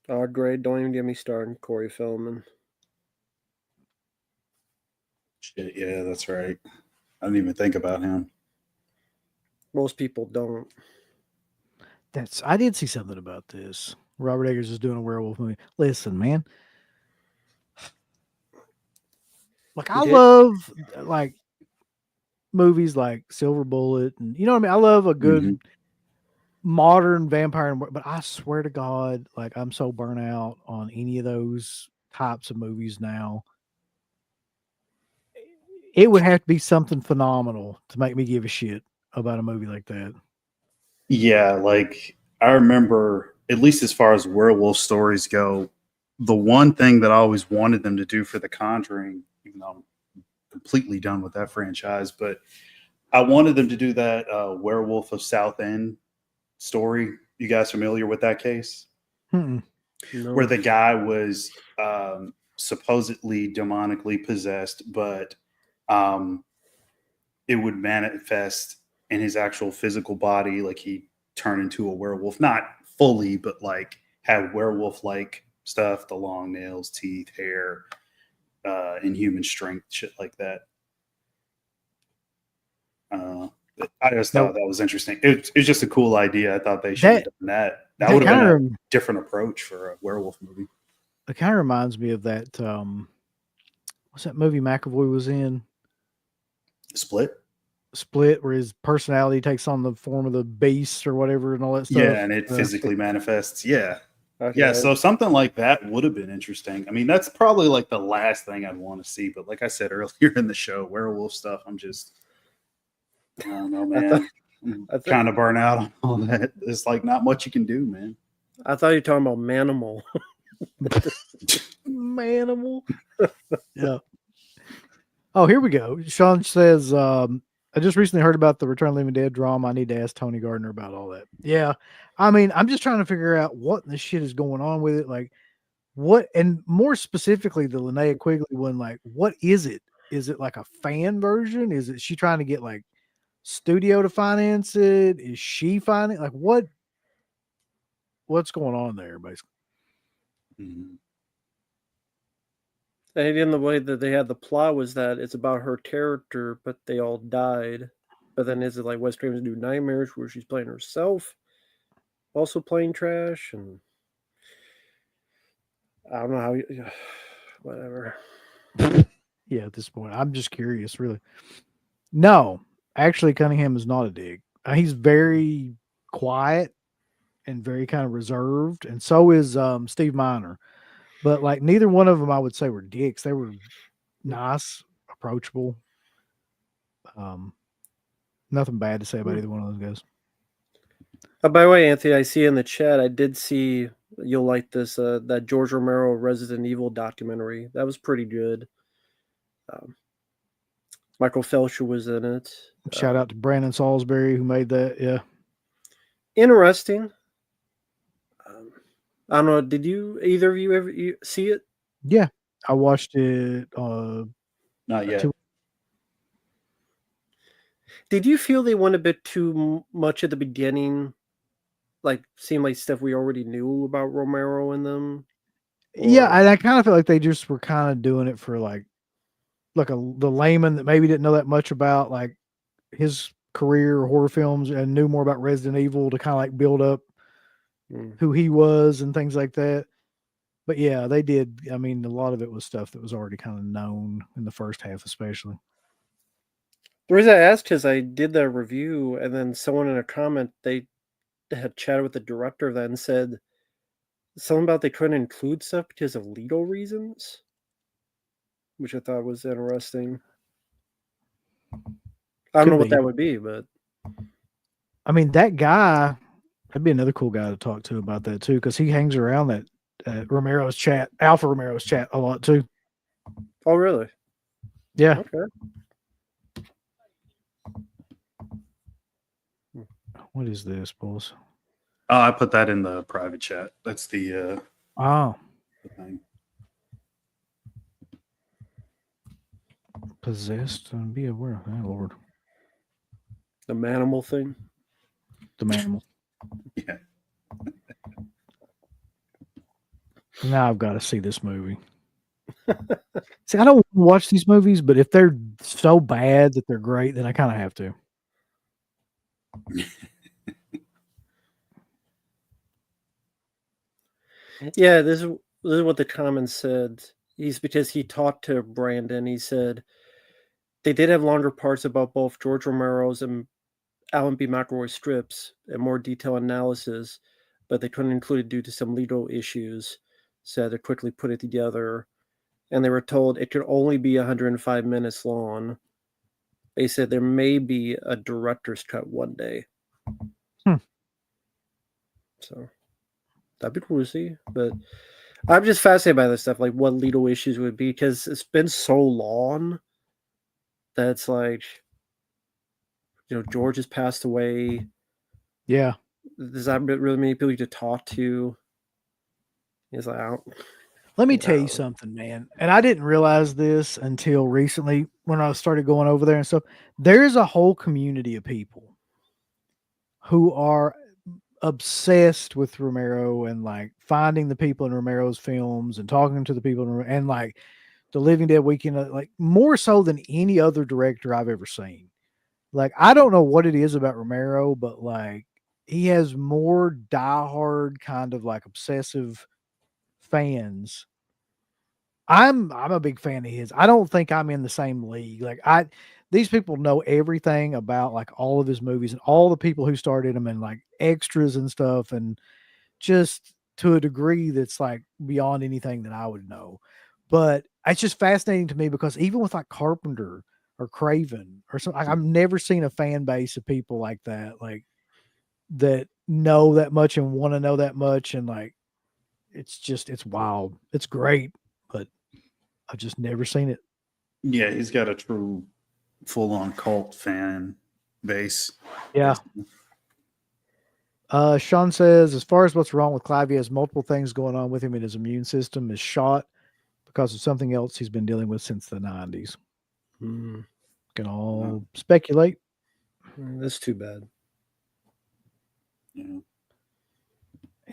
Oh, great. Don't even get me started, Corey Feldman. Shit, yeah, that's right. I didn't even think about him. Most people don't. I did see something about this. Robert Eggers is doing a werewolf movie. Listen, man. Like I did? love like movies like Silver Bullet and you know what I mean? I love a good Mhm. modern vampire, but I swear to God, like I'm so burnt out on any of those types of movies now. it would have to be something phenomenal to make me give a shit about a movie like that. Yeah, like I remember, at least as far as werewolf stories go, the one thing that I always wanted them to do for The Conjuring, even though I'm completely done with that franchise, but I wanted them to do that Werewolf of South End story. You guys familiar with that case? Mm-mm. No. Where the guy was supposedly demonically possessed, but it would manifest in his actual physical body, like he turned into a werewolf, not fully, but like had werewolf like stuff, the long nails, teeth, hair, inhuman strength, shit like that. I just thought Nope. that was interesting. It's just a cool idea. I thought they should have done that. That that would have been kinda a different approach for a werewolf movie. It kind of reminds me of that. What's that movie McAvoy was in? Split. Split, where his personality takes on the form of the beast or whatever, and all that stuff. Yeah, and it physically manifests. Yeah. Okay. Yeah, so something like that would have been interesting. I mean, that's probably like the last thing I'd want to see. But like I said earlier in the show, werewolf stuff, I don't know, man. I'm kind of burnt out on all that. It's like not much you can do, man. I thought you were talking about Manimal. Manimal. Yeah. Oh, here we go. Sean says, I just recently heard about the Return of the Living Dead drama. I need to ask Tony Gardner about all that. Yeah. I mean, I'm just trying to figure out what the shit is going on with it. Like, what, and more specifically, the Linnea Quigley one, like, what is it? Is it like a fan version? Is it she trying to get like studio to finance it? Is she finding like what's going on there, basically? Mhm. And in the way that they had the plot was that it's about her character, but they all died. But then is it like Wes Craven's New Nightmares, where she's playing herself, also playing trash, and I don't know how. Whatever. Yeah, at this point, I'm just curious, really. No, actually, Cunningham is not a dick. He's very quiet and very kind of reserved, and so is Steve Miner. But like neither one of them, I would say, were dicks. They were nice, approachable. Nothing bad to say about either one of those guys. By the way, Anthony, I see in the chat. I did see you'll like this. That George Romero Resident Evil documentary. That was pretty good. Michael Felcher was in it. Shout out to Brandon Salisbury who made that. Yeah, Interesting. I don't know. Did either of you ever see it? yeah. I watched it. Not yet. Did you feel they went a bit too much at the beginning? Like, seemed like stuff we already knew about Romero and them? Yeah, and I kind of feel like they just were kind of doing it for like the layman that maybe didn't know that much about like his career or horror films and knew more about Resident Evil to kind of like build up who he was and things like that. But yeah, they did. I mean, a lot of it was stuff that was already kind of known in the first half, especially. The reason I asked is I did the review, and then someone in a comment, they had chatted with the director of that and said something about they couldn't include stuff because of legal reasons, which I thought was interesting. I don't know what that would be, but I mean, that guy, that'd be another cool guy to talk to about that too, because he hangs around that Romero's chat, Alpha Romero's chat a lot too. Oh, really? Yeah. Okay. What is this, boss? Oh, I put that in the private chat. That's the thing. Possessed and be aware. Oh, Lord. The Manimal thing? The Manimal. Yeah. Now I've got to see this movie. See, I don't watch these movies, but if they're so bad that they're great, then I kind of have to. Yeah, this is what the comments said. Because he talked to Brandon, he said they did have longer parts about both George Romero's and Alan B. McElroy strips and more detailed analysis, but they couldn't include it due to some legal issues. So they quickly put it together. and they were told it could only be 105 minutes long. They said there may be a director's cut one day. Hmm. So that'd be cool to see. But I'm just fascinated by this stuff, like what legal issues would be, because it's been so long that it's like, George has passed away. Yeah. There's not really many people you to talk to. He's like, Let me tell you No. something, man. And I didn't realize this until recently when I started going over there and stuff. There's a whole community of people who are obsessed with Romero and like finding the people in Romero's films and talking to the people and like the Living Dead Weekend, like more so than any other director I've ever seen. Like, I don't know what it is about Romero, but like he has more diehard kind of like obsessive fans. I'm a big fan of his. I don't think I'm in the same league. Like these people know everything about like all of his movies and all the people who started them and like extras and stuff, and just to a degree that's like beyond anything that I would know. But it's just fascinating to me because even with like Carpenter or Craven or something, I've never seen a fan base of people like that, like that know that much and want to know that much. And like, it's wild. It's great, but I've just never seen it. Yeah, he's got a true full-on cult fan base. Yeah. Sean says, as far as what's wrong with Clive, he has multiple things going on with him, and his immune system is shot because of something else he's been dealing with since the 90s. Can all speculate. That's too bad. Yeah.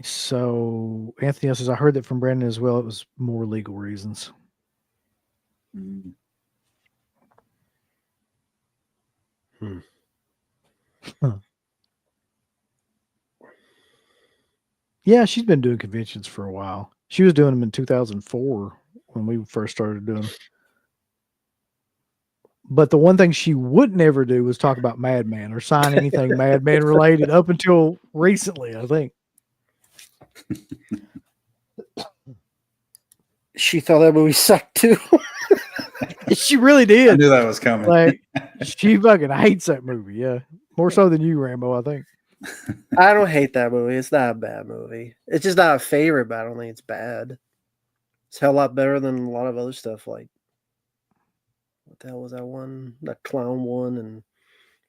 So Anthony says, I heard that from Brandon as well. It was more legal reasons. Mm. Yeah, she's been doing conventions for a while. She was doing them in 2004 when we first started doing them. But the one thing she would never do was talk about Madman or sign anything Madman related up until recently, I think. She thought that movie sucked too. She really I did. knew that was coming. Like, she fucking hates that movie. Yeah. More so than you, Rambo, I think. I don't hate that movie. It's not a bad movie. It's just not a favorite, but I don't think it's bad. It's a hell lot better than a lot of other stuff. Like, what the hell was that one? That clown one and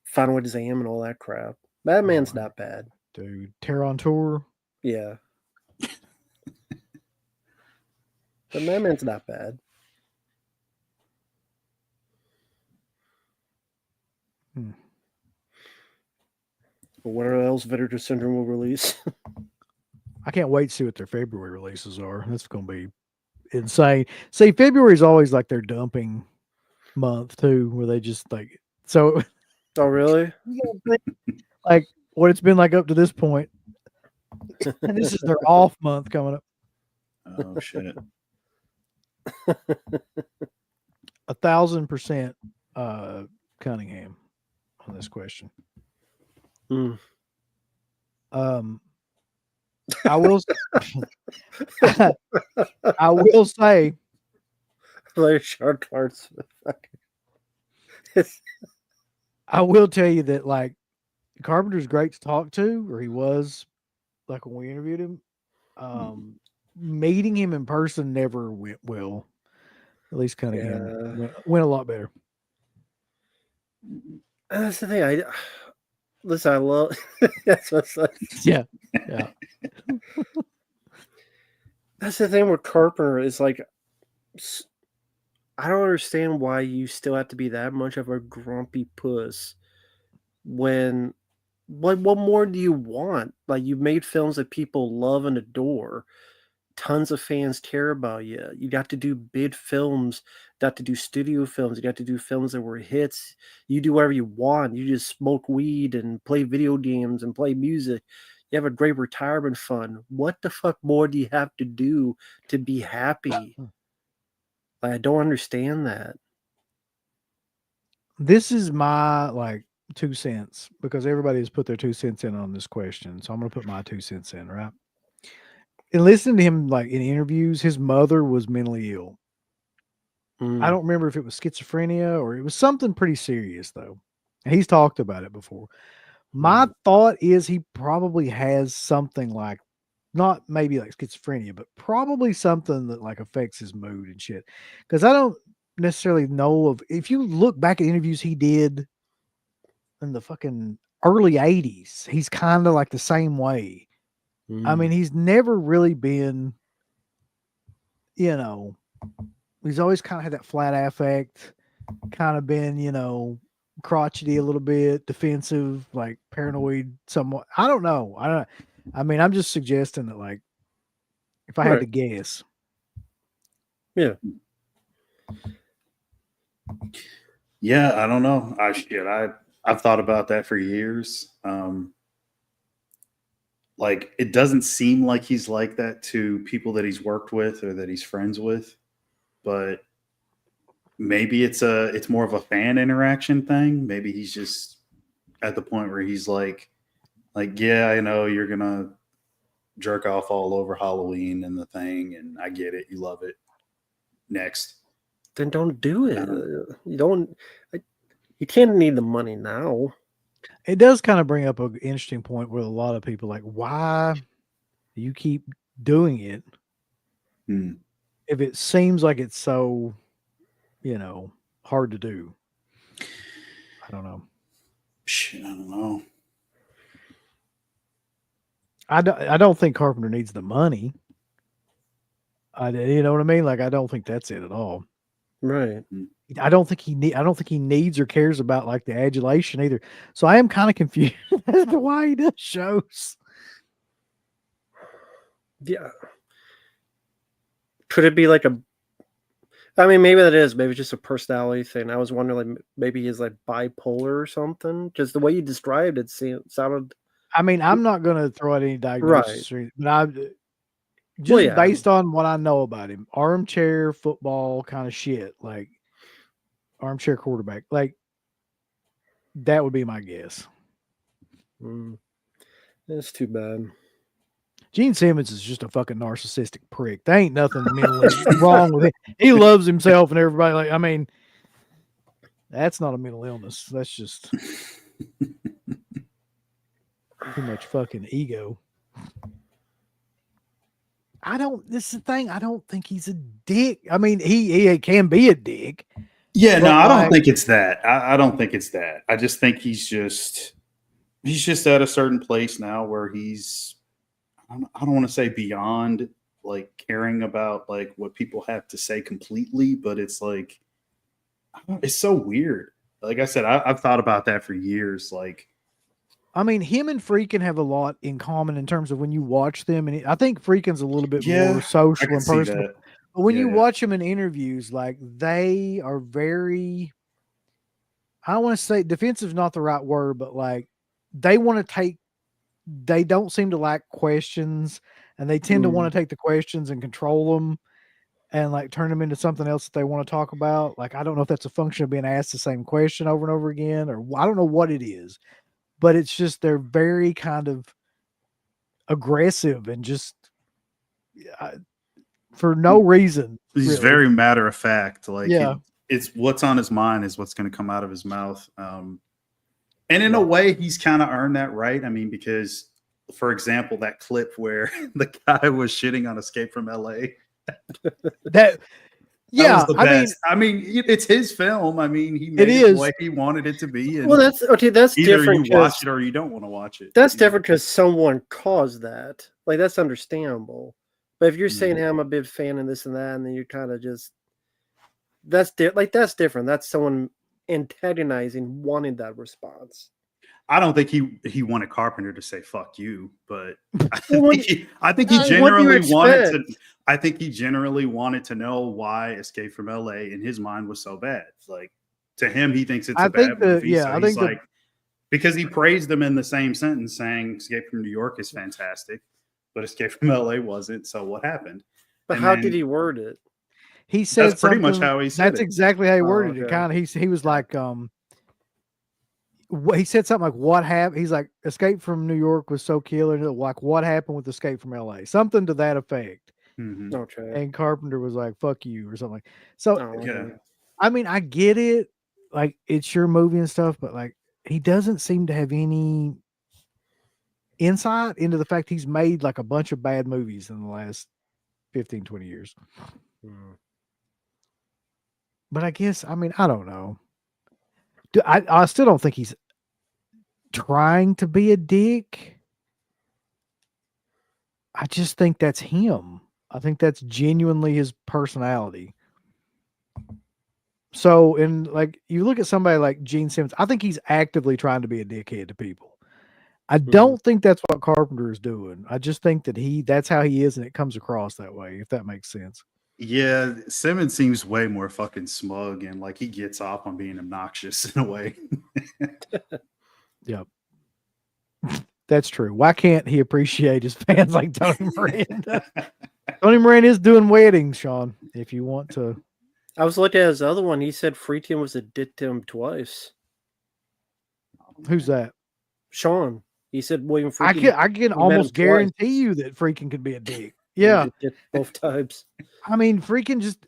Final Exam and all that crap. Madman's not bad. Dude, Terror on Tour. Yeah. But Madman's not bad. But what else Vinegar Syndrome will release? I can't wait to see what their February releases are. That's going to be insane. See, February is always like their dumping month too, where they just like, so Oh, really? like what it's been like up to this point. And this is their off month coming up. Oh shit. 1,000% Cunningham on this question. I will I will say Like shark parts. I will tell you that like Carpenter's great to talk to, or he was like when we interviewed him. Meeting him in person never went well. At least Cunningham went a lot better. That's the thing. Listen, I love. That's what's like. Yeah. That's the thing with Carpenter is like, I don't understand why you still have to be that much of a grumpy puss when, like, what more do you want? Like, you've made films that people love and adore. Tons of fans care about you. You got to do big films, got to do studio films, you got to do films that were hits. You do whatever you want. You just smoke weed and play video games and play music. You have a great retirement fund. What the fuck more do you have to do to be happy? Like, I don't understand that. This is my like 2 cents because everybody has put their 2 cents in on this question. So I'm going to put my 2 cents in, right? And listening to him like in interviews, his mother was mentally ill. I don't remember if it was schizophrenia or it was something pretty serious though. And he's talked about it before. My thought is he probably has something like, not maybe like schizophrenia, but probably something that like affects his mood and shit. Because I don't necessarily know of, if you look back at interviews he did in the fucking early 80s, he's kind of like the same way. I mean, he's never really been, you know, he's always kind of had that flat affect, kind of been, you know, crotchety a little bit, defensive, like paranoid somewhat. I don't know. I mean, I'm just suggesting that, like, if I had Right. to guess. Yeah. Yeah, I don't know. I've thought about that for years. Like it doesn't seem like he's like that to people that he's worked with or that he's friends with, but maybe it's more of a fan interaction thing. Maybe he's just at the point where he's like, yeah, I know you're gonna jerk off all over Halloween and the thing, and I get it, you love it. Next. Then don't do it. You don't. You can't need the money now. It does kind of bring up an interesting point with a lot of people, like, why do you keep doing it if it seems like it's so, you know, hard to do? I don't know. Shit, I don't know. I don't think Carpenter needs the money. You know what I mean? Like, I don't think that's it at all. Right. I don't think he needs or cares about like the adulation either. So I am kind of confused as to why he does shows. Yeah. Could it be like I mean, maybe that is. Maybe just a personality thing. I was wondering, like, maybe he's like bipolar or something. Just the way you described it sounded. I mean, I'm not going to throw out any diagnosis, but just based on what I know about him, armchair football kind of shit, like armchair quarterback, like that would be my guess. That's too bad. Gene Simmons is just a fucking narcissistic prick. There ain't nothing mentally wrong with him. He loves himself and everybody. Like, I mean, that's not a mental illness. That's just too much fucking ego. This is the thing. I don't think he's a dick. I mean, he can be a dick. Yeah, no, I don't think it's that. I don't think it's that. I just think he's just at a certain place now where he's, I don't want to say beyond like caring about like what people have to say completely, but it's like, it's so weird. Like I said, I've thought about that for years. Like, I mean, him and Freakin have a lot in common in terms of when you watch them, and I think Freakin's a little bit more social and personal. But when you watch them in interviews, like they are very, I don't want to say defensive is not the right word, but like they don't seem to lack questions, and they tend to want to take the questions and control them and like turn them into something else that they want to talk about. Like, I don't know if that's a function of being asked the same question over and over again, or I don't know what it is. But it's just they're very kind of aggressive and just for no reason. He's really. very matter of fact. Like, yeah, it's what's on his mind is what's going to come out of his mouth. And in a way, he's kind of earned that right. I mean, because, for example, that clip where the guy was shitting on Escape from LA. Yeah, I mean, it's his film. I mean, he made it the way he wanted it to be. And well, that's either different. You watch it or you don't want to watch it. That's different because someone caused that. Like, that's understandable. But if you're saying, "Hey, I'm a big fan of this and that," and then you kind of just that's different. That's someone antagonizing, wanting that response. I don't think he wanted Carpenter to say "fuck you," but I think he generally wanted to. I think he generally wanted to know why Escape from LA in his mind was so bad. Like, to him, he thinks it's a bad movie. Yeah, I think like, because he praised them in the same sentence, saying Escape from New York is fantastic, but Escape from LA wasn't. So what happened? But how did he word it? He said that's pretty much how he said that's it. exactly how he worded it. Kind of, he was like, he said something like, "What happened?" He's like, "Escape from New York was so killer." Like, what happened with Escape from LA? Something to that effect. Mhm. Okay. and Carpenter was like, "Fuck you" or something. So Oh, Yeah. okay. I mean, I get it, like it's your movie and stuff, but like he doesn't seem to have any insight into the fact he's made like a bunch of bad movies in the last 15, 20 years. Hmm. But I guess, I mean, I don't know. I still don't think he's trying to be a dick. I just think that's him. I think that's genuinely his personality. So, and like you look at somebody like Gene Simmons, I think he's actively trying to be a dickhead to people. I don't think that's what Carpenter is doing. I just think that that's how he is and it comes across that way, if that makes sense. Yeah, Simmons seems way more fucking smug and like he gets off on being obnoxious in a way. Yep. That's true. Why can't he appreciate his fans like Tony Miranda? Tony Miranda is doing weddings, Sean. If you want to, I was looking at his other one. He said Freakin was a dick to him twice. who's that? Sean. He said William I Freakin. can met him almost twice. guarantee you that freaking could be a dick. He was Yeah, a dick both times. I mean, freaking just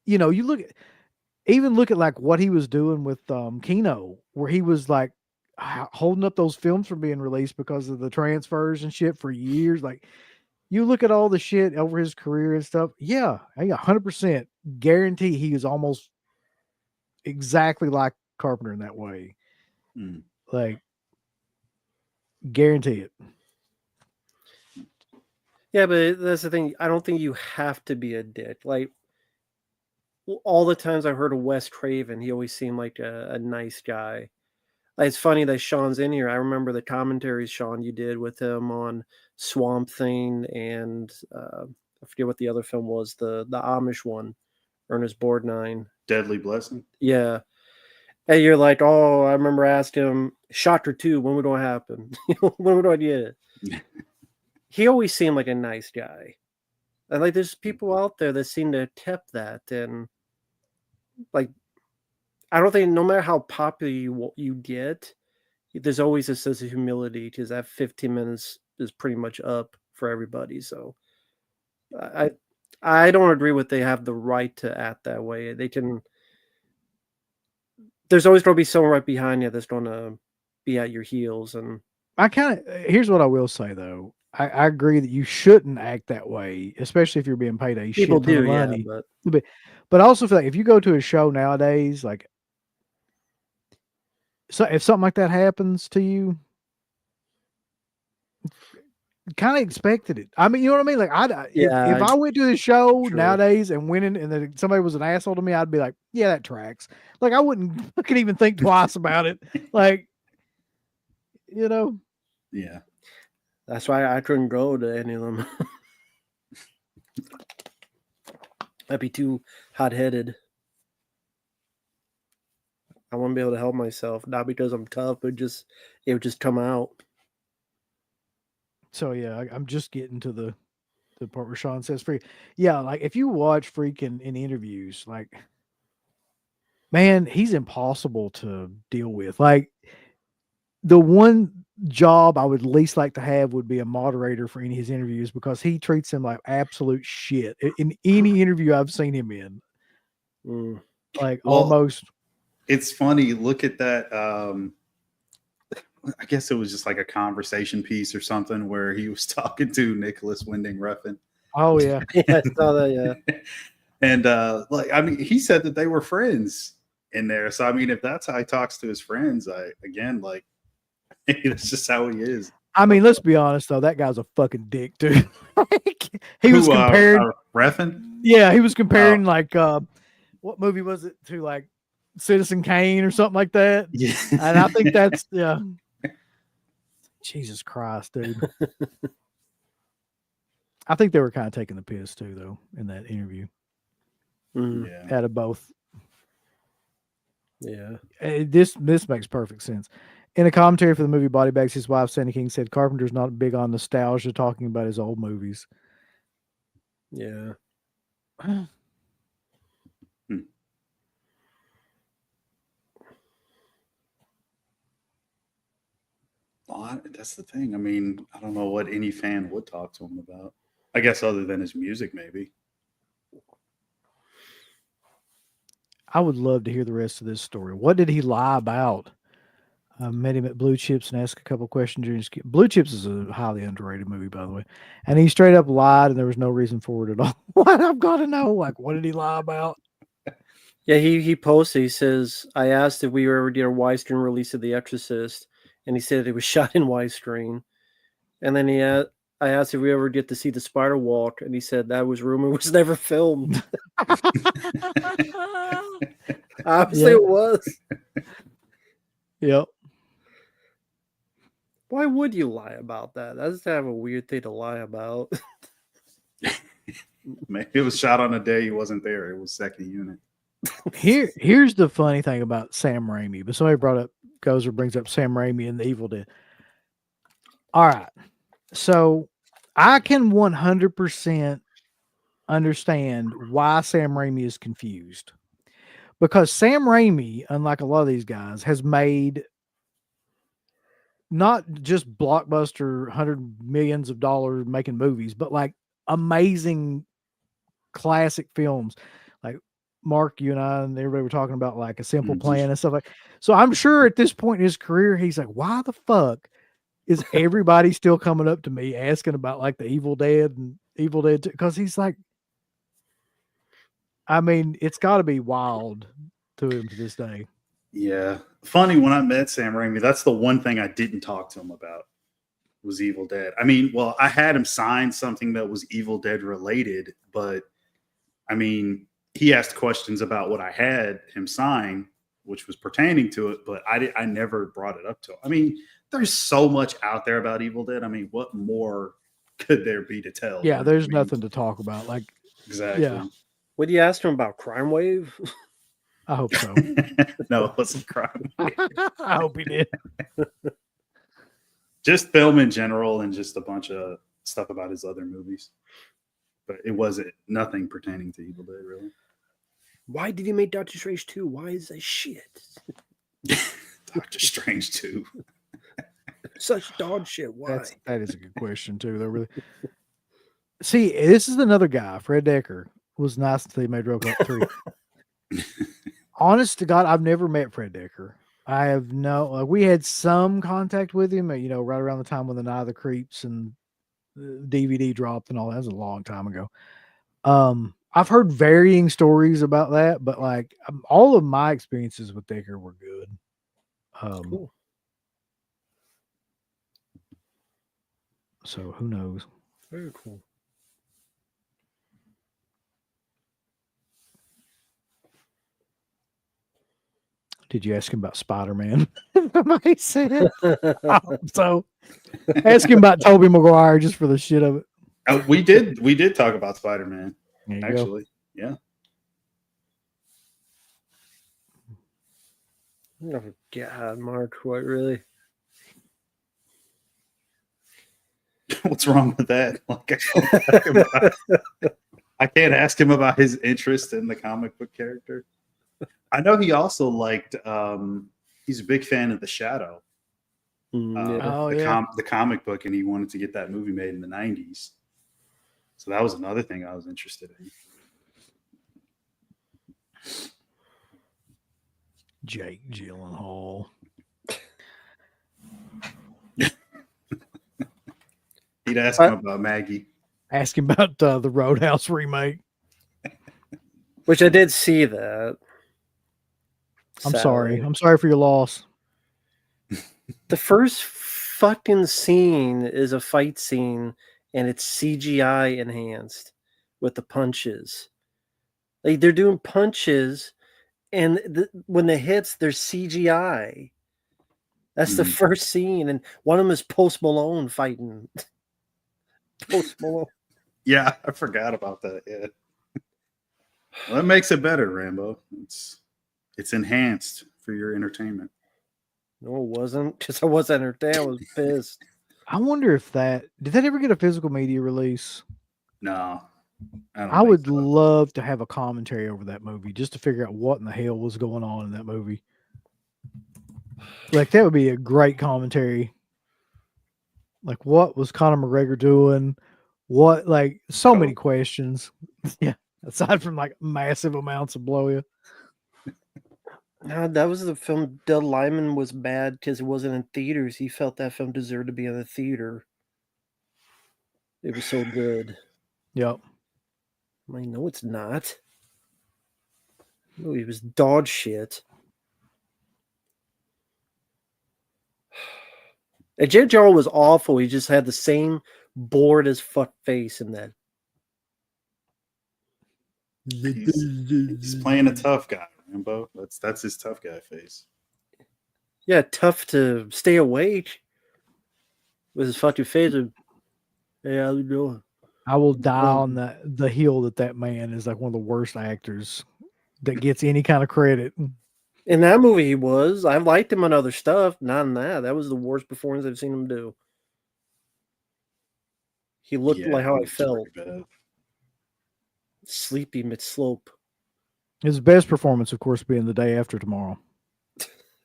you look at like what he was doing with Kino, where he was like holding up those films from being released because of the transfers and shit for years. Like you look at all the shit over his career and stuff. Yeah, I 100% guarantee he is almost exactly like Carpenter in that way. Mm. Like guarantee it. Yeah, but that's the thing. I don't think you have to be a dick. Like all the times I've heard of Wes Craven, he always seemed like a nice guy. Like, it's funny that Sean's in here. I remember the commentaries, Sean, you did with him on Swamp Thing and I forget what the other film was, the Amish one, Ernest Borgnine. Deadly Blessing. Yeah. And you're like, oh, I remember asking him, Shocker 2, when would it happen? When would I get it? He always seemed like a nice guy. And like there's people out there that seem to tip that. And like I don't think no matter how popular you get, there's always a sense of humility because that 15 minutes is pretty much up for everybody. So I don't agree with they have the right to act that way. They can. There's always going to be someone right behind you that's going to be at your heels. And I kind of here's what I will say though. I agree that you shouldn't act that way, especially if you're being paid a people shit ton of do, yeah. money. But But I also feel like if you go to a show nowadays, like so if something like that happens to you, kind of expected it. I mean, you know what I mean? Like Yeah, if I went to the show True. nowadays and went in and then somebody was an asshole to me, I'd be like, yeah, that tracks. Like I wouldn't fucking even think twice about it. Like, you know, Yeah. that's why I couldn't go to any of them. I'd be too hot-headed. I wouldn't be able to help myself, not because I'm tough, but it would just come out. so yeah, I'm just getting to the part where Sean says free. Yeah, like if you watch freaking in interviews, like man, he's impossible to deal with. Like the one job I would least like to have would be a moderator for any of his interviews because he treats them like absolute shit in any interview I've seen him in. Mm. Like Well, almost. It's funny. Look at that. I guess it was just like a conversation piece or something where he was talking to Nicholas Winding Refn. Oh yeah, Yeah, I saw that, yeah. And like, I mean, he said that they were friends in there. So I mean, if that's how he talks to his friends, like that's just how he is. I mean, let's be honest though, that guy's a fucking dick, dude. He was Who, comparing. Refn? Yeah, he was comparing like what movie was it to like Citizen Kane or something like that. Yeah. And I think that's yeah. Jesus Christ, dude. I think they were kind of taking the piss too, though, in that interview. Mm. Yeah. Out of both. Yeah. This makes perfect sense. In a commentary for the movie Body Bags, his wife Sandy King said Carpenter's not big on nostalgia, talking about his old movies. Yeah. Well, that's the thing. I mean, I don't know what any fan would talk to him about. I guess other than his music, maybe. I would love to hear the rest of this story. What did he lie about? I met him at Blue Chips and asked a couple questions during his Blue Chips is a highly underrated movie, by the way. And he straight up lied, and there was no reason for it at all. What I've got to know, like, what did he lie about? Yeah, he posted. He says, "I asked if we ever did a widescreen release of The Exorcist, and he said it was shot in widescreen." And then I asked if we ever get to see the Spider Walk, and he said that was rumored, was never filmed. Obviously, Yeah. it was. Yep. Why would you lie about that? That's kind of a weird thing to lie about. Maybe it was shot on a day he wasn't there. It was second unit. Here's the funny thing about Sam Raimi. But somebody brings up Sam Raimi and the Evil Dead. All right. So I can 100% understand why Sam Raimi is confused. Because Sam Raimi, unlike a lot of these guys, has made not just blockbuster $100 million making movies, but like amazing classic films. Like Mark, you and I and everybody were talking about like A Simple Plan and stuff like. So I'm sure at this point in his career, he's like, why the fuck is everybody still coming up to me asking about like the Evil Dead and Evil Dead? Because he's like, I mean, it's got to be wild to him to this day. Yeah. Funny, when I met Sam Raimi, that's the one thing I didn't talk to him about was Evil Dead. I mean, well, I had him sign something that was Evil Dead related, but I mean, he asked questions about what I had him sign, which was pertaining to it, but I never brought it up to him. I mean, there's so much out there about Evil Dead. I mean, what more could there be to tell? Yeah, there's nothing to talk about. Like, exactly. Yeah. What do you ask him about? Crime Wave? I hope so. No, it wasn't crime. I hope he did. Just film in general and just a bunch of stuff about his other movies. But it wasn't nothing pertaining to Evil Dead, really. Why did he make Doctor Strange 2? Why is that shit? Doctor Strange 2. Such dog shit. Why? That is a good question too. Though, really. See, this is another guy. Fred Decker was nice until he made RoboCop 3. Honest to God, I've never met Fred Decker. I have we had some contact with him, right around the time when the Night of the Creeps and the DVD dropped and all that. That was a long time ago. I've heard varying stories about that, but like all of my experiences with Decker were good. Cool. So who knows? Very cool. Did you ask him about Spider-Man? Somebody said. So ask him about Tobey Maguire just for the shit of it. We did talk about Spider-Man, There you go. actually. Yeah. Oh, God, Mark, what really? What's wrong with that? Like, I can't ask him about his interest in the comic book character. I know he also liked. He's a big fan of The Shadow. Yeah. The comic book, and he wanted to get that movie made in the 90s. So that was another thing I was interested in. Jake Gyllenhaal. He'd ask him about Maggie. Ask him about the Roadhouse remake. Which I did see that. I'm sorry. Sadly. I'm sorry for your loss. The first fucking scene is a fight scene, and it's CGI enhanced with the punches. Like they're doing punches, and when the hits, there's CGI. That's the first scene, and one of them is Post Malone fighting. Post Malone. Yeah, I forgot about that. Yeah, well, that makes it better, Rambo. It's enhanced for your entertainment. No, it wasn't, because I was entertained. I was pissed. I wonder if did that ever get a physical media release? No, I would love to have a commentary over that movie just to figure out what in the hell was going on in that movie. Like that would be a great commentary. Like what was Conor McGregor doing? What, like, so many Coke. questions. Yeah. Aside from like massive amounts of blow you. No, that was the film. Doug Lyman was bad because it wasn't in theaters. He felt that film deserved to be in the theater. It was so good. Yep. I'm like, no, it's not. No, he was dog shit. And Jim Jarl was awful. He just had the same bored as fuck face in that. He's playing a tough guy, Rambo. That's his tough guy face. Yeah, tough to stay awake with his fucking face. Of, hey, how you doing? I will die on the hill that man is like one of the worst actors that gets any kind of credit. In that movie, he was. I liked him on other stuff. Not in that. That was the worst performance I've seen him do. He looked like how I it's pretty felt. bad. Sleepy mid-slope. His best performance, of course, being The Day After Tomorrow.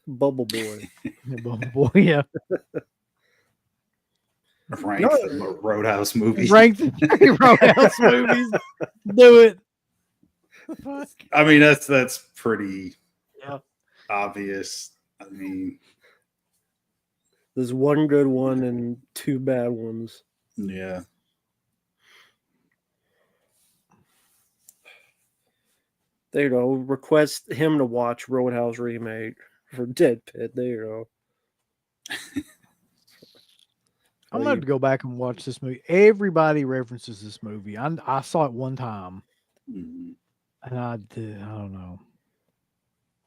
Bubble Boy. Boy, yeah. Rank No. the Roadhouse movie. Rank the three Roadhouse movies. Do it. Fuck. I mean, that's pretty Yeah. obvious. I mean, There's one good one and two bad ones. yeah. There you go. Request him to watch Roadhouse remake for Dead Pit. There you go. I'm gonna have to go back and watch this movie. Everybody references this movie. I saw it one time, Mhm. and I don't know.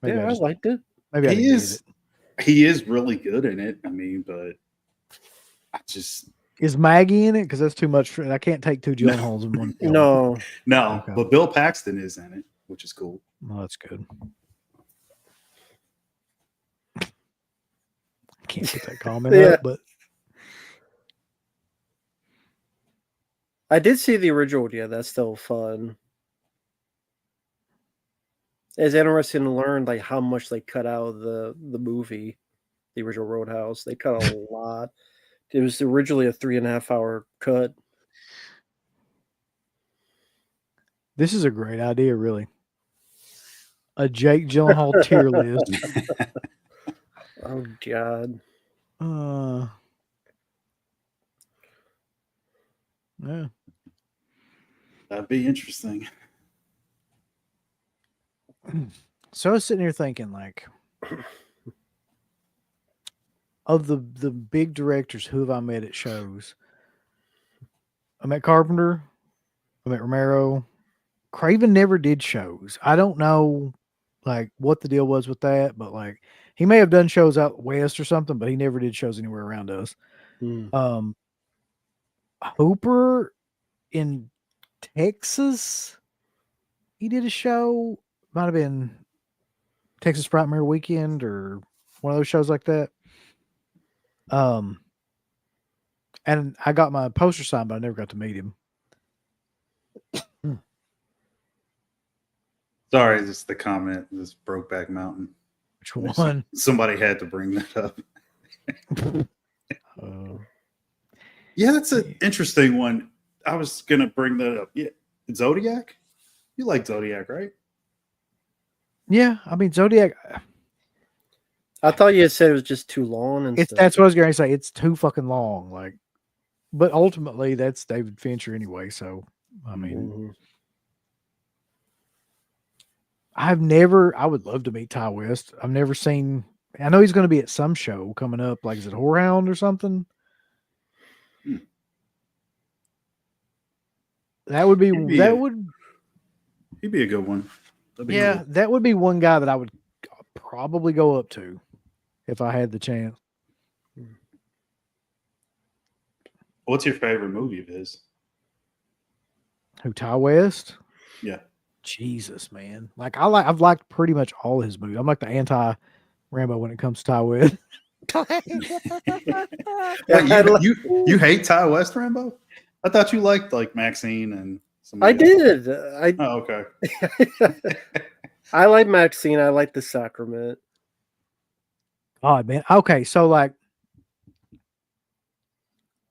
Yeah, I liked it. Maybe I He didn't is get he is really good in it. I mean, but I just it. Is Maggie in it? Because that's too much. I can't take two Gyllenhaals in one film. No. no. Okay. But Bill Paxton is in it, which is cool. Well, that's good. Can't put that comment Yeah. up, but I did see the original. Yeah, that's still fun. It's interesting to learn like how much they cut out of the movie, the original Roadhouse. They cut a lot. It was originally a 3.5 hour cut. this is a great idea, really. A Jake Gyllenhaal tier list. Oh God. Yeah. That'd be interesting. So I was sitting here thinking, like, of the big directors, who have I met at shows? I met Carpenter. I met Romero. Craven never did shows. I don't know, like, what the deal was with that, but like, he may have done shows out west or something, but he never did shows anywhere around us. Hmm. Hooper in Texas, he did a show. Might have been Texas Frightmare Weekend or one of those shows like that. And I got my poster signed, but I never got to meet him. Sorry, this is the comment. This Brokeback Mountain. Which one? Somebody had to bring that up. Uh, Yeah, that's an interesting one. I was gonna bring that up. Yeah, Zodiac. You like Zodiac, right? yeah, I mean Zodiac. I thought you had said it was just too long and stuff. That's what I was going to say. It's too fucking long. Like, but ultimately, that's David Fincher anyway. So, I mean, Mhm. I would love to meet Ty West. I've never seen, I know he's going to be at some show coming up. Like, is it Whorehound or something? Hmm. That would be, He'd be that a- would, He'd be a good one. That'd be yeah, cool. that would be one guy that I would probably go up to if I had the chance. What's your favorite movie of his? Who, Ty West? Yeah. Jesus, man. Like, I've liked pretty much all his movies. I'm like the anti Rambo when it comes to Ty West. Wait, you hate Ty West, Rambo? I thought you liked like Maxine and I somebody else. did. Oh, okay. I like Maxine. I like The Sacrament. God, man. Okay, so like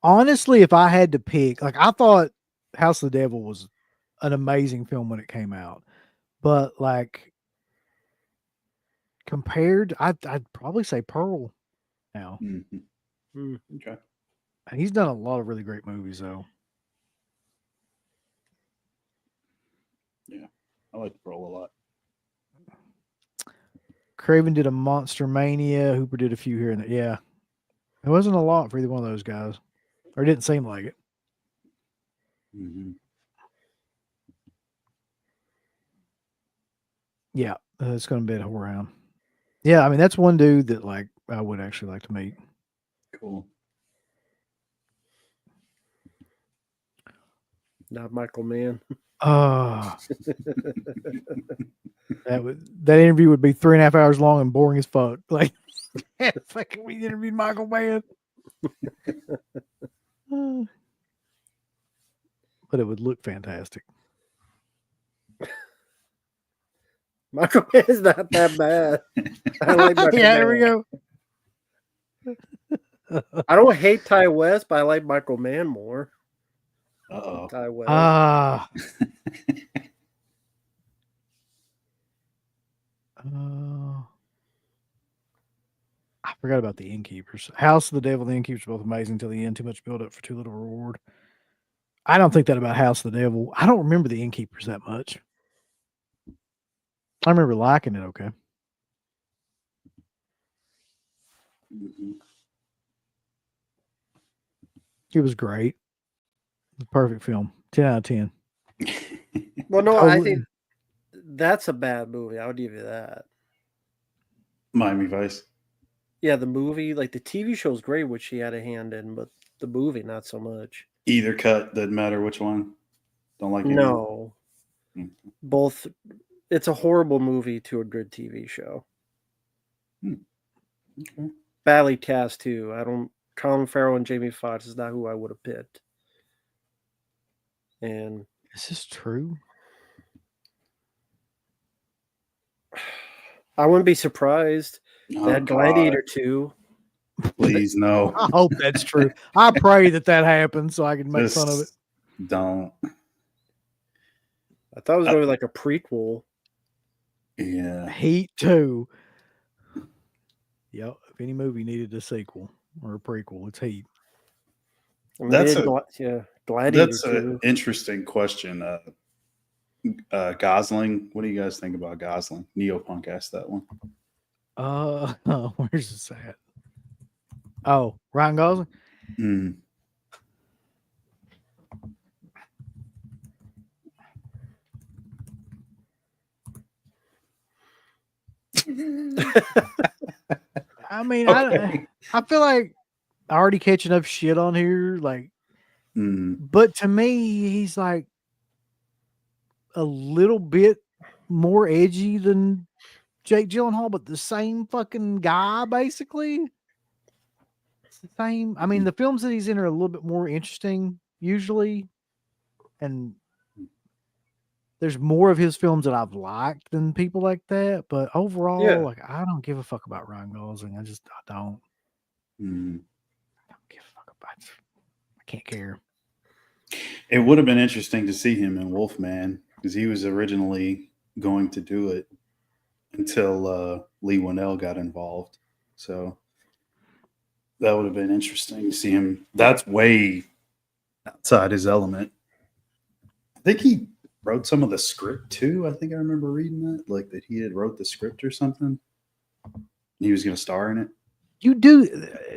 honestly, if I had to pick, like I thought House of the Devil was an amazing film when it came out, but like compared, I'd probably say Pearl now. Mhm. Hmm. Okay. And he's done a lot of really great movies though. I like Pearl a lot. Craven did a Monster Mania. Hooper did a few here and there. Yeah, it wasn't a lot for either one of those guys, or it didn't seem like it. Mhm. Yeah, it's going to be a whole round. Yeah, I mean that's one dude that like I would actually like to meet. Cool. Not Michael Mann. That interview would be 3.5 hours long and boring as fuck. Like, fucking, we interviewed Michael Mann. But it would look fantastic. Michael Mann is not that bad. I like Michael Yeah, Mann. there we go. I don't hate Ty West, but I like Michael Mann more. Uh-oh. Ty West. I forgot about the Innkeepers. House of the Devil and the Innkeepers are both amazing until the end. Too much build up for too little reward. I don't think that about House of the Devil. I don't remember the Innkeepers that much. I remember liking it okay. Mhm. It was great. The perfect film. 10 out of 10. Well, no, I Totally. think that's a bad movie. I would give you that. Miami Vice. Yeah, the movie, like the TV show is great, which she had a hand in, but the movie, not so much. Either cut, doesn't matter which one. Don't like either. No. Mhm. Both. It's a horrible movie to a good TV show. Okay. Badly cast, too. Colin Farrell and Jamie Foxx is not who I would have picked. And Is this true? I wouldn't be surprised. Oh, That Gladiator 2. Please, no. I hope that's true. I pray that happens so I can make fun of it. Just don't. I thought it was going to be like a prequel. Yeah. Heat 2. Yep. If any movie needed a sequel or a prequel, it's Heat. I mean, That's Gladiator That's 2. an interesting question. Gosling. What do you guys think about Gosling? Neopunk asked that one. Where's this at? Oh, Ryan Gosling. Hmm. I mean, Okay. I feel like I already catch enough shit on here. Like, Hmm. but to me, he's like a little bit more edgy than Jake Gyllenhaal, but the same fucking guy, basically. It's the same. I mean, the films that he's in are a little bit more interesting usually, and there's more of his films that I've liked than people like that. But overall, Yeah. like, I don't give a fuck about Ryan Gosling. I don't. Hmm. I don't give a fuck about it. I can't care. It would have been interesting to see him in Wolfman because he was originally going to do it until Lee Winnell got involved. So that would have been interesting to see him. That's way outside his element. I think he wrote some of the script too. I think I remember reading that, like that he had wrote the script or something. He was going to star in it. You do.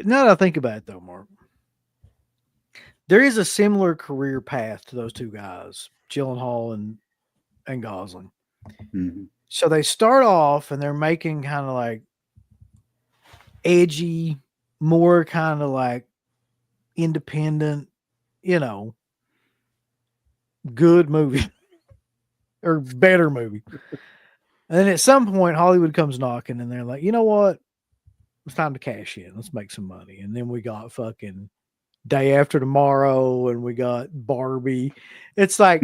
Now that I think about it, though, Mark, there is a similar career path to those two guys, Gyllenhaal and Gosling. Mhm. So they start off and they're making kind of like edgy, more kind of like independent, good movie or better movie. And then at some point, Hollywood comes knocking and they're like, you know what? It's time to cash in. Let's make some money. And then we got fucking Day After Tomorrow and we got Barbie. It's like,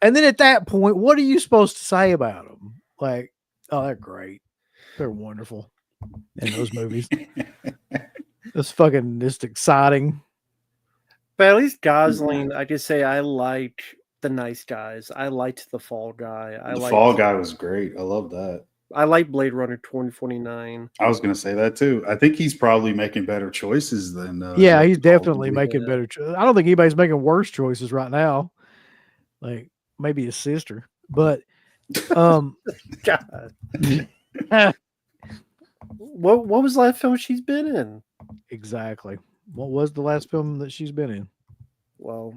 and then at that point, what are you supposed to say about them? Like, oh, they're great. They're wonderful in those movies. It's fucking just exciting. But at least Gosling, I just say I liked The Nice Guys. I liked The Fall Guy. The Fall Guy was great. I love that. I like Blade Runner 2049. I was gonna say that too. I think he's probably making better choices than Yeah, Nick he's Nolte definitely did. making better. I don't think anybody's making worse choices right now. Like maybe his sister, but God. What was the last film she's been in? exactly. What was the last film that she's been in? Well,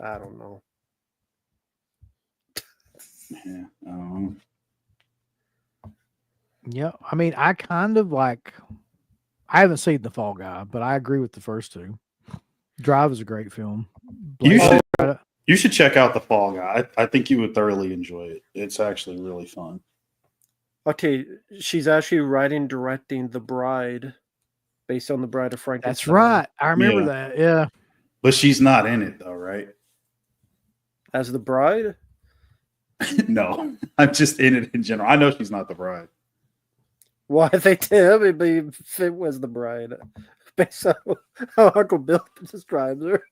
I don't know. Yeah. Yeah, I mean, I kind of like. I haven't seen The Fall Guy, but I agree with the first two. Drive is a great film. You Blade should Runner- you should check out The Fall Guy. I think you would thoroughly enjoy it. It's actually really fun. Okay, she's actually writing, directing The Bride, based on The Bride of Frankenstein. That's right. I remember Yeah. that. Yeah. But she's not in it though, right? As the bride? No, I'm just in it in general. I know she's not the bride. Why they tell me if it was the bride, based on how Uncle Bill describes her.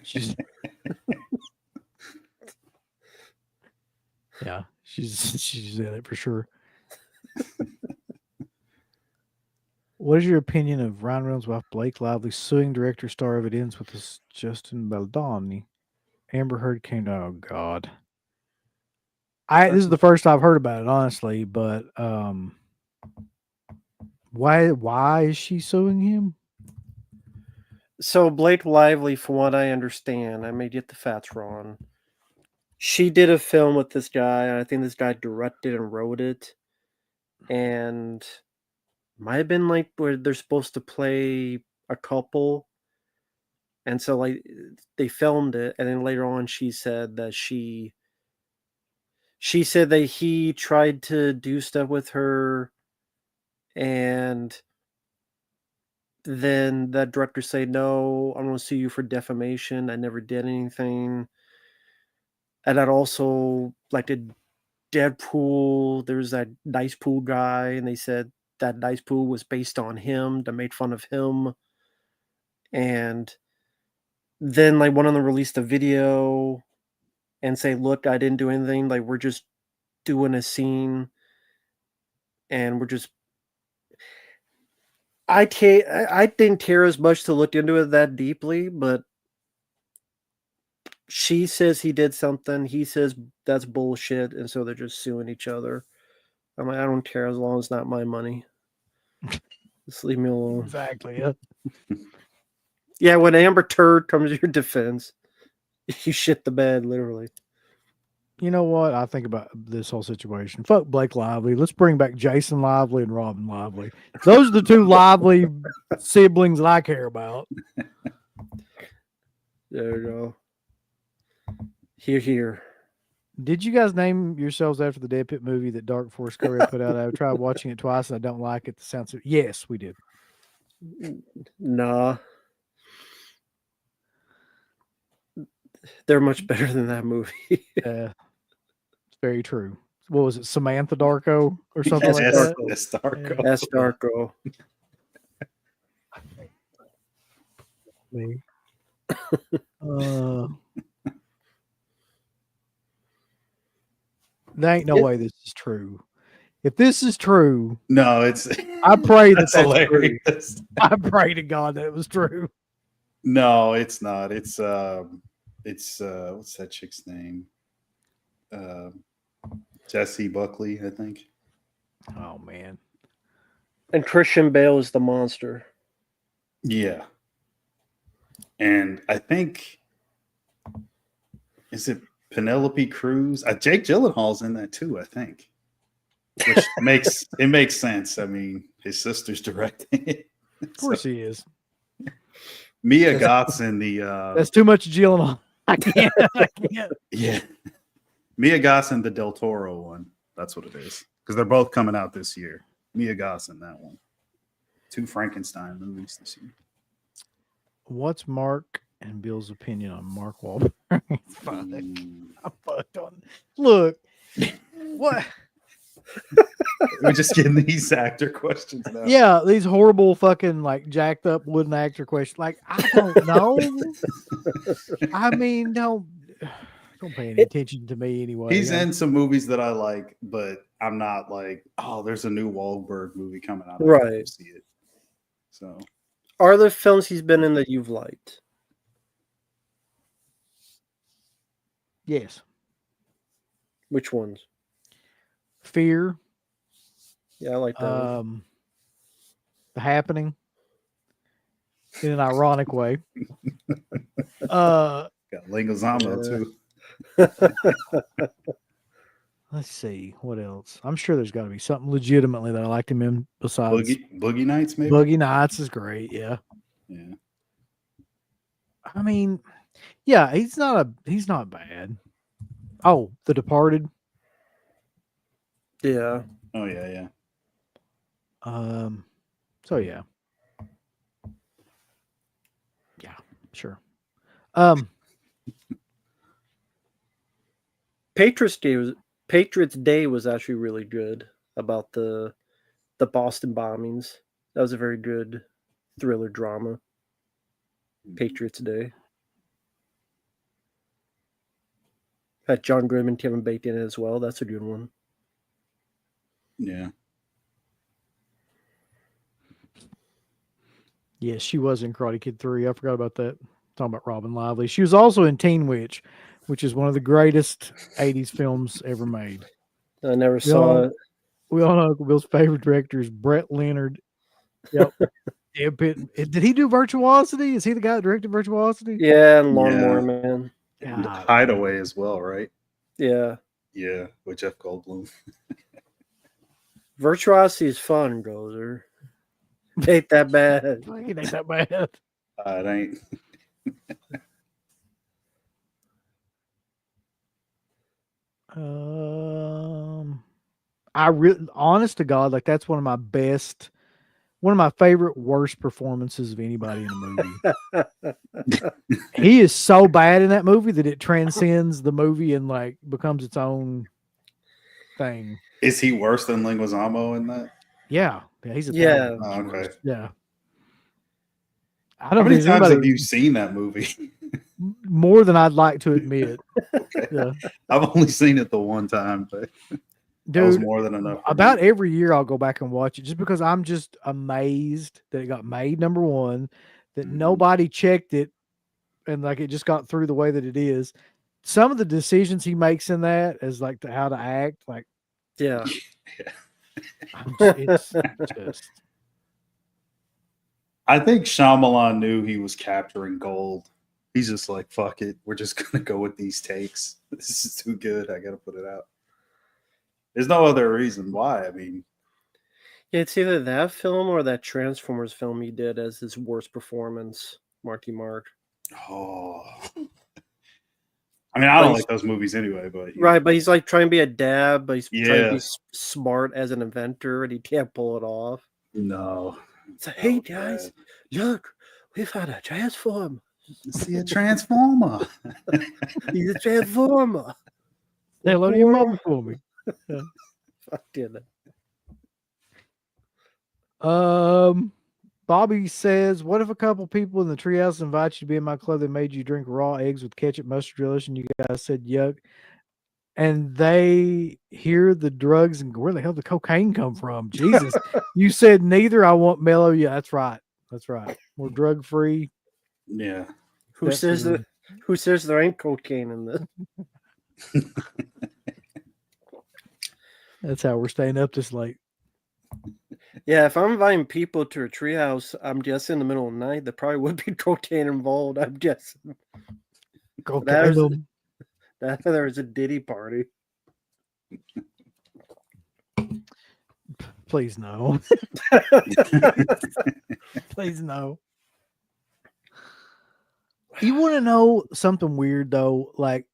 She's yeah, she's in it for sure. What is your opinion of Ryan Reynolds' wife Blake Lively suing director star of It Ends with Us Justin Baldoni? Amber Heard came. Oh God, this is the first I've heard about it, honestly. But why is she suing him? So Blake Lively, from what I understand, I may get the facts wrong. She did a film with this guy, and I think this guy directed and wrote it. And might have been like where they're supposed to play a couple. And so like they filmed it, and then later on she said that she said that he tried to do stuff with her, and then that director said, no, I'm going to sue you for defamation. I never did anything. And that also, like the Deadpool, there's that Nice Pool guy, and they said that Nice Pool was based on him, that made fun of him. And then like one of them released a video and say, look, I didn't do anything. Like we're just doing a scene, and we're just I didn't care as much to look into it that deeply, but she says he did something. He says that's bullshit, and so they're just suing each other. I'm like, I don't care as long as it's not my money. Just leave me alone. Exactly. Yeah. Yeah, when Amber Turd comes to your defense, you shit the bed, literally. You know what? I think about this whole situation. Fuck Blake Lively. Let's bring back Jason Lively and Robin Lively. Those are the two Lively siblings that I care about. There you go. Here. Did you guys name yourselves after the Dead Pit movie that Dark Force Korea put out? I've tried watching it twice and I don't like it. The sounds. Yes, we did. Nah. They're much better than that movie. It's very true. What was it, Samantha Darko or something like Yes, that? that's Darko. That's Darko. Me. There ain't no way this is true. If this is true, No, it's I pray that that's that's true. hilarious. I pray to God that it was true. No, it's not. It's what's that chick's name? Jessie Buckley, I think. Oh man. And Christian Bale is the monster. Yeah. And I think is it Penelope Cruz? Jake Gyllenhaal's in that too, I think. Which makes sense. I mean, his sister's directing it. Of course he is. Mia Goth's in the That's too much Gyllenhaal. I can't. yeah. Mia Goth's in the Del Toro one. That's what it is. Because they're both coming out this year. Mia Goth's in that one. 2 Frankenstein movies this year. What's Mark and Bill's opinion on Mark Wahlberg? Mm. I fucked on. Look, what? We're just getting these actor questions now. Yeah, these horrible fucking like jacked up wooden actor questions. Like, I don't know. I mean, don't pay any attention to me anyway. He's in some movies that I like, but I'm not like, oh, there's a new Wahlberg movie coming out. I gotta go Right. see it. So Are there films he's been in that you've liked? Yes. Which ones? Fear. Yeah, I like that. One. The Happening. In an ironic way. got Leguizamo too. Let's see what else. I'm sure there's got to be something legitimately that I liked him in besides Boogie Nights, maybe. Boogie Nights is great. Yeah. Yeah. I mean, yeah, he's not bad. Oh, The Departed. Yeah. Oh yeah, yeah. So yeah. Yeah, sure. Patriots Day was actually really good about the Boston bombings. That was a very good thriller drama. Patriots Day. Had John Grimm and Kevin Bacon in it as well. That's a good one. Yeah. Yes, she was in Karate Kid 3. I forgot about that. Talking about Robin Lively. She was also in Teen Witch, which is one of the greatest 80s films ever made. I never saw it. We all know Uncle Bill's favorite director is Brett Leonard. Yep. Did he do Virtuosity? Is he the guy that directed Virtuosity? Yeah, and Lawnmower Man. And God. Hideaway as well, right? Yeah. Yeah, with Jeff Goldblum. Virtuosity is fun, Gozer. It ain't that bad. It ain't that bad. It ain't. I really, honest to God, like that's one of my favorite worst performances of anybody in a movie. He is so bad in that movie that it transcends the movie and like becomes its own thing. Is he worse than Leguizamo in that? Yeah, he's a Yeah. thousand Oh, times okay. worse. Yeah. I How don't many think times anybody have you seen that movie? more than I'd like to admit. Okay. Yeah. I've only seen it the one time, but that was Dude, more than enough. for about me. every year I'll go back and watch it just because I'm just amazed that it got made number one, that Mhm. nobody checked it and like it just got through the way that it is. Some of the decisions he makes in that is like how to act, like Yeah. it's just I think Shyamalan knew he was capturing gold. He's just like, fuck it. We're just going to go with these takes. This is too good. I got to put it out. There's no other reason why. I mean, Yeah, it's either that film or that Transformers film he did as his worst performance, Marky Mark. oh. I mean, I don't like those movies anyway, but Right, but he's like trying to be a dad, but he's trying to be Yeah. smart as an inventor, and he can't pull it off. No. It's like, That hey was guys, bad. look, we found a transform. See a transformer. He's a transformer. say hello to your mama for me. Fuck it. Bobby says, what if a couple people in the treehouse invite you to be in my club that made you drink raw eggs with ketchup, mustard relish, and you guys said yuck, and they hear the drugs and go, where the hell did the cocaine come from? Jesus. You said neither. I want mellow. Yeah, that's right. That's right. We're drug free. Yeah. Who says there ain't cocaine in this? That's how we're staying up this late. Yeah, if I'm inviting people to a treehouse, I'm guessing in the middle of the night, there probably would be cocaine involved. I'm guessing Cocaine. that there's a Diddy party. Please no. Please no. You want to know something weird though? Like,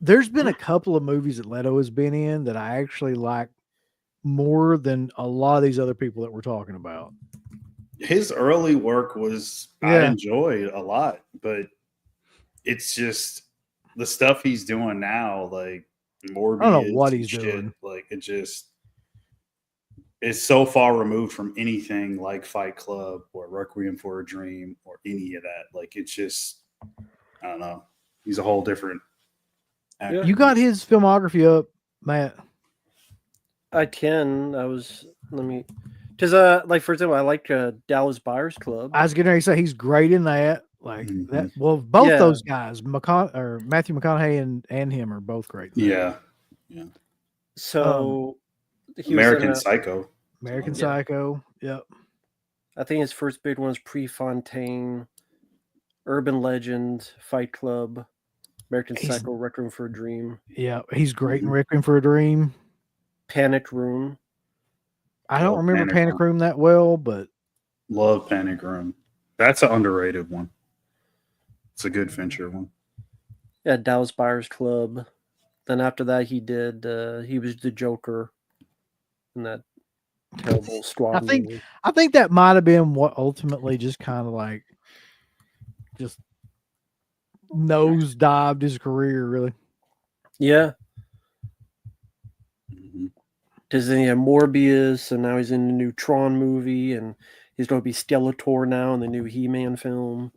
there's been a couple of movies that Leto has been in that I actually like more than a lot of these other people that we're talking about. His early work was I Yeah. enjoyed a lot, but it's just the stuff he's doing now, like Morbius. I don't know what and he's doing. Like it just is so far removed from anything like Fight Club or Requiem for a Dream or any of that. Like it's just, I don't know. He's a whole different actor. You got his filmography up, Matt. I can. Let me, because like for example, I like Dallas Buyers Club. I was getting ready to say he's great in that. Like Mhm. that. Well, both Yeah. those guys, Matthew McConaughey and him are both great. in that. Yeah. So he was in American Psycho. American Yeah. Psycho. Yep. I think his first big one was Prefontaine, Urban Legend, Fight Club, American He's- Psycho, Requiem for a Dream, Yeah, he's great in Mhm. Requiem for a Dream. Panic Room. I don't Oh, remember Panic Panic Room that well, but Love Panic Room. That's an underrated one. It's a good Fincher one. Yeah, Dallas Buyers Club. Then after that, he was the Joker in that terrible squad think- movie. I think that might have been what ultimately just kind of like just nosedived his career, really. Yeah, Mhm. because then he had Morbius, and now he's in the new Tron movie, and he's going to be Skeletor now in the new He-Man film.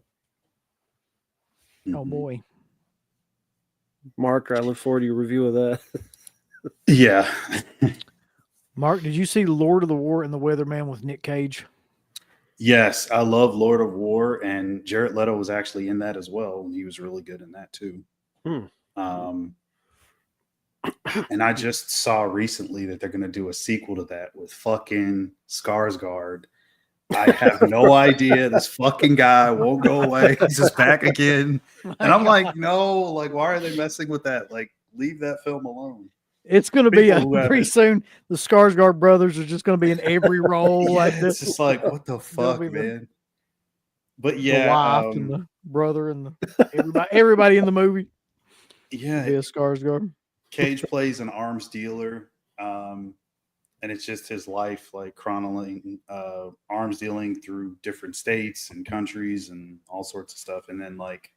Oh Mhm. boy. Mark, I look forward to your review of that. Yeah. Mark, did you see Lord of the War and the Weatherman with Nick Cage? Yes, I love Lord of War, and Jared Leto was actually in that as well, and he was really good in that too. Hmm. And I just saw recently that they're going to do a sequel to that with fucking Skarsgård. I have no idea. This fucking guy won't go away. He's just back again, and I'm like, no, like, why are they messing with that? Like, leave that film alone. It's going to be People who pretty haven't- soon. The Skarsgård brothers are just going to be in every role. Yeah, like it's this. just like, what the fuck, be the- man? But The yeah, wife and the brother and everybody in the movie. yeah, Be a Skarsgård. Cage plays an arms dealer, and it's just his life, like chronicling arms dealing through different states and countries and all sorts of stuff. And then like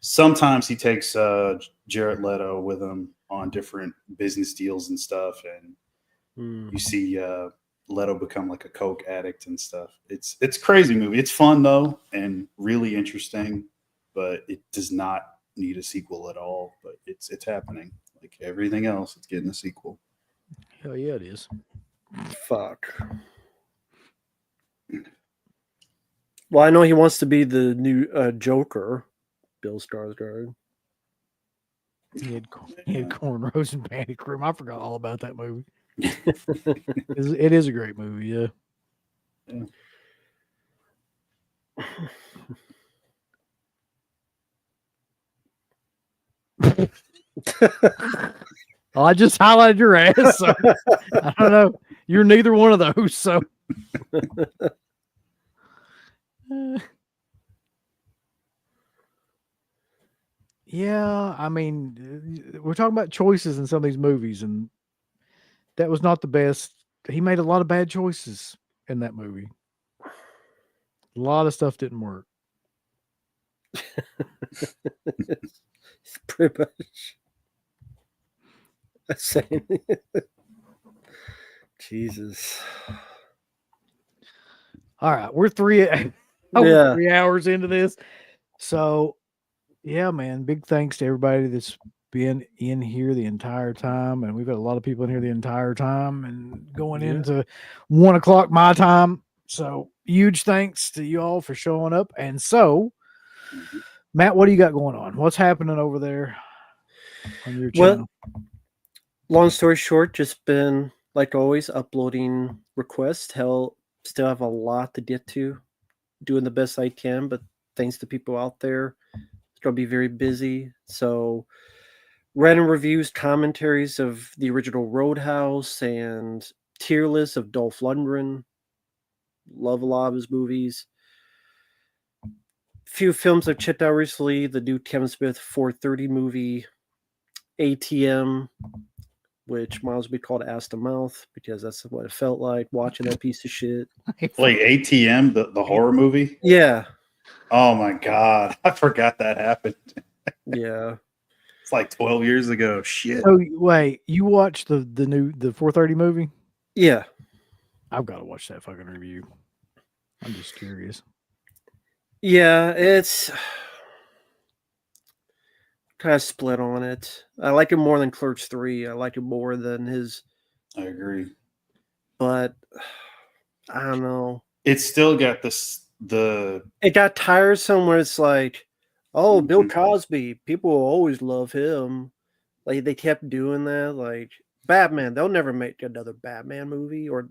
sometimes he takes Jared Leto with him on different business deals and stuff, and Hmm. you see Leto become like a coke addict and stuff. It's a crazy movie. It's fun though and really interesting, but it does not need a sequel at all. But it's happening. Like everything else, it's getting a sequel. Hell yeah, it is. Fuck. Well, I know he wants to be the new Joker, Bill Skarsgård. He had cornrows and Panic Room. I forgot all about that movie. It is a great movie, yeah. Well, I just highlighted your ass. So I don't know. You're neither one of those. So yeah, I mean, we're talking about choices in some of these movies, and that was not the best. He made a lot of bad choices in that movie. A lot of stuff didn't work. Pretty much. Saying Jesus. All right, we're 3 hours into this. So, yeah, man, big thanks to everybody that's been in here the entire time. And we've got a lot of people in here the entire time and going Yeah. into 1 o'clock my time. So, huge thanks to you all for showing up. And so, Matt, what do you got going on? What's happening over there on your Well, channel? Long story short, just been like always uploading requests. Hell, still have a lot to get to, doing the best I can, but thanks to people out there, it's gonna be very busy. So random reviews, commentaries of the original Roadhouse, and tier lists of Dolph Lundgren. Love a lot of his movies. Few films I've checked out recently: the new Kevin Smith 430 movie, ATM, which might as well be called Ass to Mouth because that's what it felt like watching that piece of shit. Like ATM, the horror movie. Yeah, Oh my god, I forgot that happened. yeah. It's like 12 years ago. Shit. So, wait, you watched the 430 movie? Yeah. I've got to watch that fucking review. I'm just curious. Yeah, it's kind of split on it. I like it more than Clerks 3. I like it more than his, I agree. but I don't know. It's still got the It got tiresome where it's like, oh, Bill Mhm. Cosby, people will always love him. Like they kept doing that. Like Batman, they'll never make another Batman movie, or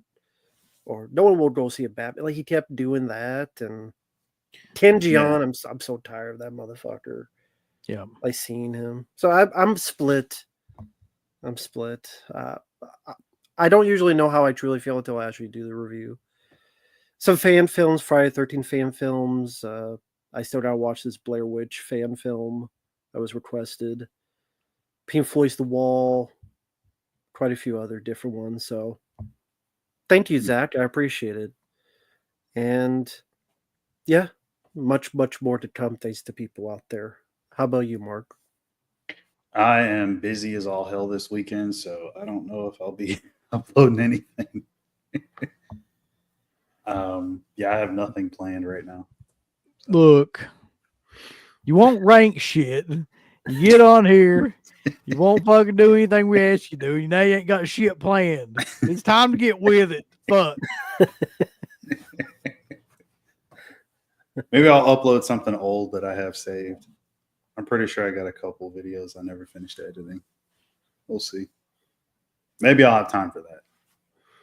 no one will go see a Batman. Like he kept doing that, and Ken Yeah. Jeong, I'm so tired of that motherfucker. Yeah. Like seeing him. So I'm split. I'm split. I don't usually know how I truly feel until I actually do the review. Some fan films, Friday 13th fan films. I still gotta watch this Blair Witch fan film that was requested. Pink Floyd's The Wall. Quite a few other different ones. So thank you, Zach. I appreciate it. And yeah, much more to come thanks to people out there. How about you, Mark? I am busy as all hell this weekend, so I don't know if I'll be uploading anything. Yeah, I have nothing planned right now. Look, you won't rank shit. You get on here. You won't fucking do anything we ask you to do. You know you ain't got shit planned. It's time to get with it. Fuck. Maybe I'll upload something old that I have saved. I'm pretty sure I got a couple videos I never finished editing. We'll see. Maybe I'll have time for that.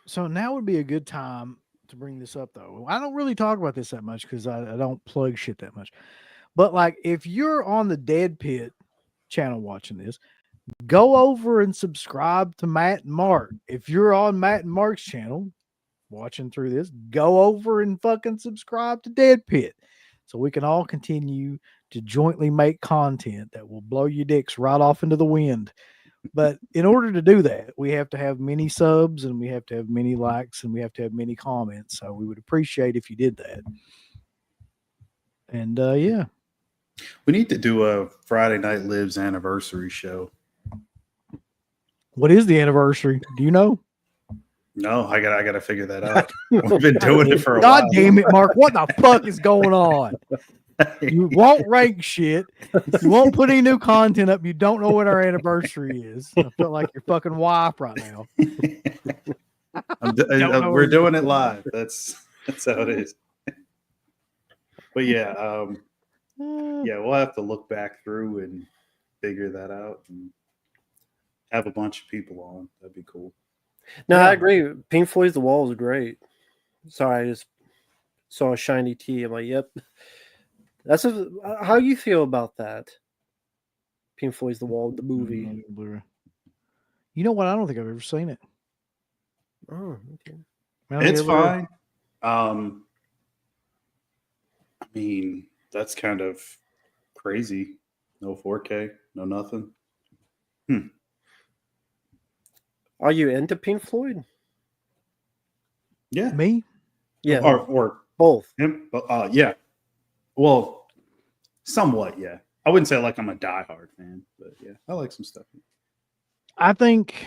So now would be a good time to bring this up, though. I don't really talk about this that much because I don't plug shit that much. But like, if you're on the Dead Pit channel watching this, go over and subscribe to Matt and Mark. If you're on Matt and Mark's channel watching through this, go over and fucking subscribe to Dead Pit so we can all continue to jointly make content that will blow your dicks right off into the wind. But in order to do that, we have to have many subs and we have to have many likes and we have to have many comments. So we would appreciate if you did that. And yeah. We need to do a Friday Night Lives anniversary show. What is the anniversary? Do you know? No, I gotta figure that out. We've been doing it for a God while. damn it, Mark. What the fuck is going on? You won't rank shit. You won't put any new content up. You don't know what our anniversary is. I feel like your fucking wife right now. We're doing it live. That's how it is. But yeah, we'll have to look back through and figure that out and have a bunch of people on. That'd be cool. No, Yeah. I agree. Pink Floyd's The Wall is great. Sorry, I just saw a shiny T. I'm like, yep. That's how you feel about that? Pink Floyd's The Wall, the movie. You know what? I don't think I've ever seen it. Oh, okay. I don't think It's I've ever- fine. I mean, that's kind of crazy. No 4K, no nothing. Are you into Pink Floyd? Yeah. Me? Yeah, Or both. him. Yeah. Well, somewhat, yeah. I wouldn't say like I'm a diehard fan, but yeah, I like some stuff. I think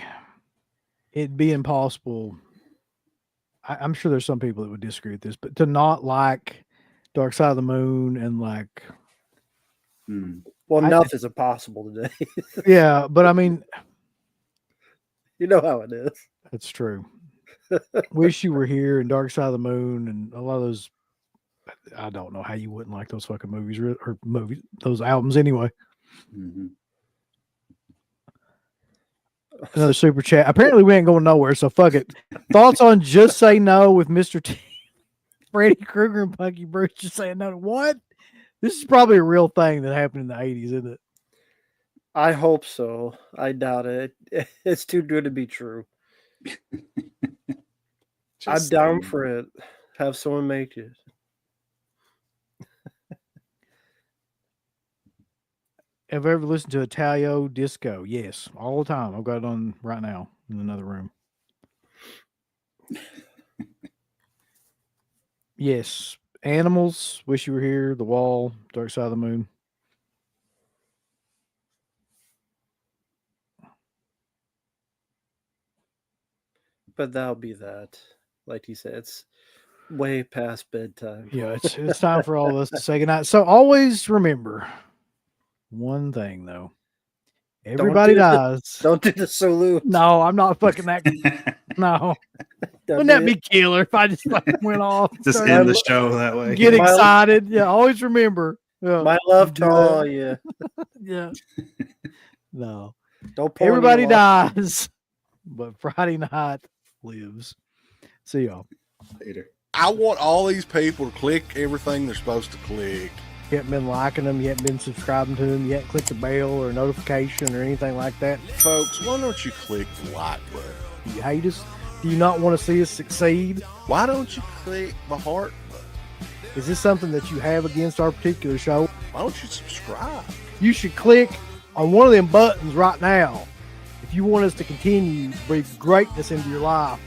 it'd be impossible. I'm sure there's some people that would disagree with this, but to not like Dark Side of the Moon and like, Well, I- nothing's impossible today. yeah, but I mean, You know how it is. that's true. Wish You Were Here and Dark Side of the Moon and a lot of those. I don't know how you wouldn't like those fucking movies or those albums anyway. Mhm. Another super chat. Apparently, we ain't going nowhere, so fuck it. Thoughts on Just Say No with Mr. T, Freddy Krueger, and Punky Bruce just saying no? What? This is probably a real thing that happened in the 80s, isn't it? I hope so. I doubt it. It's too good to be true. I'm Just down saying. for it. Have someone make it. Have I ever listened to Italio Disco? Yes, all the time. I've got it on right now in another room. Yes. Animals, Wish You Were Here, The Wall, Dark Side of the Moon. But that'll be that. like you said, it's way past bedtime. Yeah, it's time for all of us to say goodnight. So always remember one thing though. Everybody do the- dies. Don't do the salute. No, I'm not fucking that. No, wouldn't that be killer if I just fucking went off? and Just started end the show that way. Get My- excited. Yeah, always remember. Yeah, My love to do that. all you. Yeah. No. Don't pour Everybody me off. dies, but Friday night lives. See y'all. Later. I want all these people to click everything they're supposed to click. You haven't been liking them, you haven't been subscribing to them, you haven't clicked the bell or notification or anything like that. Folks, why don't you click the like button? You hate us? Do you not want to see us succeed? Why don't you click the heart button? Is this something that you have against our particular show? Why don't you subscribe? You should click on one of them buttons right now if you want us to continue to breathe greatness into your life.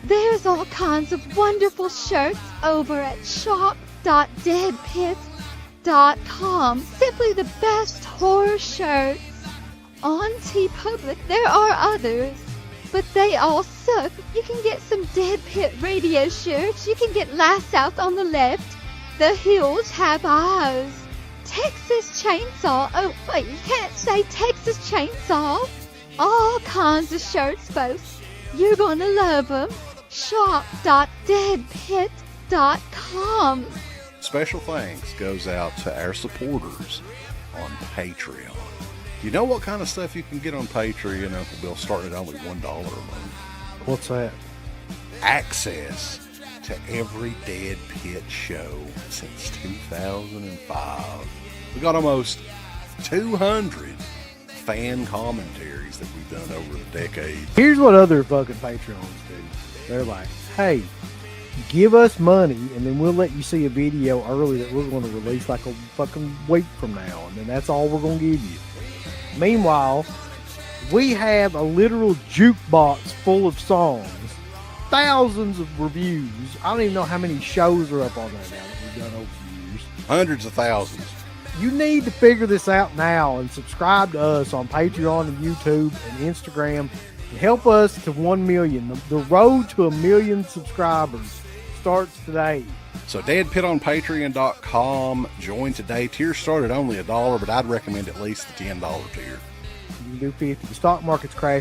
There's all kinds of wonderful shirts over at shop.deadpit.com. Simply the best horror shirts. On TeePublic, there are others, but they all suck. You can get some Dead Pit radio shirts. You can get Last South on the Left. The Hills Have Eyes. Texas Chainsaw. Oh, wait, you can't say Texas Chainsaw. All kinds of shirts, folks. You're gonna love them. Shop.deadpit.com. Special thanks goes out to our supporters on Patreon. You know what kind of stuff you can get on Patreon, Uncle Bill, starting at only $1 a month? What's that? Access to every Dead Pit show since 2005. We got almost 200 fan commentaries that we've done over the decades. Weird what other fucking Patreons do. They're like, hey, give us money and then we'll let you see a video early that we're going to release like a fucking week from now. And then that's all we're going to give you. Meanwhile, we have a literal jukebox full of songs, thousands of reviews. I don't even know how many shows are up on there now that we've done over the years. Hundreds of thousands. You need to figure this out now and subscribe to us on Patreon and YouTube and Instagram and help us to 1 million. The road to 1 million subscribers starts today. So deadpitonpatreon.com. Join today. Tiers start at only $1, but I'd recommend at least the $10 tier. You can do 50. The stock market's crashing.